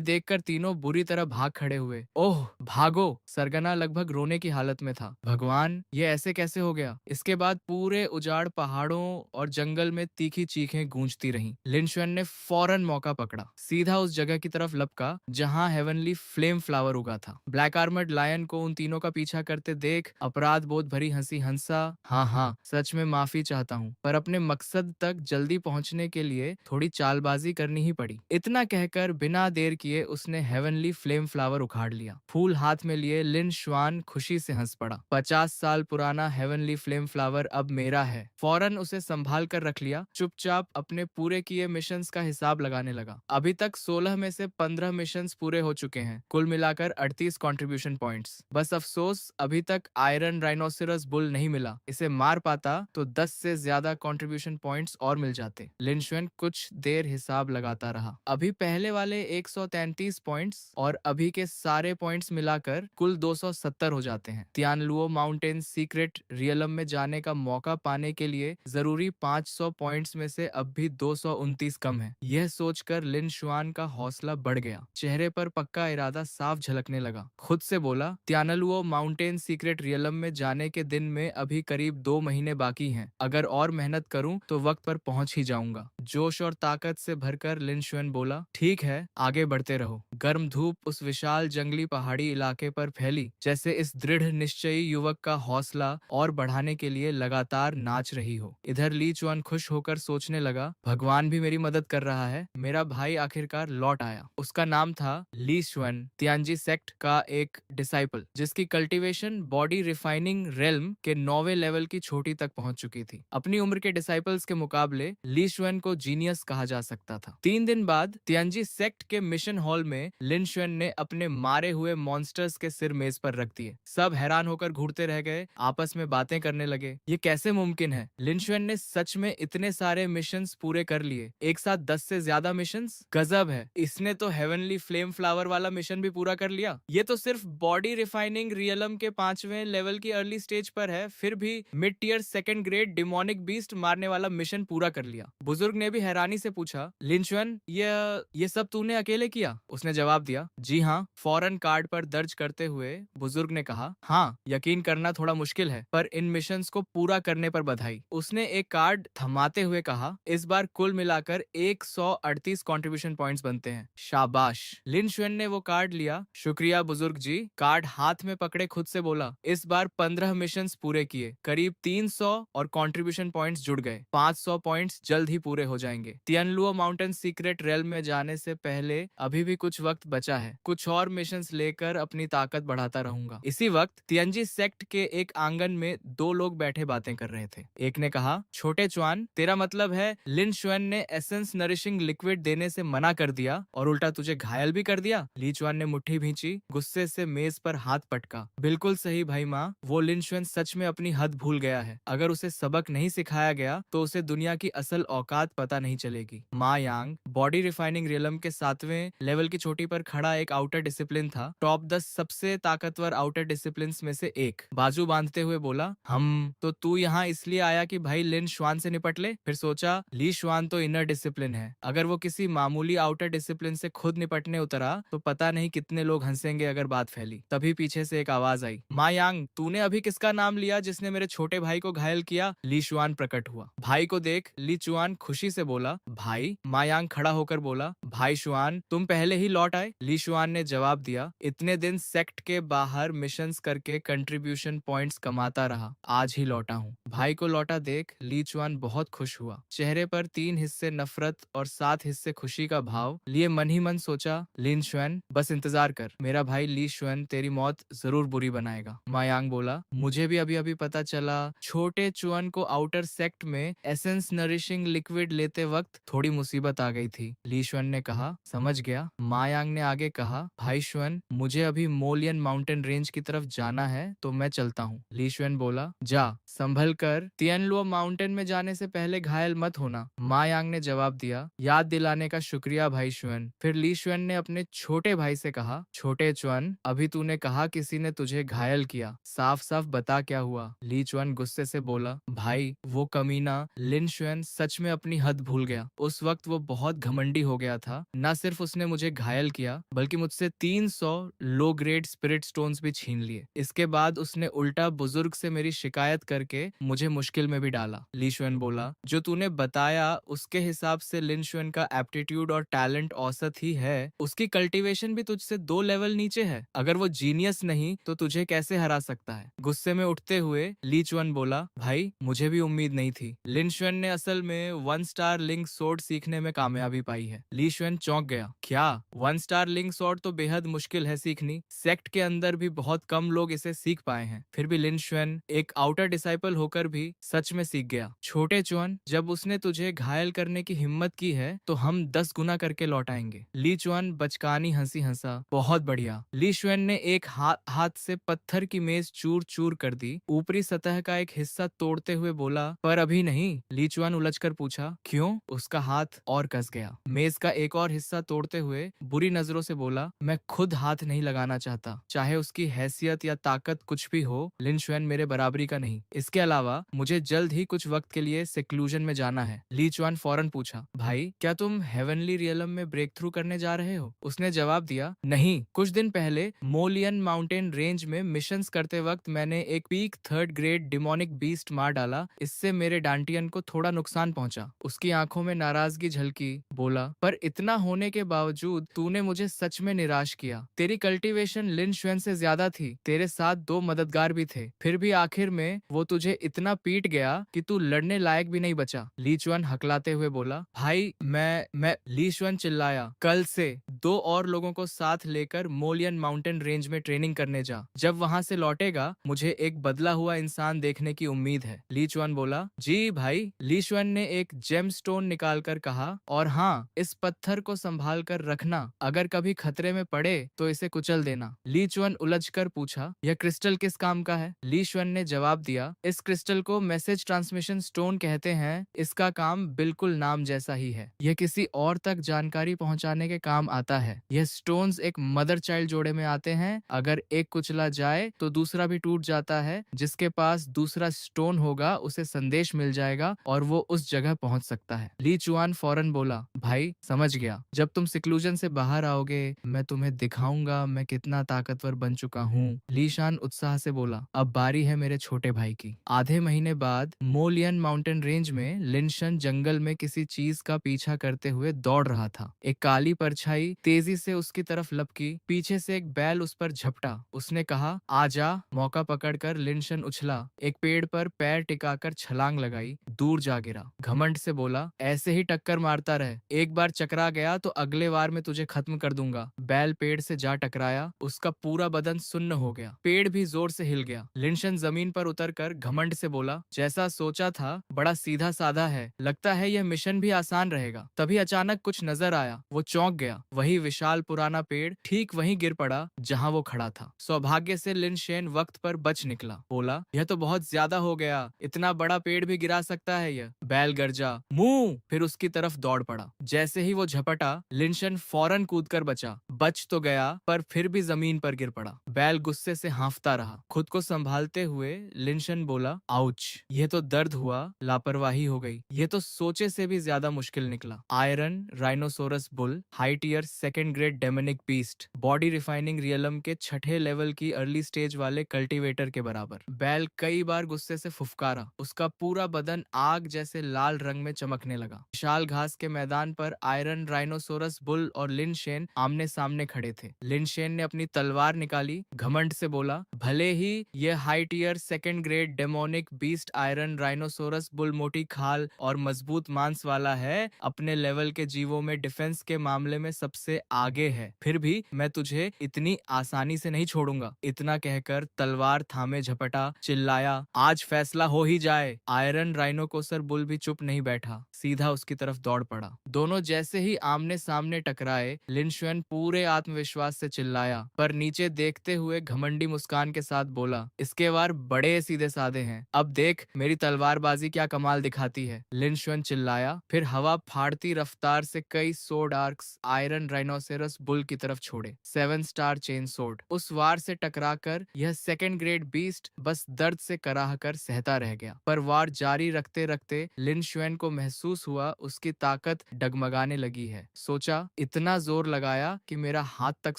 देखकर तीनों बुरी तरह भाग खड़े हुए। ओह भागो! सरगना लगभग रोने की हालत में था। भगवान, ये ऐसे कैसे हो गया? इसके बाद पूरे उजाड़ पहाड़ों और जंगल में तीखी चीखें गूंजती रहीं। लिनशुएन ने फौरन मौका पकड़ा, सीधा उस जगह की तरफ लपका जहां हेवनली फ्लेम फ्लावर उगा था। ब्लैक आर्मर्ड लायन को उन तीनों का पीछा करते देख अपराध बोध भरी हंसी हंसा, हाँ, सच में माफी चाहता हूँ, पर अपने मकसद तक जल्दी पहुंचने के लिए थोड़ी चालबाजी करनी ही पड़ी। इतना कहकर बिना देर किए उसने हेवनली फ्लेम फ्लावर उखाड़ लिया। फूल हाथ में लिए लिन शुआन खुशी से हंस पड़ा। 50 साल पुराना हेवनली फ्लेम फ्लावर अब मेरा है। फौरन उसे संभाल कर रख लिया। चुपचाप अपने पूरे किए मिशंस का हिसाब लगाने लगा। अभी तक 16 में से 15 मिशंस पूरे हो चुके हैं, कुल मिलाकर 38 कंट्रीब्यूशन पॉइंट्स। बस अफसोस अभी तक आयरन राइनोसिरस बुल नहीं मिला। इसे मार पाता तो 10 से ज्यादा कंट्रीब्यूशन पॉइंट्स और मिल जाते। लिनशुएन कुछ देर हिसाब लगाता रहा। अभी पहले वाले 133 पॉइंट्स और अभी के सारे पॉइंट्स मिलाकर कुल 270 हो जाते हैं। तियानलुओ माउंटेन सीक्रेट रियलम में जाने का मौका पाने के लिए जरूरी 500 पॉइंट्स में से अब भी 229 कम है। यह सोचकर लिन शुआन का हौसला बढ़ गया। चेहरे पर पक्का इरादा साफ झलकने लगा। खुद से बोला, तियानलुओ माउंटेन सीक्रेट रियलम में जाने के दिन में अभी करीब 2 महीने बाकी हैं। अगर और मेहनत करूं तो वक्त पर पहुंच ही जाऊंगा। जोश और ताकत से भरकर लिन शुएन बोला, ठीक है, आगे बढ़ते रहो। गर्म धूप उस विशाल जंगली पहाड़ी इलाके पर फैली, जैसे इस दृढ़ निश्चयी युवक का हौसला और बढ़ाने के लिए लगातार नाच रही हो। इधर ली चुआन खुश होकर सोचने लगा, भगवान भी मेरी मदद कर रहा है। मेरा भाई आखिरकार लौट आया। उसका नाम था ली शुएन, तियानजी सेक्ट का एक डिसाइपल, जिसकी कल्टीवेशन बॉडी रिफाइनिंग रेल्म के 9वें लेवल की छोटी तक पहुंच चुकी थी। अपनी उम्र के डिसाइपल्स के मुकाबले ली शुएन को जीनियस कहा जा सकता था। 3 दिन बाद तियानजी सेक्ट के मिशन हॉल में लिन शुएन ने अपने मारे हुए मॉन्स्टर्स के सिर मेज पर रख दिए। सब हैरान होकर घूरते रह गए, आपस में बातें करने लगे। ये कैसे मुमकिन है? लिन शुएन ने सच में इतने सारे मिशंस पूरे कर लिए, एक साथ 10 से ज्यादा मिशंस? गजब है। इसने तो हेवनली फ्लेम फ्लावर वाला मिशन भी पूरा कर लिया। ये तो सिर्फ बॉडी रिफाइनिंग रियलम के 5वें लेवल की अर्ली स्टेज पर है, फिर भी mid tier second grade demonic beast मारने वाला मिशन पूरा कर लिया। बुजुर्ग ने भी हैरानी से पूछा, लिन शुएन, ये सब तूने अकेले किया? उसने जवाब दिया, जी हाँ। फौरन कार्ड पर दर्ज करते हुए बुजुर्ग ने कहा, हाँ, यकीन करना थोड़ा मुश्किल है, पर इन मिशंस को पूरा करने पर बधाई। उसने एक कार्ड थमाते हुए कहा, इस बार कुल मिलाकर 138 कंट्रीब्यूशन पॉइंट्स बनते हैं। हैं। शाबाश। लिन शुएन ने वो कार्ड लिया। शुक्रिया बुजुर्ग जी। कार्ड हाथ में पकड़े खुद से बोला, इस बार 15 मिशंस पूरे किए, करीब 300 और कंट्रीब्यूशन पॉइंट्स जुड़ गए। 500 पॉइंट्स जल्द ही पूरे हो जाएंगे। तियानलुओ माउंटेन सीक्रेट रेल में जाने से पहले अभी भी कुछ वक्त बचा है। कुछ और मिशंस लेकर अपनी ताकत बढ़ाता रहूंगा। इसी वक्त तियंजी सेक्ट के एक आंगन में दो लोग बैठे बातें कर रहे थे। एक ने कहा, छोटे चुआन, तेरा मतलब है लिन शुएन ने एसेंस नरिशिंग लिक्विड देने से मना कर दिया और उल्टा तुझे घायल भी कर दिया? ली चुआन ने मुट्ठी भींची, गुस्से से मेज पर हाथ पटका। बिल्कुल सही भाई माँ, वो लिन शुएन सच में अपनी हद भूल गया है। अगर उसे सबक नहीं सिखाया गया तो उसे दुनिया की असल औकात पता नहीं चलेगी। मा यांग बॉडी रिफाइनिंग रियलम के 7वें लेवल की चोटी पर खड़ा एक आउटर डिसिप्लिन था। टॉप 10 सबसे ताकतवर आउटर डिसिप्लिन में से एक। बाजू बांधते हुए बोला, हम तो तू यहाँ इसलिए आया कि भाई लिन शुआन से निपट ले? फिर सोचा, ली शुआन तो इनर डिसिप्लिन है। अगर वो किसी मामूली आउटर डिसिप्लिन से खुद निपटने उतरा तो पता नहीं कितने लोग हंसेंगे अगर बात फैली। तभी पीछे से एक आवाज आई, मा यांग, तूने अभी किसका नाम लिया जिसने मेरे छोटे भाई को घायल किया? ली शुआन प्रकट हुआ। भाई को देख ली चुआन खुशी से बोला। भाई? मा यांग खड़ा होकर बोला, भाई शुआन, तुम पहले ही लौट आए? ली शुआन ने जवाब दिया, इतने दिन सेक्ट के बाहर मिशंस करके कंट्रीब्यूशन पॉइंट्स कमाता रहा, आज ही लौटा हूँ। भाई को लौटा देख ली चुआन बहुत खुश हुआ। चेहरे पर 3 हिस्से नफरत और 7 हिस्से खुशी का भाव लिए मन ही मन सोचा, लिन शुएन, बस इंतजार कर, मेरा भाई ली शुएन तेरी मौत जरूर बुरी बनाएगा। मा यांग बोला, मुझे भी अभी अभी पता चला, छोटे चुआन को आउटर सेक्ट में एसेंस नरिशिंग लिक्विड लेते वक्त थोड़ी मुसीबत आ गई थी। ली शुएन ने कहा, समझ गया। मा यांग ने आगे कहा, भाई शुएन, मुझे अभी मोलियन माउंटेन रेंज की तरफ जाना है तो मैं चलता हूँ। ली शुएन बोला, जा संभल कर, तियानलुओ माउंटेन में जाने से पहले घायल मत होना। मा यांग ने जवाब दिया, याद दिलाने का शुक्रिया भाई शुएन। फिर ली शुएन ने अपने छोटे भाई से कहा, छोटे चुआन, अभी तूने कहा किसी ने तुझे घायल किया, साफ साफ बता क्या हुआ? ली चुआन गुस्से से बोला, भाई वो कमीना लिन शुएन सच में अपनी हद भूल गया। उस वक्त वो बहुत घमंडी हो गया था। न सिर्फ उसने मुझे घायल किया बल्कि मुझसे 300 लो ग्रेड स्पिरिट स्टोन्स भी छीन लिए। इसके बाद उसने उल्टा बुजुर्ग से मेरी शिकायत करके मुझे मुश्किल में भी डाला। ली शुएन बोला, जो तूने बताया उसके हिसाब से लिन शुएन का एप्टीट्यूड और टैलेंट औसत ही है। उसकी कल्टीवेशन भी तुझसे 2 लेवल नीचे है। अगर वो जीनियस नहीं तो तुझे कैसे हरा सकता है? गुस्से में उठते हुए ली चुआन बोला, भाई मुझे भी उम्मीद नहीं थी। लिन शुएन ने असल में 1 स्टार लिंक सोर्ड सीखने में कामयाबी पाई है। ली शुएन चौंक गया, क्या 1 स्टार लिंक सोर्ड तो बेहद मुश्किल है सीखनी। सेक्ट के अंदर भी बहुत कम लोग इसे सीख पाए हैं। फिर भी लिन शुएन एक आउटर डिसाइपल होकर भी सच में सीख गया। छोटे चुआन, जब उसने तुझे घायल करने की हिम्मत की है तो हम 10 गुना करके लौटाएंगे। ली चुआन बचकानी हंसी हंसा, बहुत बढ़िया। ली शुएन ने एक हाथ से पत्थर की मेज चूर चूर कर दी। ऊपरी सतह का एक हिस्सा तोड़ते हुए बोला, पर अभी नहीं। ली चुआन उलझकर पूछा, क्यों? उसका हाथ और कस गया। मेज का एक और हिस्सा तोड़ते हुए बुरी नजरों से बोला, मैं खुद हाथ नहीं लगाना चाहता, चाहे उसकी हैसियत या ताकत कुछ भी हो। लिन शुएन मेरे बराबरी का नहीं। इसके अलावा मुझे जल्द ही कुछ वक्त के लिए सेक्लूजन में जाना है। ली चुआन फौरन पूछा, भाई क्या तुम हेवनली रियलम में ब्रेक थ्रू करने जा रहे हो? उसने जवाब दिया, नहीं, कुछ दिन पहले मोलियन माउंटेन रेंज में मिशंस करते वक्त मैंने एक peak 3rd grade demonic beast मार डाला। इससे मेरे डांटियन को थोड़ा नुकसान पहुंचा। उसकी आंखों में नाराजगी झलकी। बोला, पर इतना होने के बावजूद तूने मुझे सच में निराश किया। तेरी कल्टीवेशन लिन शुएन से ज्यादा थी। तेरे साथ 2 मददगार भी थे। फिर भी आखिर में वो तुझे इतना पीट गया कि तू लड़ने लायक भी नहीं बचा। ली चुआन हकलाते हुए बोला, भाई मैं ली शुएन चिल्लाया, कल से 2 और लोगों को साथ लेकर मोलियन माउंटेन रेंज में ट्रेनिंग करने जा। जब वहां से लौटेगा मुझे एक बदला हुआ इंसान देखने की उम्मीद है। ली चुआन बोला, जी भाई। ली शुएन ने एक जेम स्टोन निकाल कर कहा, और हाँ, इस पत्थर को संभाल कर रखना, अगर कभी खतरे में पड़े तो इसे कुचल देना। ली चुआन उलझकर पूछा, यह क्रिस्टल किस काम का है? ली शुएन ने जवाब दिया, इस क्रिस्टल को मैसेज ट्रांसमिशन स्टोन कहते हैं। इसका काम बिल्कुल नाम जैसा ही है। यह किसी और तक जानकारी पहुंचाने के काम आता कहता है, यह स्टोन्स एक मदर चाइल्ड जोड़े में आते हैं। अगर एक कुचला जाए तो दूसरा भी टूट जाता है। जिसके पास दूसरा स्टोन होगा उसे संदेश मिल जाएगा और वो उस जगह पहुंच सकता है। ली चुआन फौरन बोला, भाई समझ गया, जब तुम सिक्लूजन से बाहर आओगे मैं तुम्हें दिखाऊंगा मैं कितना ताकतवर बन चुका हूँ। ली शान उत्साह से बोला, अब बारी है मेरे छोटे भाई की। आधे महीने बाद मोलियन माउंटेन रेंज में लिनशन जंगल में किसी चीज का पीछा करते हुए दौड़ रहा था। एक काली परछाई तेजी से उसकी तरफ लपकी। पीछे से एक बैल उस पर झपटा। उसने कहा, आजा। मौका पकड़कर लिनशन उछला, एक पेड़ पर पैर टिकाकर छलांग लगाई, दूर जा गिरा। घमंड से बोला, ऐसे ही टक्कर मारता रहे, एक बार चकरा गया तो अगले बार में तुझे खत्म कर दूंगा। बैल पेड़ से जा टकराया, उसका पूरा बदन सुन्न हो गया। पेड़ भी जोर से हिल गया। लिनशन जमीन पर उतरकर घमंड से बोला, जैसा सोचा था बड़ा सीधा साधा है, लगता है यह मिशन भी आसान रहेगा। तभी अचानक कुछ नजर आया। वो चौंक गया। वही विशाल पुराना पेड़ ठीक वहीं गिर पड़ा जहां वो खड़ा था। सौभाग्य से लिनशेन वक्त पर बच निकला। बोला, यह तो बहुत ज्यादा हो गया, इतना बड़ा पेड़ भी गिरा सकता है यह। बैल गरजा, मुंह, फिर उसकी तरफ दौड़ पड़ा। जैसे ही वो झपटा, लिनशन फौरन कूदकर बचा। बच तो गया पर फिर भी जमीन पर गिर पड़ा। बैल गुस्से से हांफता रहा। खुद को संभालते हुए लिनशन बोला, आउच, यह तो दर्द हुआ, लापरवाही हो गई। यह तो सोचे से भी ज्यादा मुश्किल निकला। Iron rhinoceros bull, height year second grade demonic beast, body refining realm के छठे लेवल की अर्ली स्टेज वाले कल्टीवेटर के बराबर। बैल कई बार गुस्से से फुफकारा। उसका पूरा बदन आग जैसे लाल रंग में चमकने लगा। विशाल घास के मैदान पर आयरन राइनोसोरस बुल और लिनशेन आमने सामने खड़े थे। लिनशेन ने अपनी तलवार निकाली, घमंड से बोला, भले ही यह height year second grade demonic beast iron rhinoceros bull मोटी खाल और मजबूत मांस वाला है, अपने लेवल के जीवों में डिफेंस के मामले में सबसे आगे है, फिर भी मैं तुझे इतनी आसानी से नहीं छोड़ूंगा। इतना कहकर तलवार थामे झपटा, चिल्लाया, आज फैसला हो ही जाए। आयरन राइनोकोसर बुल भी चुप नहीं बैठा, सीधा उसकी तरफ दौड़ पड़ा। दोनों जैसे ही आमने सामने टकराए, लिनशुएन पूरे आत्मविश्वास से चिल्लाया, पर नीचे देखते हुए घमंडी मुस्कान के साथ बोला, इसके वार बड़े सीधे साधे हैं, अब देख मेरी तलवारबाजी क्या कमाल दिखाती है। लिनशुएन चिल्लाया, फिर हवा फाड़ती रफ्तार से कई सोड आर्क्स आयरन राइनोसेरस बुल की तरफ छोड़े। 7 स्टार चेन सोड। उस वार से टकराकर यह सेकेंड ग्रेड बीस्ट बस दर्द से कराह कर सहता रह गया। पर वार जारी रखते रखते लिनशुएन को महसूस हुआ उसकी ताकत डगमगाने लगी है। सोचा, इतना जोर लगाया कि मेरा हाथ तक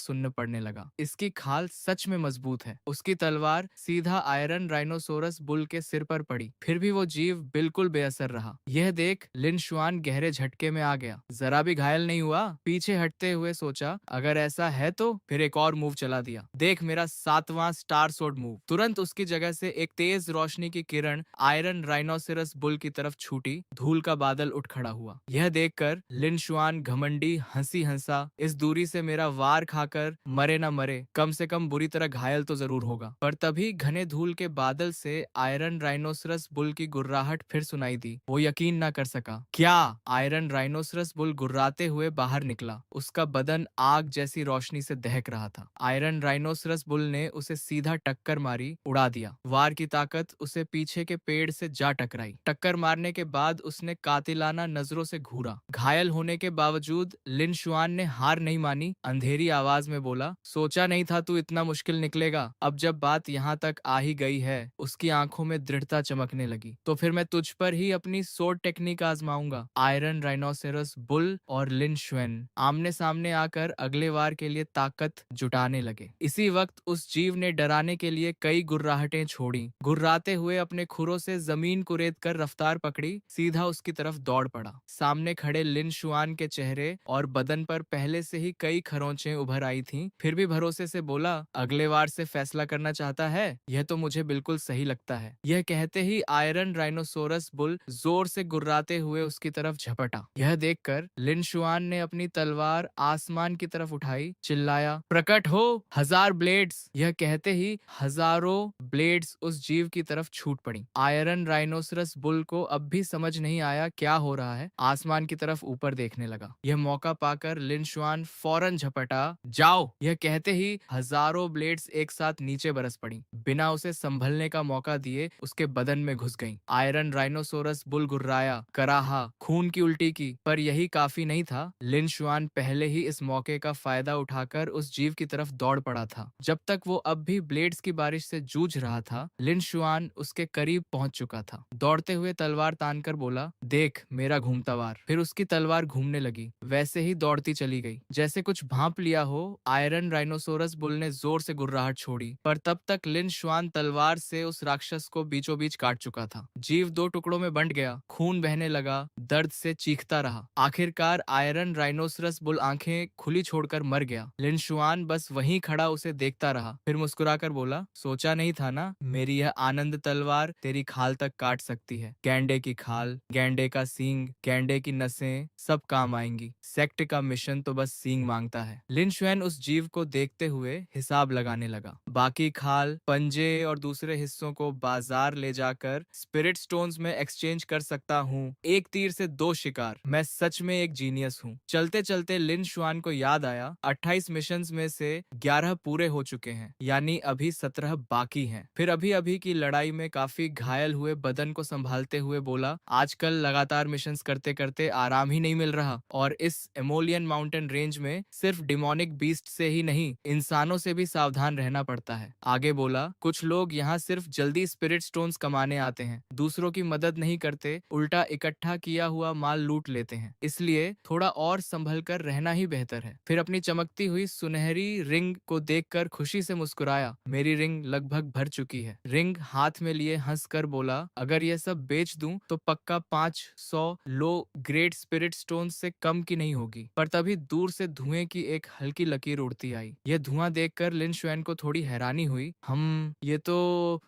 सुन्न पड़ने लगा। इसकी खाल सच में मजबूत है। उसकी तलवार सीधा आयरन राइनोसोरस बुल के सिर पर पड़ी, फिर भी वो जीव बिल्कुल बेअसर रहा। यह देख लिनशुआन गहरे झटके में आ गया। जरा भी घायल नहीं हुआ। पीछे हटते हुए सोचा, अगर ऐसा है तो फिर एक और मूव चला दिया। देख मेरा 7वां स्टार सोड मूव। तुरंत उसकी जगह से एक तेज रोशनी की किरण आयरन राइनोसेरस बुल की तरफ छूटी। धूल का बादल उठ खड़ा हुआ। यह देखकर लिनशुआन घमंडी हंसी हंसा, इस दूरी से मेरा वार खाकर मरे न मरे, कम से कम बुरी तरह घायल तो जरूर होगा। पर तभी घने धूल के बादल से आयरन राइनोसरस बुल की गुर्राहट फिर सुनाई दी। वो यकीन ना कर सका। क्या? आयरन राइनोसरस बुल गुर्राते हुए बाहर निकला। उसका बदन आग जैसी रोशनी से दहक रहा था। आयरन राइनोसरस बुल ने उसे सीधा टक्कर मारी, उड़ा दिया। वार की ताकत उसे पीछे के पेड़ से जा टकराई। टक्कर मारने के बाद उसने कातिलाना नजरों से घूरा। घायल होने के बावजूद लिनशुआन ने हार नहीं मानी। अंधेरी आवाज में बोला, सोचा नहीं था तू इतना मुश्किल निकलेगा। अब जब बात यहाँ तक आ ही गई है। उसकी आंखों में दृढ़ता चमकने लगी। तो फिर मैं तुझ पर ही अपनी सोड टेक्निक आजमाऊंगा। आयरन राइनोसेरस बुल और लिनशुएन आमने सामने आकर अगले वार के लिए ताकत जुटाने लगे। इसी वक्त उस जीव ने डराने के लिए कई गुर्राहटें छोड़ी। गुर्राते हुए अपने खुरों से जमीन कुरेद कर रफ्तार पकड़ी, सीधा उसकी तरफ दौड़ पड़ा। सामने खड़े लिनशुआन के चेहरे और बदन पर पहले से ही कई खरोंचें उभर आई थीं, फिर भी भरोसे से बोला, अगले वार से फैसला करना चाहता है? यह तो मुझे बिल्कुल सही लगता है। यह कहते ही आयरन राइनोसोरस बुल जोर से गुर्राते हुए उसकी तरफ झपटा। यह देखकर लिनशुआन ने अपनी तलवार आसमान की तरफ उठाई, चिल्लाया, प्रकट हो 1000 ब्लेड्स। यह कहते ही हजारों ब्लेड्स उस जीव की तरफ छूट पड़ी। आयरन राइनोसरस बुल को अब भी समझ नहीं आया क्या हो रहा है। आसमान की तरफ ऊपर देखने लगा। यह मौका पाकर लिनशुआन फौरन झपटा। जाओ। यह कहते ही हजारों हजारों ब्लेड्स एक साथ नीचे बरस पड़ी, बिना उसे संभलने का मौका दिए उसके बदन में घुस गईं। आयरन राइनोसोरस बुल गुर्राया, कराहा, खून की उल्टी की, पर यही काफी नहीं था। लिन शुआन पहले ही इस मौके का फायदा उठाकर उस जीव की तरफ दौड़ पड़ा था। जब तक वो अब भी ब्लेड्स की बारिश से जूझ रहा था, लिन शुआन उसके करीब पहुंच चुका था। दौड़ते हुए तलवार तानकर बोला, देख मेरा घूमता वार। फिर उसकी तलवार घूमने लगी, वैसे ही दौड़ती चली गई जैसे कुछ भांप लिया हो। आयरन राइनोसोरस बुल ने जोर से गुर्राहट छोड़ी, पर तब तक लिन शुआन तलवार से उस राक्षस को बीचों बीच काट चुका था। जीव दो टुकड़ों में बंट गया, खून बहने लगा, दर्द से चीखता रहा। आखिरकार आयरन राइनोसरस बुल आंखें खुली छोड़कर मर गया। लिन शुआन बस वहीं खड़ा उसे देखता रहा, फिर मुस्कुराकर बोला, सोचा नहीं था ना मेरी यह आनंद तलवार तेरी खाल तक काट सकती है। गैंडे की खाल, गैंडे का सींग, गैंडे की नसें सब काम आएंगी। सेक्ट का मिशन तो बस सींग मांगता है। लिन शुआन उस जीव को देखते हुए हिसाब लगाने लगा। बाकी खाल, पंजे और दूसरे हिस्सों को बाजार ले जाकर स्पिरिट स्टोन्स में एक्सचेंज कर सकता हूँ। एक तीर से दो शिकार। मैं सच में एक जीनियस हूँ। चलते चलते लिन शुआन को याद आया, 28 मिशंस में से 11 पूरे हो चुके हैं, यानी अभी 17 बाकी हैं। फिर अभी अभी की लड़ाई में काफी घायल हुए बदन को संभालते हुए बोला, आजकल लगातार मिशंस करते करते आराम ही नहीं मिल रहा, और इस एमोलियन माउंटेन रेंज में सिर्फ डिमोनिक बीस्ट से ही नहीं, इंसानों से भी सावधान रहना पड़ता है। आगे बोला, कुछ लोग यहाँ सिर्फ जल्दी स्पिरिट स्टोन्स कमाने आते हैं, दूसरों की मदद नहीं करते, उल्टा इकट्ठा किया हुआ माल लूट लेते हैं। इसलिए थोड़ा और संभल कर रहना ही बेहतर है। फिर अपनी चमकती हुई सुनहरी रिंग को देखकर खुशी से मुस्कुराया, मेरी रिंग लगभग भर चुकी है। रिंग हाथ में लिए हंसकर बोला, अगर यह सब बेच दूं तो पक्का 500 लो ग्रेट स्पिरिट स्टोन से कम की नहीं होगी। पर तभी दूर से धुएं की एक हल्की लकीर उड़ती आई। यह धुआं देखकर लिन शुआन को थोड़ी हैरानी हुई। ये तो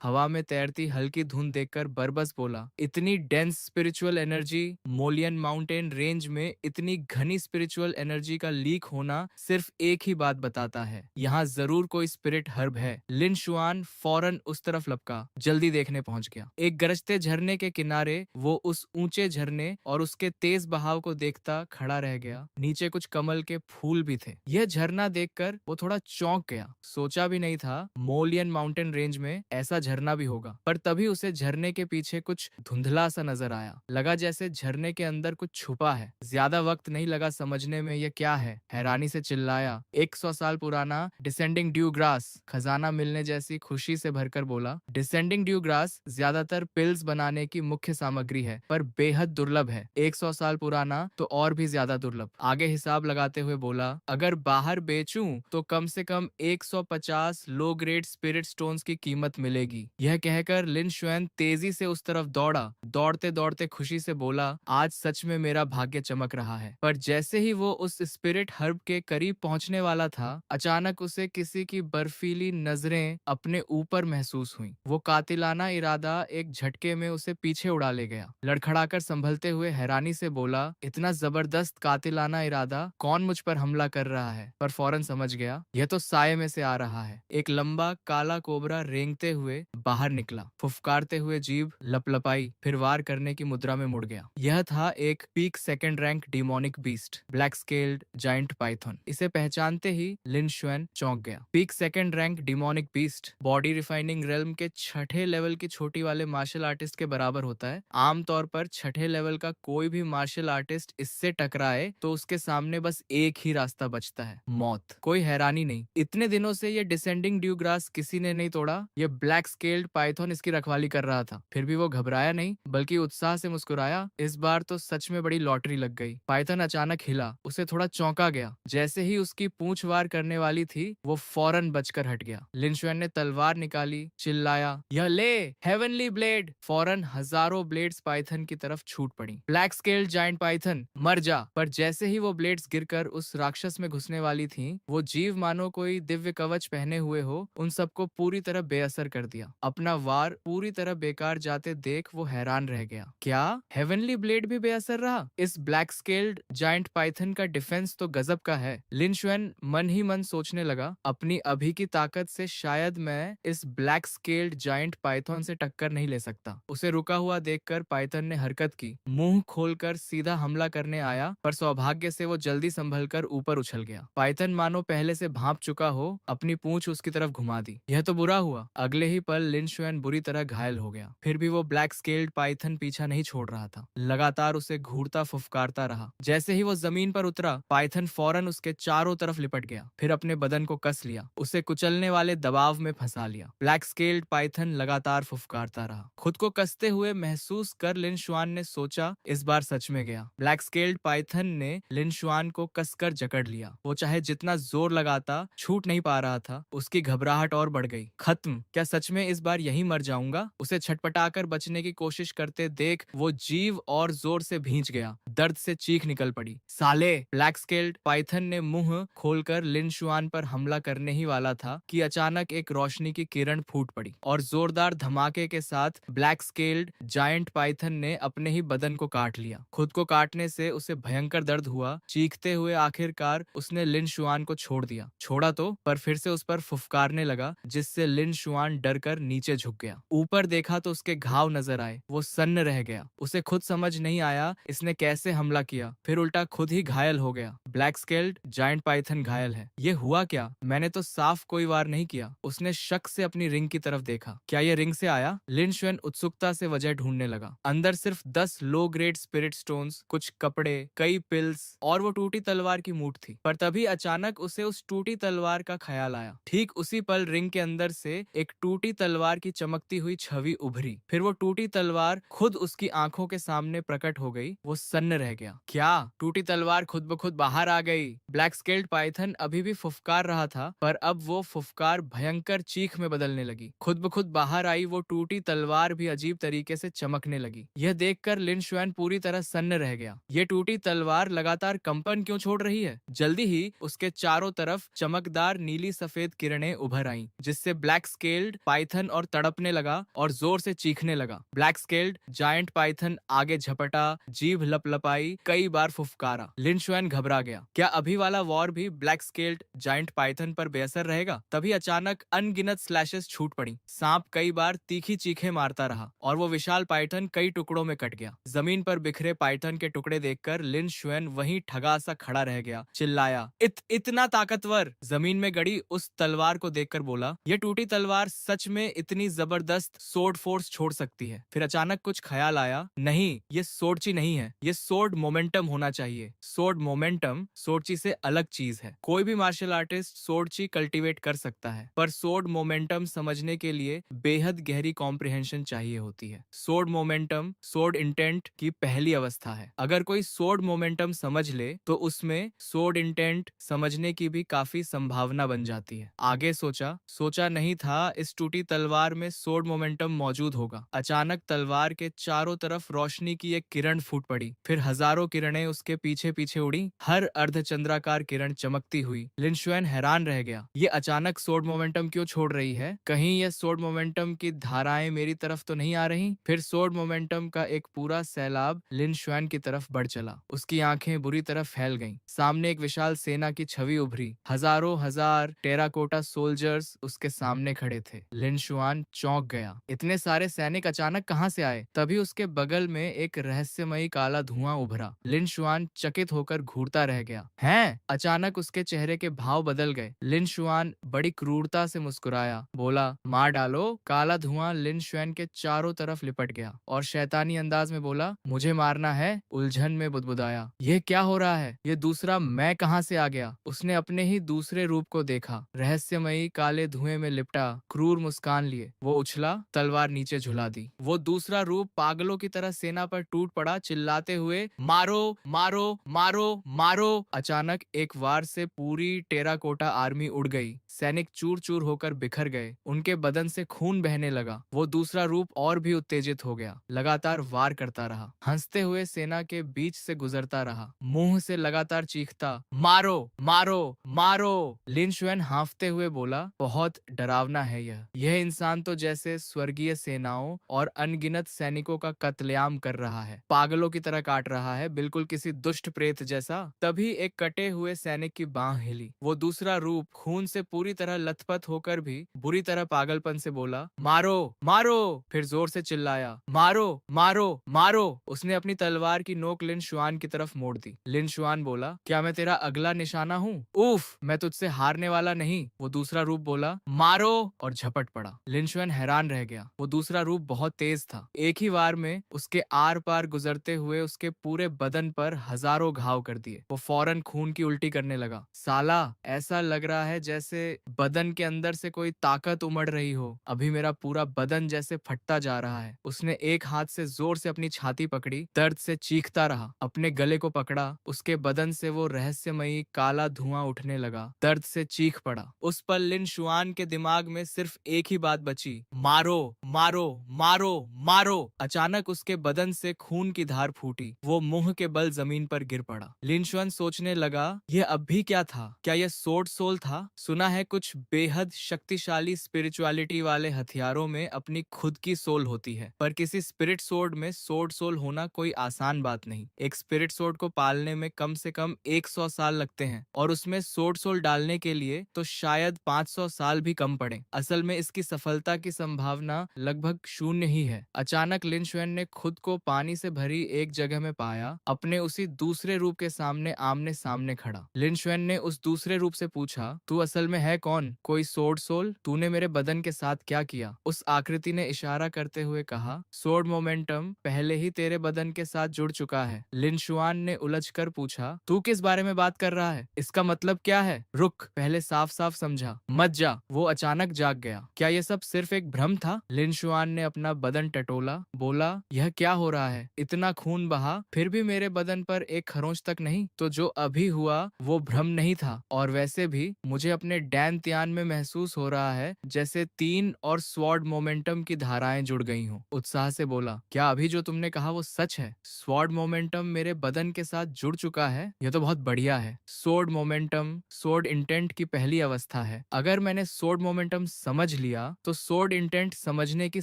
हवा में तैरती हल्की धुंध देखकर बरबस बोला, इतनी dense spiritual energy, Molian mountain range में इतनी घनी स्पिरिचुअल एनर्जी का लीक होना सिर्फ एक ही बात बताता है, यहाँ जरूर कोई स्पिरिट हर्ब है। लिन शुआन फौरन उस तरफ लपका, जल्दी देखने पहुंच गया। एक गरजते झरने के किनारे वो उस ऊंचे झरने और उसके तेज बहाव को देखता खड़ा रह गया। नीचे कुछ कमल के फूल भी थे। यह झरना देखकर वो थोड़ा चौंक गया। सोचा भी नहीं था मोलियन माउंटेन रेंज में ऐसा झरना भी होगा। पर तभी उसे झरने के पीछे कुछ धुंधला सा नजर आया। लगा जैसे झरने के अंदर कुछ छुपा है। ज्यादा वक्त नहीं लगा समझने में यह क्या है। हैरानी से चिल्लाया, 100 साल पुराना डिसेंडिंग ड्यू ग्रास। खजाना मिलने जैसी खुशी से भरकर बोला, डिसेंडिंग ड्यू ग्रास ज्यादातर पिल्स बनाने की मुख्य सामग्री है, पर बेहद दुर्लभ है। 100 साल पुराना तो और भी ज्यादा दुर्लभ। आगे हिसाब लगाते हुए बोला, अगर बाहर बेचूं तो कम से कम 150 लो ग्रेड स्पिरिट स्टोन्स की कीमत मिलेगी। यह कहकर लिन शुआन तेजी से उस तरफ दौड़ा। दौड़ते दौड़ते खुशी से बोला, आज सच में मेरा भाग्य चमक रहा है। पर जैसे ही वो उस स्पिरिट हर्ब के करीब पहुंचने वाला था, अचानक उसे किसी की बर्फीली नजरें अपने ऊपर महसूस हुई। वो कातिलाना इरादा एक झटके में उसे पीछे उड़ा ले गया। लड़खड़ाकर संभलते हुए हैरानी से बोला, इतना जबरदस्त कातिलाना इरादा, कौन मुझ पर हमला कर रहा है? पर फौरन समझ गया, यह तो साये में से आ रहा है। एक लंबा काला कोबरा रेंगते हुए बाहर निकला। फुफकारते हुए जीभ लपलपाई, फिर वार करने की मुद्रा में मुड़ गया। यह था एक peak second rank demonic beast, black scaled giant Python. इसे पहचानते ही लिन शुआन चौंक गया। Peak second rank demonic beast body refining realm के छठे लेवल की छोटी वाले मार्शल आर्टिस्ट के बराबर होता है। आमतौर पर छठे लेवल का कोई भी मार्शल आर्टिस्ट इससे टकराए तो उसके सामने बस एक ही रास्ता बचता है, मौत। कोई हैरानी नहीं, इतने दिनों से ये डिसेंडिंग ड्यू ग्रास किसी ने नहीं तोड़ा। ये ब्लैक स्केल्ड पाइथन इसकी रखवाली कर रहा था। फिर भी वो घबराया नहीं, बल्कि उत्साह से मुस्कुराया। इस बार तो सच में बड़ी लॉटरी लग गई। पाइथन अचानक हिला, उसे थोड़ा चौंका गया। जैसे ही उसकी पूंछ वार करने वाली थी, वो फौरन बचकर हट गया। लिन शुआन ने तलवार निकाली, चिल्लाया, यह ले हेवनली ब्लेड। फौरन हजारों ब्लेड्स पाइथन की तरफ छूट पड़ी। ब्लैक स्केल्ड जाइंट पाइथन, मर जा। पर जैसे ही वो ब्लेड्स गिरकर उस राक्षस में घुसने वाली थीं, वो जीव मानो कोई दिव्य कवच पहने हुए हो, उन सबको पूरी तरह बेअसर कर दिया। अपना वार पूरी तरह बेकार जाते देख वो हैरान रह गया। क्या हेवनली ब्लेड भी बेअसर रहा? इस ब्लैक स्केल्ड जाइंट पाइथन का डिफेंस तो गजब का है। लिन शुआन मन ही मन सोचने लगा, अपनी अभी की ताकत से शायद मैं इस ब्लैक स्केल्ड जाइंट पाइथन से टक्कर नहीं ले सकता। उसे रुका हुआ देखकर पाइथन ने हरकत की, मुंह खोलकर सीधा हमला करने आया, पर सौभाग्य से वो जल्दी संभलकर ऊपर उछल गया। पाइथन मानो पहले से भांप चुका हो, अपनी पूंछ उसकी तरफ घुमा दी। यह तो बुरा हुआ। अगले ही पल लिन शुएन बुरी तरह घायल हो गया। फिर भी वो ब्लैक स्केल्ड पाइथन पीछा नहीं छोड़ रहा था, लगातार उसे घूरता फुफकारता रहा। जैसे ही वो जमीन पर उतरा, पाइथन फौरन उसके चारों तरफ लिपट गया, फिर अपने बदन को कस लिया, उसे कुचलने वाले दबाव में फंसा लिया। ब्लैक स्केल्ड पाइथन लगातार फुफकारता रहा। खुद को कसते हुए महसूस कर लिन शुआन ने सोचा, इस बार सच में गया। ब्लैक स्केल्ड पाइथन ने लिन शुआन को कसकर जकड़ लिया। वो चाहे जितना जोर लगाता, छूट नहीं पा रहा था। उसकी घबराहट और बढ़ गई। खत्म, क्या सच में इस बार यहीं मर जाऊंगा? उसे छटपटाकर बचने की कोशिश करते देख वो जीव और जोर से भींच गया। दर्द से चीख निकल पड़ी। साले! ब्लैक स्केल्ड पाइथन ने मुंह खोलकर लिन शुआन पर हमला करने ही वाला था कि अचानक एक रोशनी की किरण फूट पड़ी और जोरदार धमाके के साथ ब्लैक स्केल्ड जायंट पाइथन ने अपने ही बदन को काट लिया। खुद को काटने से उसे भयंकर दर्द हुआ। चीखते हुए आखिरकार उसने लिन शुआन को छोड़ दिया। छोड़ा तो, पर फिर से उस पर फुफकारने लगा, जिससे लिन शुआन डर कर नीचे झुक गया। ऊपर देखा तो उसके घाव नजर आए। वो सन्न रह गया। उसे खुद समझ नहीं आया इसने कैसे हमला किया, फिर उल्टा खुद ही घायल हो गया। ब्लैक स्केल्ड जायंट पाइथन घायल है। ये हुआ क्या? मैंने तो साफ कोई वार नहीं किया। उसने शक से अपनी रिंग की तरफ देखा। क्या ये रिंग से आया? लिन शुएन उत्सुकता से वजह ढूंढने लगा। अंदर सिर्फ 10 लो ग्रेड स्पिरिट स्टोन्स, कुछ कपड़े, कई पिल्स और वो टूटी तलवार की मूठ थी। पर तभी अचानक उसे उस टूटी तलवार का ख्याल आया। ठीक उसी पल रिंग के अंदर से एक टूटी तलवार की चमकती हुई छवि उभरी। फिर वो टूटी तलवार खुद उसकी आंखों के सामने प्रकट हो गई। वो सन्न रह गया। क्या? टूटी तलवार खुद ब खुद बाहर आ गई। ब्लैक स्केल्ड पाइथन अभी भी फुफकार रहा था, पर अब वो फुफकार भयंकर चीख में बदलने लगी। खुद ब खुद बाहर आई वो टूटी तलवार भी अजीब तरीके से चमकने लगी। यह देखकर लिन शुएन पूरी तरह सन्न रह गया। ये टूटी तलवार लगातार कंपन क्यों छोड़ रही है? जल्दी ही उसके चारों तरफ चमकदार नीली सफेद किरणें उभर आईं, जिससे ब्लैक स्केल्ड पाइथन और तड़पने लगा और जोर से चीखने लगा। ब्लैक स्केल्ड जायंट पाइथन आगे झपटा, जीभ लपलपाई, कई बार फुफकारा। लिन शुएन घबरा गया। क्या अभी वाला वॉर भी ब्लैक स्केल्ड जायंट पाइथन पर बेअसर रहेगा? तभी अचानक अनगिनत स्लैशेस छूट पड़ी। सांप कई बार तीखी चीखें मारता रहा और वो विशाल पाइथन कई टुकड़ों में कट गया। जमीन पर बिखरे पाइथन के टुकड़े देखकर लिन शुएन वहीं ठगा सा खड़ा रह गया। चिल्लाया, इतना ताकतवर! जमीन में गड़ी उस तलवार को देखकर बोला, ये टूटी तलवार सच में इतनी जबरदस्त सोर्ड फोर्स छोड़ सकती है। फिर अचानक कुछ ख्याल आया, नहीं, ये सोर्ची नहीं है, ये सोर्ड मोमेंटम होना चाहिए। सोर्ड मोमेंटम सोर्ची से अलग चीज है। कोई भी मार्शल आर्टिस्ट सोर्ची कल्टीवेट कर सकता है, पर सोर्ड मोमेंटम समझने के लिए बेहद गहरी कॉम्प्रिहेंशन चाहिए होती है। सोर्ड मोमेंटम सोर्ड इंटेंट की पहली अवस्था है। अगर कोई सोर्ड मोमेंटम समझ ले तो उसमें सोर्ड इंटेंट समझने की भी काफी संभावना बन जाती है। आगे सोचा नहीं था इस टूटी तलवार में सोर्ड मोमेंटम मौजूद होगा। अचानक तलवार के चारों तरफ रोशनी की एक किरण फूट पड़ी। फिर हजारों किरणें उसके पीछे पीछे उड़ी, हर अर्धचंद्राकार किरण चमकती हुई। लिन शुएन हैरान रह गया। ये अचानक सोर्ड मोमेंटम क्यों छोड़ रही है? कहीं ये सोर्ड मोमेंटम की धाराएं मेरी तरफ तो नहीं आ रही? फिर सोर्ड मोमेंटम का एक पूरा सैलाब लिन शुएन की तरफ बढ़ चला। उसकी आंखें बुरी तरह फैल गईं। सामने एक विशाल सेना की छवि उभरी। हजारों हजार टेराकोटा सोल्जर्स उसके सामने खड़े थे। लिन शुआन चौंक गया। इतने सारे सैनिक अचानक कहां से आए? तभी उसके बगल में एक रहस्यमयी काला धुआं उभरा। लिन शुआन चकित होकर घूरता रह गया। हैं? अचानक उसके चेहरे के भाव बदल गए। लिन शुआन बड़ी क्रूरता से मुस्कुराया, बोला, मार डालो। काला धुआं लिन शुएन के चारों तरफ लिपट गया और शैतानी अंदाज में बोला, मुझे मारना है? उलझन में बुदबुदाया, यह क्या हो रहा है? ये दूसरा मैं कहां से आ गया? उसने अपने ही दूसरे रूप को देखा, रहस्यमयी काले धुएं में लिपटा, क्रूर मुस्कान लिए। वो उछला, तलवार नीचे झुला दी। वो दूसरा रूप पागलों की तरह सेना पर टूट पड़ा, चिल्लाते हुए, मारो मारो मारो मारो। अचानक एक वार से पूरी टेराकोटा आर्मी उड़ गई। सैनिक चूर चूर होकर बिखर गए। उनके बदन से खून बहने लगा। वो दूसरा रूप और भी उत्तेजित हो गया, लगातार वार करता रहा, हंसते हुए सेना के बीच से गुजरता रहा, मुंह से लगातार चीखता, मारो मारो मारो। लिन शुएन हांफते हुए बोला, बहुत डरावना है यह इंसान तो जैसे स्वर्गीय सेनाओं और अनगिनत सैनिकों का कत्लेआम कर रहा है, पागलों की तरह काट रहा है, बिल्कुल किसी दुष्ट प्रेत जैसा। तभी तभी एक कटे हुए सैनिक की बांह हिली। वो दूसरा रूप खून से पूरी तरह लथपथ होकर भी बुरी तरह पागलपन से बोला, मारो मारो। फिर जोर से चिल्लाया, मारो मारो मारो। उसने अपनी तलवार की नोक लिन शुआन की तरफ मोड़ दी। लिन शुआन बोला, क्या मैं तेरा अगला निशाना हूँ? उफ, मैं तुझसे हारने वाला नहीं। वो दूसरा रूप बोला, मारो, और झपट पड़ा। लिन शुआन हैरान रह गया। वो दूसरा रूप बहुत तेज था। एक ही वार में उसके आर पार गुजरते हुए उसके पूरे बदन पर हजारों घाव कर दिए। वो फौरन खून की उल्टी करने लगा। साला, ऐसा लग रहा है जैसे बदन के अंदर से कोई ताकत उमड़ रही हो। अभी मेरा पूरा बदन जैसे फटता जा रहा है। उसने एक हाथ से जोर से अपनी छाती पकड़ी, दर्द से चीखता रहा। अपने गले को पकड़ा। उसके बदन से वो रहस्यमयी काला धुआं उठने लगा। दर्द से चीख पड़ा। उस पल लिन शुआन के दिमाग में सिर्फ एक ही बात बची, मारो मारो मारो मारो। अचानक उसके बदन से खून की धार फूटी। वो मुंह के बल जमीन पर गिर पड़ा। लिन शुआन सोचने लगा, यह अब भी क्या था? क्या यह सोर्ड सोल था? सुना है कुछ बेहद शक्तिशाली स्पिरिचुअलिटी वाले हथियारों में अपनी खुद की सोल होती है, पर किसी स्पिरिट सोर्ड में सोर्ड सोल होना कोई आसान बात नहीं। एक स्पिरिट सोर्ड को पालने में कम से कम 100 साल लगते हैं, और उसमें सोर्ड सोल डालने के लिए तो शायद 500 साल भी कम पड़े। असल में इसकी सफलता की संभावना लगभग शून्य ही है। अचानक लिन शुआन ने खुद को पानी से भरी एक जगह में पाया, अपने उसी दूसरे रूप के सामने आमने सामने खड़ा। लिन शुआन ने उस दूसरे रूप से पूछा, तू असल में है कौन? कोई सोर्ड सोल? तूने मेरे बदन के साथ क्या किया? उस आकृति ने इशारा करते हुए कहा, सोर्ड मोमेंटम पहले ही तेरे बदन के साथ जुड़ चुका है। लिन शुआन ने उलझकर पूछा, तू किस बारे में बात कर रहा है? इसका मतलब क्या है? रुक, पहले साफ साफ समझा, मत जा। वो अचानक जाग गया। क्या ये सब सिर्फ एक भ्रम था? लिन शुआन ने अपना बदन टटोला, बोला, यह क्या हो रहा है? इतना खून बहा, फिर भी मेरे बदन पर एक खरोंच तक नहीं। तो जो अभी हुआ वो भ्रम नहीं था। और वैसे भी मुझे अपने डैन त्यान में महसूस हो रहा है जैसे तीन और स्वॉर्ड मोमेंटम की धाराएं जुड़ गई हों। उत्साह से बोला, क्या अभी जो तुमने कहा वो सच है? स्वॉर्ड मोमेंटम मेरे बदन के साथ जुड़ चुका है? यह तो बहुत बढ़िया है। सोर्ड मोमेंटम सोर्ड इंटेंट की पहली अवस्था है। अगर मैंने सोर्ड मोमेंटम समझ लिया तो सोर्ड इंटेंट समझने की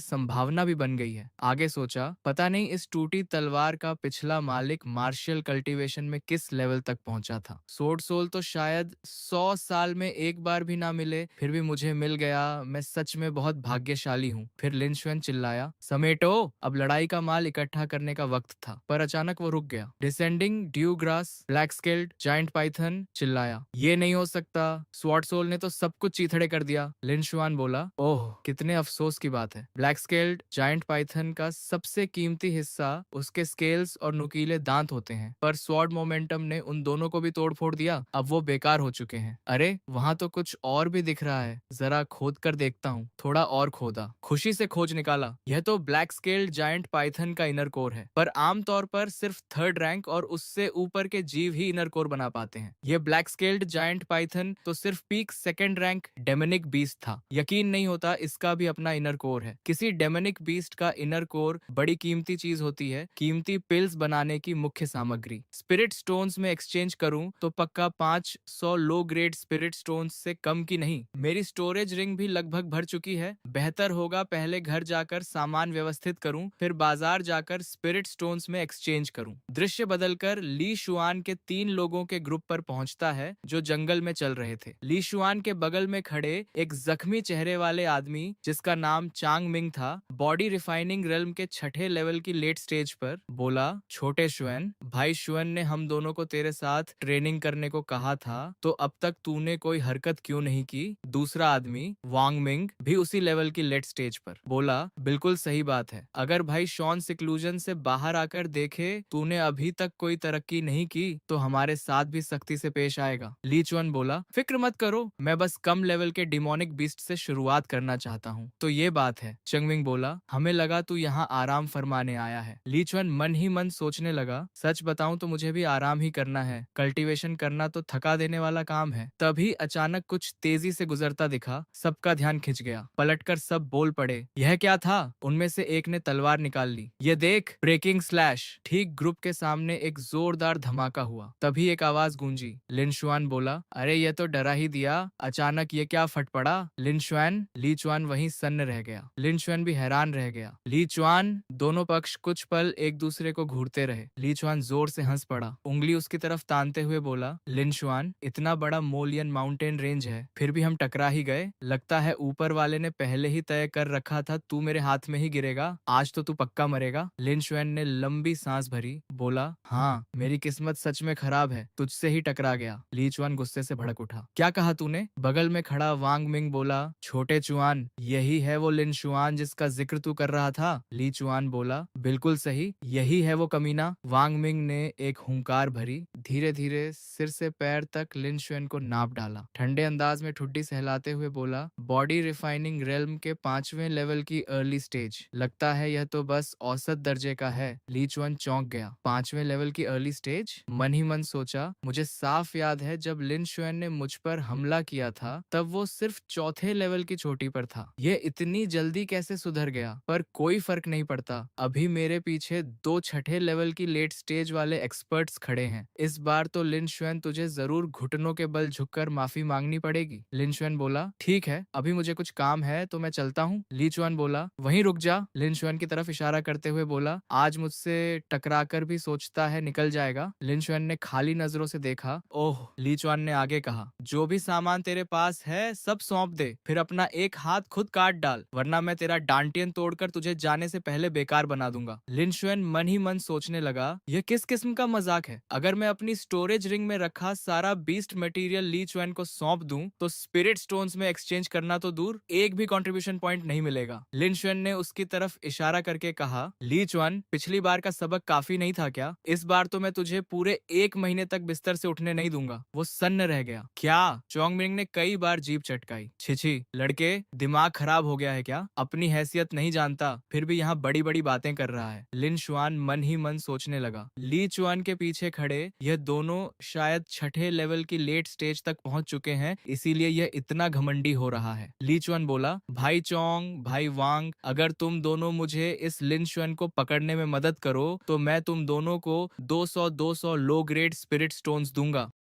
संभावना भी बन गई है। आगे सोचा, पता नहीं इस टूटी तलवार का पिछला मालिक मार्शियल कल्टीवेशन में किस लेवल तक पहुंचा था। सोर्ड सोल तो शायद 100 साल में एक बार भी ना मिले, फिर भी मुझे मिल गया। मैं सच में बहुत भाग्यशाली हूँ। फिर लिन शुआन चिल्लाया, समेटो, अब लड़ाई का माल इकट्ठा करने का वक्त था। पर अचानक वो रुक गया। Descending due grass black scaled giant Python चिल्लाया, ये नहीं हो सकता, स्वॉर्ड सोल ने तो सब कुछ चीथड़े कर दिया। लिन शुआन बोला, ओह, कितने अफसोस की बात है। ब्लैक स्केल्ड जायंट पाइथन का सबसे कीमती हिस्सा उसके स्केल्स और नुकीले दांत होते हैं, पर स्वॉर्ड मोमेंटम ने उन दोनों को भी तोड़ फोड़ दिया। अब वो बेकार हो चुके हैं। अरे, वहां तो कुछ और भी दिख रहा है, जरा खोद कर देखता हूँ। थोड़ा और खोदा, खुशी से खोज निकाला, यह तो ब्लैक स्केल्ड जायंट पाइथन का इनर कोर है। पर आमतौर पर सिर्फ थर्ड रैंक और उससे ऊपर के जीव ही इनर कोर बना पाते हैं। यह ब्लैक स्केल्ड जायंट पाइथन तो सिर्फ peak second rank demonic beast था। यकीन नहीं होता इसका भी अपना इनर कोर है। किसी डेमोनिक बीस्ट का इनर कोर बड़ी कीमती चीज होती है, कीमती पिल्स बनाने की मुख्य सामग्री। स्पिरिट स्टोन्स में एक्सचेंज करूं तो पक्का 500 लो ग्रेड स्पिरिट स्टोन्स से कम की नहीं। मेरी स्टोरेज रिंग भी लगभग भर चुकी है। बेहतर होगा पहले घर जाकर सामान व्यवस्थित करूं, फिर बाजार जाकर स्पिरिट स्टोन्स में एक्सचेंज करूं। दृश्य बदलकर ली शुआन के 3 लोगों के ग्रुप पर पहुंचता है जो जंगल में चल रहे थे। ली शुआन के बगल में खड़े एक जख्मी चेहरे वाले आदमी जिसका नाम चांग मिंग था, बॉडी रिफाइनिंग रेल्म के 6ठे लेवल की लेट स्टेज पर बोला, छोटे शुएन, भाई शुएन ने हम दोनों को तेरे साथ ट्रेनिंग करने को कहा था, तो अब तक तूने कोई हरकत क्यों नहीं की? दूसरा आदमी वांग मिंग भी उसी लेवल की लेट स्टेज पर बोला, बिल्कुल सही बात है। अगर भाई शॉन सिक्लूजन से बाहर आकर देखे तूने अभी तक कोई तरक्की नहीं की तो हमारे साथ भी सख्ती से पेश आएगा। ली चुअन बोला, फिक्र मत करो, मैं बस कम लेवल के डिमोनिक बीस्ट से शुरुआत करना चाहता हूँ। तो ये बात है। चंगमिंग बोला, हमें लगा तू यहाँ आराम फरमाने आया है। ली चुअन मन ही मन सोचने लगा, सच बताऊं तो मुझे भी आराम ही करना है। कल्टीवेशन करना तो थका देने वाला काम है। तभी अचानक कुछ तेजी से गुजरता दिखा। सबका ध्यान खिंच गया। पलटकर सब बोल पड़े, यह क्या था? उनमें से एक ने तलवार निकाल ली। ये देख, ब्रेकिंग स्लैश। ठीक ग्रुप के सामने एक जोरदार धमाका हुआ। तभी एक आवाज गूंजी। लिन शुआन बोला, अरे ये तो डरा ही दिया। अचानक ये क्या फट पड़ा? लिन शुआन, ली चुआन वहीं सन्न रह गया। लिन शुआन भी हैरान रह गया। ली चुआन, दोनों पक्ष कुछ पल एक दूसरे को घूरते रहे। ली चुआन जोर से हंस पड़ा, उंगली उसकी तरफ तानते हुए बोला, लिनशुआन, इतना बड़ा मोलियन माउंटेन रेंज है, फिर भी हम टकरा ही गए। लगता है ऊपर वाले ने पहले ही तय कर रखा था तू मेरे हाथ में ही गिरेगा। आज तो तू पक्का मरेगा। लिनशुआन ने लंबी सांस भरी, बोला, हाँ, मेरी किस्मत सच में खराब है, तुझसे ही टकरा गया। ली चुआन गुस्से से भड़क उठा। क्या कहा तूने? बगल में खड़ा वांग मिंग बोला, छोटे चुआन, यही है वो लिनशुआन जिसका जिक्र तू कर रहा था। ली चुआन बोला, बिल्कुल सही, यही है वो कमीना। वांग मिंग ने एक हुंकार भरी, धीरे धीरे सिर से पैर तक लिनशुआन को नाप डाला। ठंडे अंदाज में ठुड्डी सहलाते हुए बोला, बॉडी रिफाइनिंग रेल्म के 5वें लेवल की अर्ली स्टेज। लगता है यह तो बस औसत दर्जे का है। ली चुआन चौंक गया। 5वें लेवल की अर्ली स्टेज? मन ही मन सोचा, मुझे साफ याद है जब लिन शुएन ने मुझ पर हमला किया था तब वो सिर्फ चौथे लेवल की चोटी पर था। ये इतनी जल्दी कैसे सुधर गया? पर कोई फर्क नहीं पड़ता, अभी मेरे पीछे 2 छठे लेवल की लेट स्टेज वाले एक्सपर्ट्स खड़े हैं। इस बार तो लिन शुएन तुझे जरूर घुटनों के बल झुककर माफी मांगनी पड़ेगी। लिन शुएन बोला, ठीक है, अभी मुझे कुछ काम है तो मैं चलता हूँ। ली चुआन बोला, वहीं रुक जा। लिन शुएन की तरफ इशारा करते हुए बोला, आज मुझसे टकराकर भी सोचता है निकल जाएगा। लिन शुएन ने खाली नजरों से देखा। ओह, ली चुआन ने आगे कहा, जो भी सामान तेरे पास है सब सौंप दे, फिर अपना एक हाथ खुद काट डाल, वरना मैं तेरा डांटियन तोड़कर तुझे जाने से पहले बेकार बना दूंगा। लिन शुएन मन ही मन सोचने लगा, यह किस किस्म का मजाक है? अगर मैं अपनी स्टोरेज रिंग में रखा सारा बीस्ट मटेरियल ली चुएन को सौंप दूं तो स्पिरिट स्टोन्स में एक्सचेंज करना तो दूर, एक भी कंट्रीब्यूशन पॉइंट नहीं मिलेगा। लिन शुएन ने उसकी तरफ इशारा करके कहा, ली चुआन, पिछली बार का सबक काफी नहीं था क्या? इस बार तो मैं तुझे पूरे 1 महीने तक बिस्तर से उठने नहीं दूंगा। वो सन्न रह गया। क्या? चोंगमिंग ने कई बार जीभ चटकाई। छिछी, लड़के, दिमाग खराब हो गया है क्या? अपनी हैसियत नहीं जानता, फिर भी यहाँ बड़ी बड़ी बातें कर रहा है। लिन शुआन मन ही मन सोचने लगा। ली चुआन के पीछे खड़े यह दोनों शायद छठे लेवल की लेट स्टेज तक पहुंच चुके हैं, इसीलिए यह इतना घमंडी हो रहा है। ली चुआन बोला, भाई चोंग, भाई वांग, अगर तुम दोनों मुझे इस लिन शुएन को पकड़ने में मदद करो तो मैं तुम दोनों को 200 लो ग्रेड स्पिरिट स्टोन्स दूंगा।